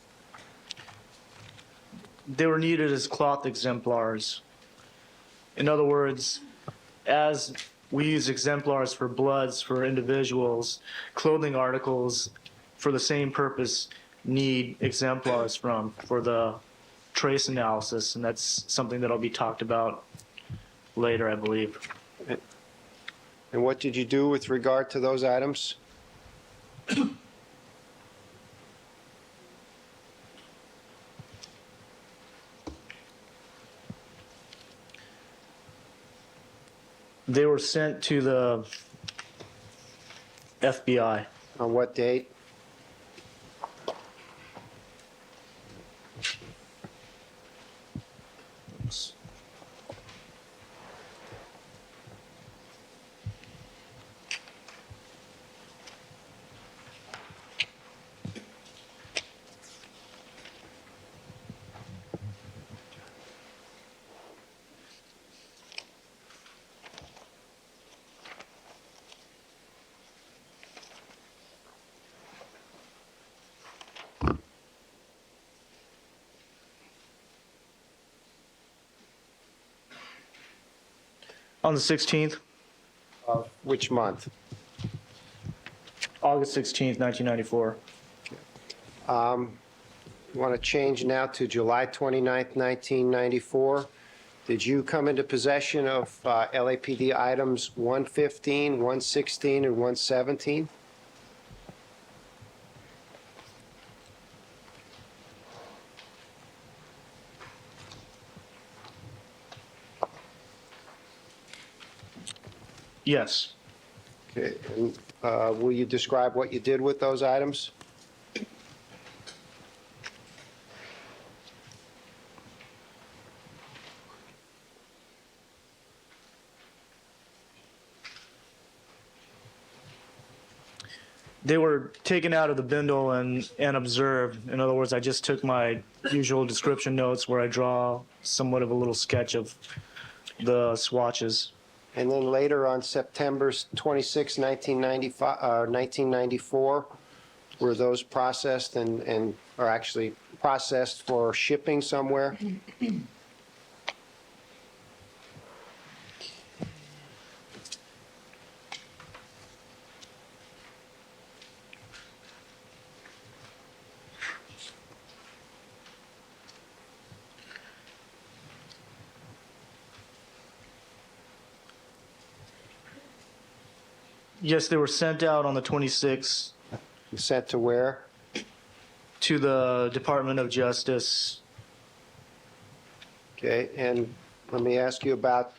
Speaker 7: They were needed as cloth exemplars. In other words, as we use exemplars for bloods for individuals, clothing articles for the same purpose need exemplars for the trace analysis, and that's something that'll be talked about later, I believe.
Speaker 2: And what did you do with regard to those items?
Speaker 7: They were sent to the FBI.
Speaker 2: On what date?
Speaker 7: On the 16th,
Speaker 2: Of which month?
Speaker 7: August 16th, 1994.
Speaker 2: You want to change now to July 29th, 1994. Did you come into possession of LAPD items 115, 116, and 117?
Speaker 7: Yes.
Speaker 2: Okay, and will you describe what you did with those items?
Speaker 7: They were taken out of the bindle and observed. In other words, I just took my usual description notes where I draw somewhat of a little sketch of the swatches.
Speaker 2: And then later on September 26, 1994, were those processed and are actually processed for shipping somewhere?
Speaker 7: Yes, they were sent out on the 26th
Speaker 2: Sent to where?
Speaker 7: to the Department of Justice.
Speaker 2: Okay, and let me ask you about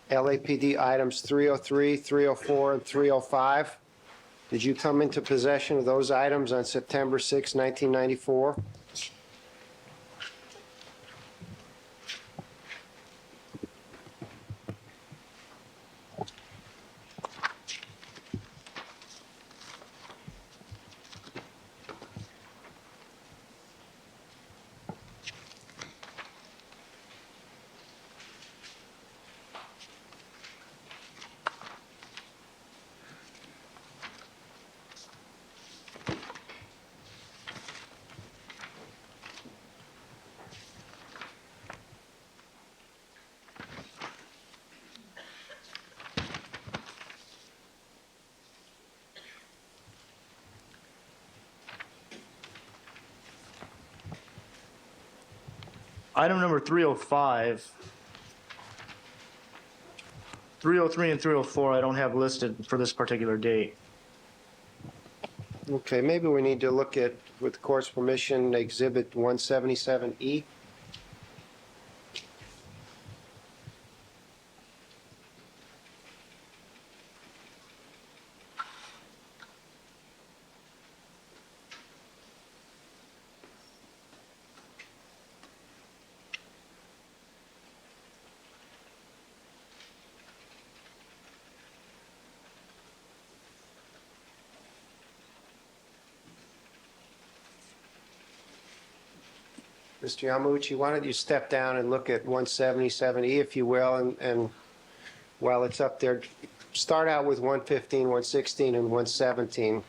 Speaker 2: LAPD items 303, 304, and 305. Did you come into possession of those items on September 6, 1994?
Speaker 7: Item number 305. 303 and 304 I don't have listed for this particular date.
Speaker 2: Okay, maybe we need to look at, with the court's permission, Exhibit 177E. Mr. Yamauchi, why don't you step down and look at 177E, if you will, and while it's up there, start out with 115, 116, and 117.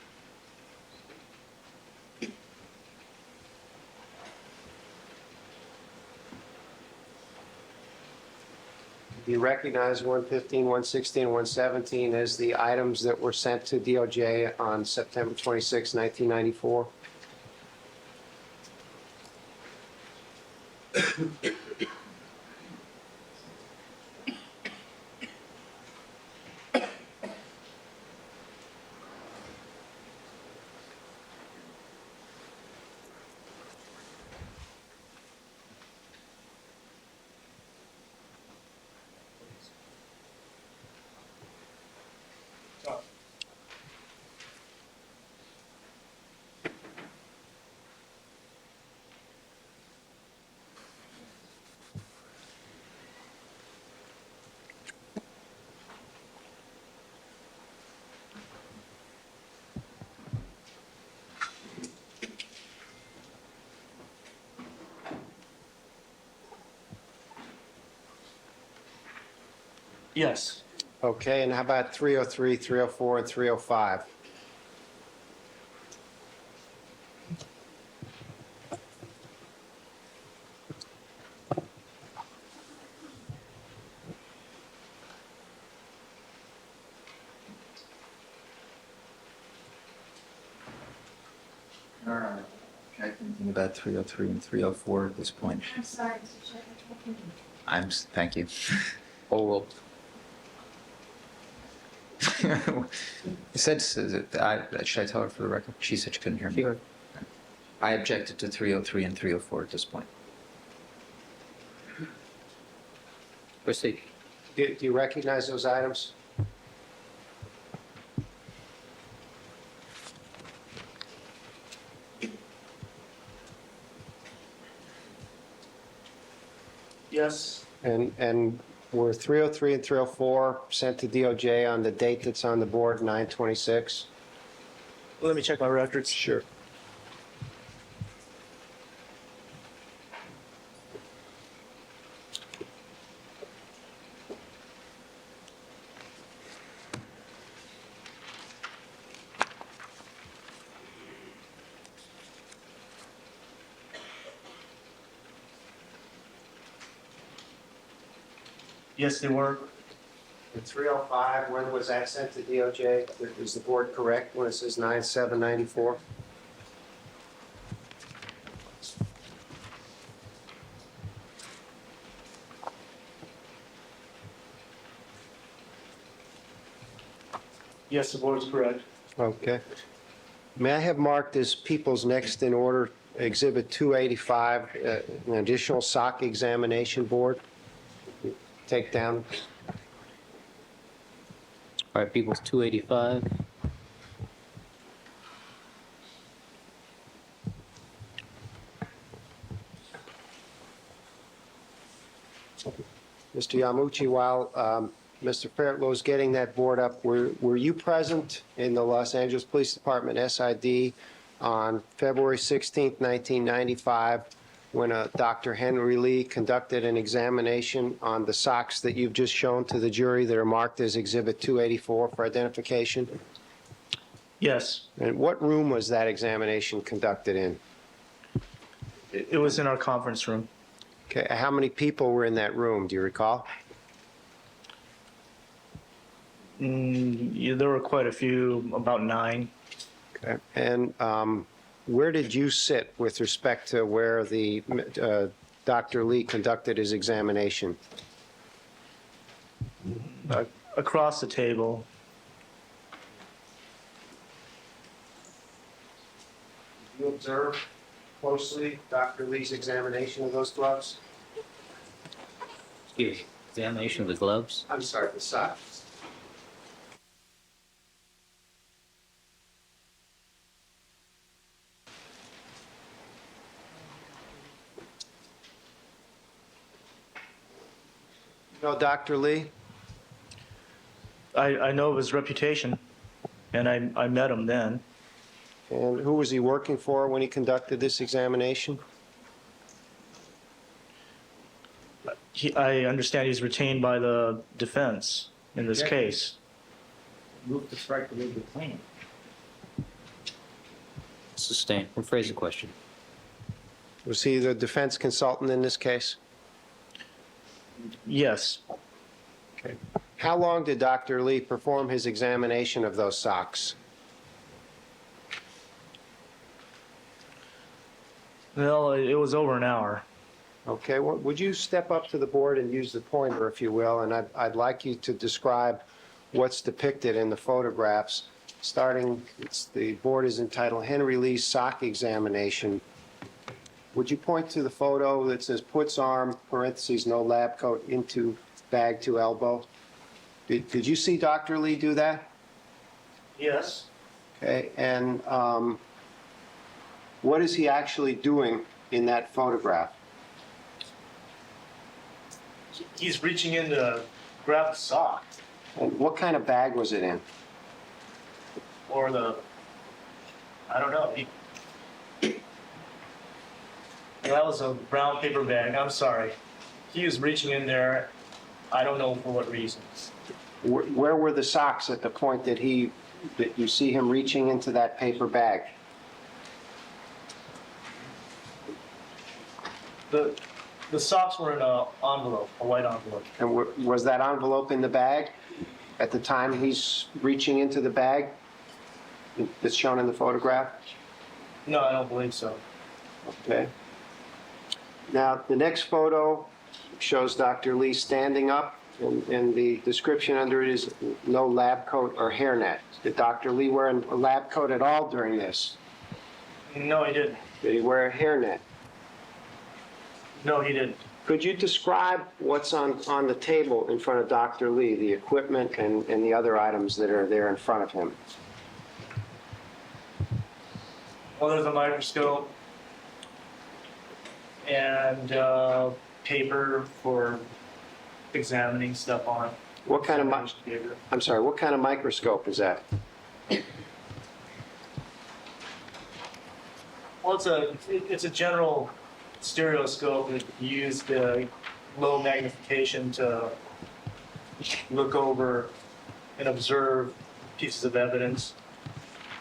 Speaker 2: Do you recognize 115, 116, 117 as the items that were sent to DOJ on September 26, 1994?
Speaker 7: Yes.
Speaker 2: Okay, and how about 303, 304, and 305?
Speaker 3: Can't think about 303 and 304 at this point.
Speaker 5: I'm sorry, Mr. Chairman.
Speaker 3: Thank you.
Speaker 1: Oh,
Speaker 3: You said, should I tell her for the record? She said she couldn't hear me.
Speaker 1: Sure.
Speaker 3: I objected to 303 and 304 at this point.
Speaker 1: proceed.
Speaker 2: Do you recognize those items?
Speaker 7: Yes.
Speaker 2: And were 303 and 304 sent to DOJ on the date that's on the board, 9/26?
Speaker 7: Let me check my records.
Speaker 2: Sure.
Speaker 7: Yes, they were.
Speaker 2: And 305, when was that sent to DOJ? Is the board correct when it says 9/7/94?
Speaker 7: Yes, the board's correct.
Speaker 2: Okay. May I have marked as people's next in order, Exhibit 285, an additional SOC examination board? Take down.
Speaker 1: All right, People's 285.
Speaker 2: Mr. Yamuchi, while Mr. Fairtlow is getting that board up, were you present in the Los Angeles Police Department SID on February 16th, 1995, when Dr. Henry Lee conducted an examination on the socks that you've just shown to the jury that are marked as Exhibit 284 for identification?
Speaker 7: Yes,
Speaker 2: And what room was that examination conducted in?
Speaker 7: it was in our conference room.
Speaker 2: Okay, how many people were in that room, do you recall?
Speaker 7: Yeah, there were quite a few, about 9.
Speaker 2: Okay. And where did you sit with respect to where the Dr. Lee conducted his examination?
Speaker 7: Across the table.
Speaker 2: Did you observe closely Dr. Lee's examination of those gloves?
Speaker 1: Excuse me. Examination of the gloves.
Speaker 2: I'm sorry, the socks. You know Dr. Lee?
Speaker 7: I know of his reputation, and I met him then.
Speaker 2: And who was he working for when he conducted this examination?
Speaker 7: I understand he's retained by the defense in this case.
Speaker 8: Move to strike the legal claim.
Speaker 1: Sustained. Rephrase the question.
Speaker 2: Was he the defense consultant in this case?
Speaker 7: Yes,
Speaker 2: How long did Dr. Lee perform his examination of those socks?
Speaker 7: Well, it was over an hour.
Speaker 2: Okay, well, would you step up to the board and use the pointer, if you will, and I'd like you to describe what's depicted in the photographs, starting, the board is entitled Henry Lee's Sock Examination. Would you point to the photo that says puts arm, parentheses, no lab coat, into bag to elbow? Did you see Dr. Lee do that?
Speaker 7: Yes.
Speaker 2: Okay, and what is he actually doing in that photograph?
Speaker 7: He's reaching in to grab the sock
Speaker 2: And what kind of bag was it in?
Speaker 7: or I don't know. That was a brown paper bag. I'm sorry. He was reaching in there. I don't know for what reasons.
Speaker 2: Where were the socks at the point that you see him reaching into that paper bag?
Speaker 7: The socks were in an envelope, a white envelope.
Speaker 2: And was that envelope in the bag at the time he's reaching into the bag that's shown in the photograph?
Speaker 7: No, I don't believe so.
Speaker 2: Okay. Now, the next photo shows Dr. Lee standing up, and the description under it is no lab coat or hairnet. Did Dr. Lee wear a lab coat at all during this?
Speaker 7: No, he didn't.
Speaker 2: Did he wear a hairnet?
Speaker 7: No, he didn't.
Speaker 2: Could you describe what's on the table in front of Dr. Lee, the equipment and the other items that are there in front of him?
Speaker 7: Well, there's a microscope and paper for examining stuff on.
Speaker 2: What kind of I'm sorry, what kind of microscope is that?
Speaker 7: Well, it's a general stereoscope that used low magnification to look over and observe pieces of evidence.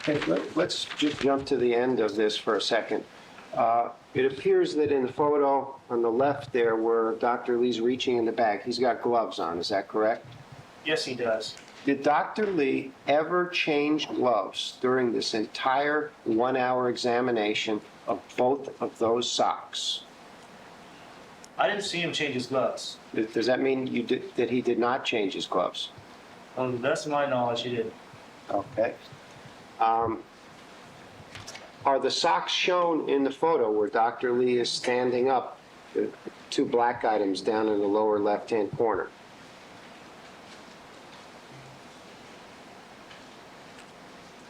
Speaker 2: Okay, let's just jump to the end of this for a second. It appears that in the photo on the left there where Dr. Lee's reaching in the bag, he's got gloves on, is that correct?
Speaker 7: Yes, he does.
Speaker 2: Did Dr. Lee ever change gloves during this entire 1-hour examination of both of those socks?
Speaker 7: I didn't see him change his gloves.
Speaker 2: Does that mean that he did not change his gloves?
Speaker 7: To the best of my knowledge, he didn't.
Speaker 2: Okay. Are the socks shown in the photo where Dr. Lee is standing up, the two black items down in the lower left-hand corner?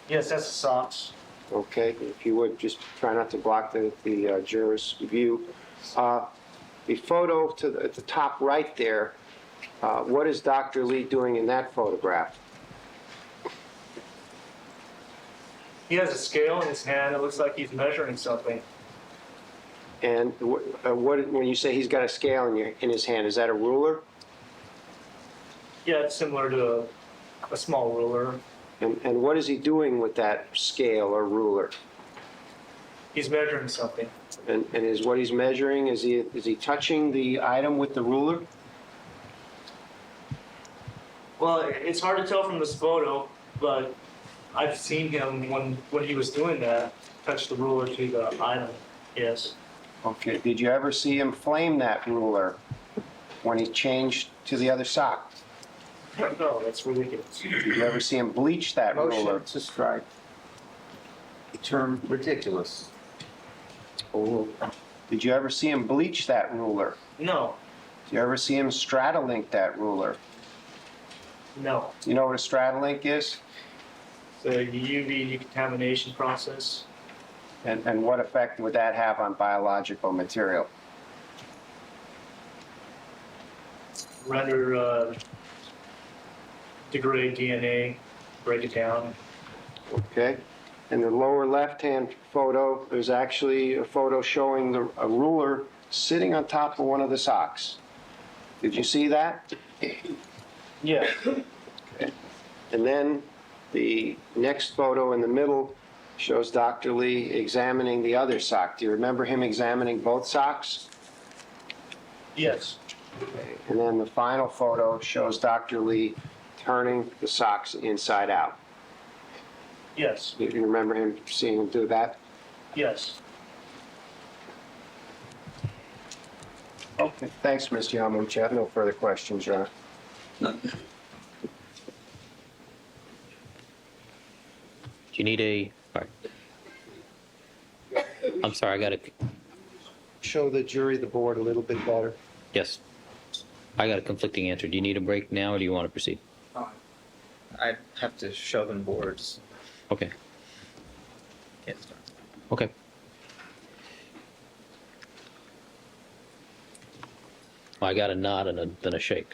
Speaker 7: Yes, that's the socks.
Speaker 2: Okay, if you would, just try not to block the juror's view. The photo at the top right there, what is Dr. Lee doing in that photograph?
Speaker 7: He has a scale in his hand. It looks like he's measuring something.
Speaker 2: And when you say he's got a scale in his hand, is that a ruler?
Speaker 7: Yeah, it's similar to a small ruler.
Speaker 2: And what is he doing with that scale or ruler?
Speaker 7: He's measuring something.
Speaker 2: And is what he's measuring, is he touching the item with the ruler?
Speaker 7: Well, it's hard to tell from this photo, but I've seen him when he was doing that, touch the ruler to the item, yes.
Speaker 2: Okay, did you ever see him flame that ruler when he changed to the other sock?
Speaker 7: No, that's ridiculous.
Speaker 2: Did you ever see him bleach that ruler?
Speaker 8: Motion to strike. Term ridiculous.
Speaker 2: Oh. Did you ever see him bleach that ruler?
Speaker 7: No,
Speaker 2: Did you ever see him stratolink that ruler?
Speaker 7: no.
Speaker 2: You know what a stratolink is?
Speaker 7: The UV decontamination process.
Speaker 2: And what effect would that have on biological material?
Speaker 7: Render, degrade DNA, break it down.
Speaker 2: Okay. In the lower left-hand photo, there's actually a photo showing a ruler sitting on top of one of the socks. Did you see that?
Speaker 7: Yeah.
Speaker 2: Okay. And then the next photo in the middle shows Dr. Lee examining the other sock. Do you remember him examining both socks?
Speaker 7: Yes.
Speaker 2: Okay. And then the final photo shows Dr. Lee turning the socks inside out.
Speaker 7: Yes,
Speaker 2: You remember him seeing him do that?
Speaker 7: yes.
Speaker 2: Okay. Thanks, Mr. Yamaguchi. I have no further questions, Your Honor.
Speaker 1: Do you need a, all right. I'm sorry, I got to,
Speaker 2: Show the jury, the board a little bit better.
Speaker 1: yes. I got a conflicting answer. Do you need a break now, or do you want to proceed?
Speaker 8: I'd have to show them boards.
Speaker 1: Okay,
Speaker 8: Can't start.
Speaker 1: okay. Well, I got a nod and then a shake.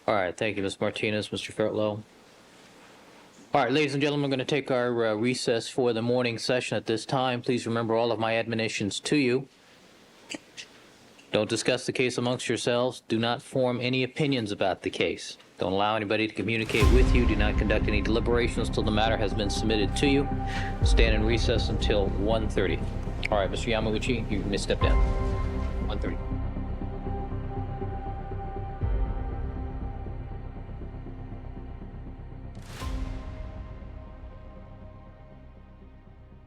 Speaker 1: All right, thank you, Ms. Martinez, Mr. Fertlow. All right, ladies and gentlemen, we're going to take our recess for the morning session at this time. Please remember all of my admonitions to you. Don't discuss the case amongst yourselves. Do not form any opinions about the case. Don't allow anybody to communicate with you. Do not conduct any deliberations till the matter has been submitted to you. Stand in recess until 1:30. All right, Mr. Yamaguchi, you may step down. 1:30.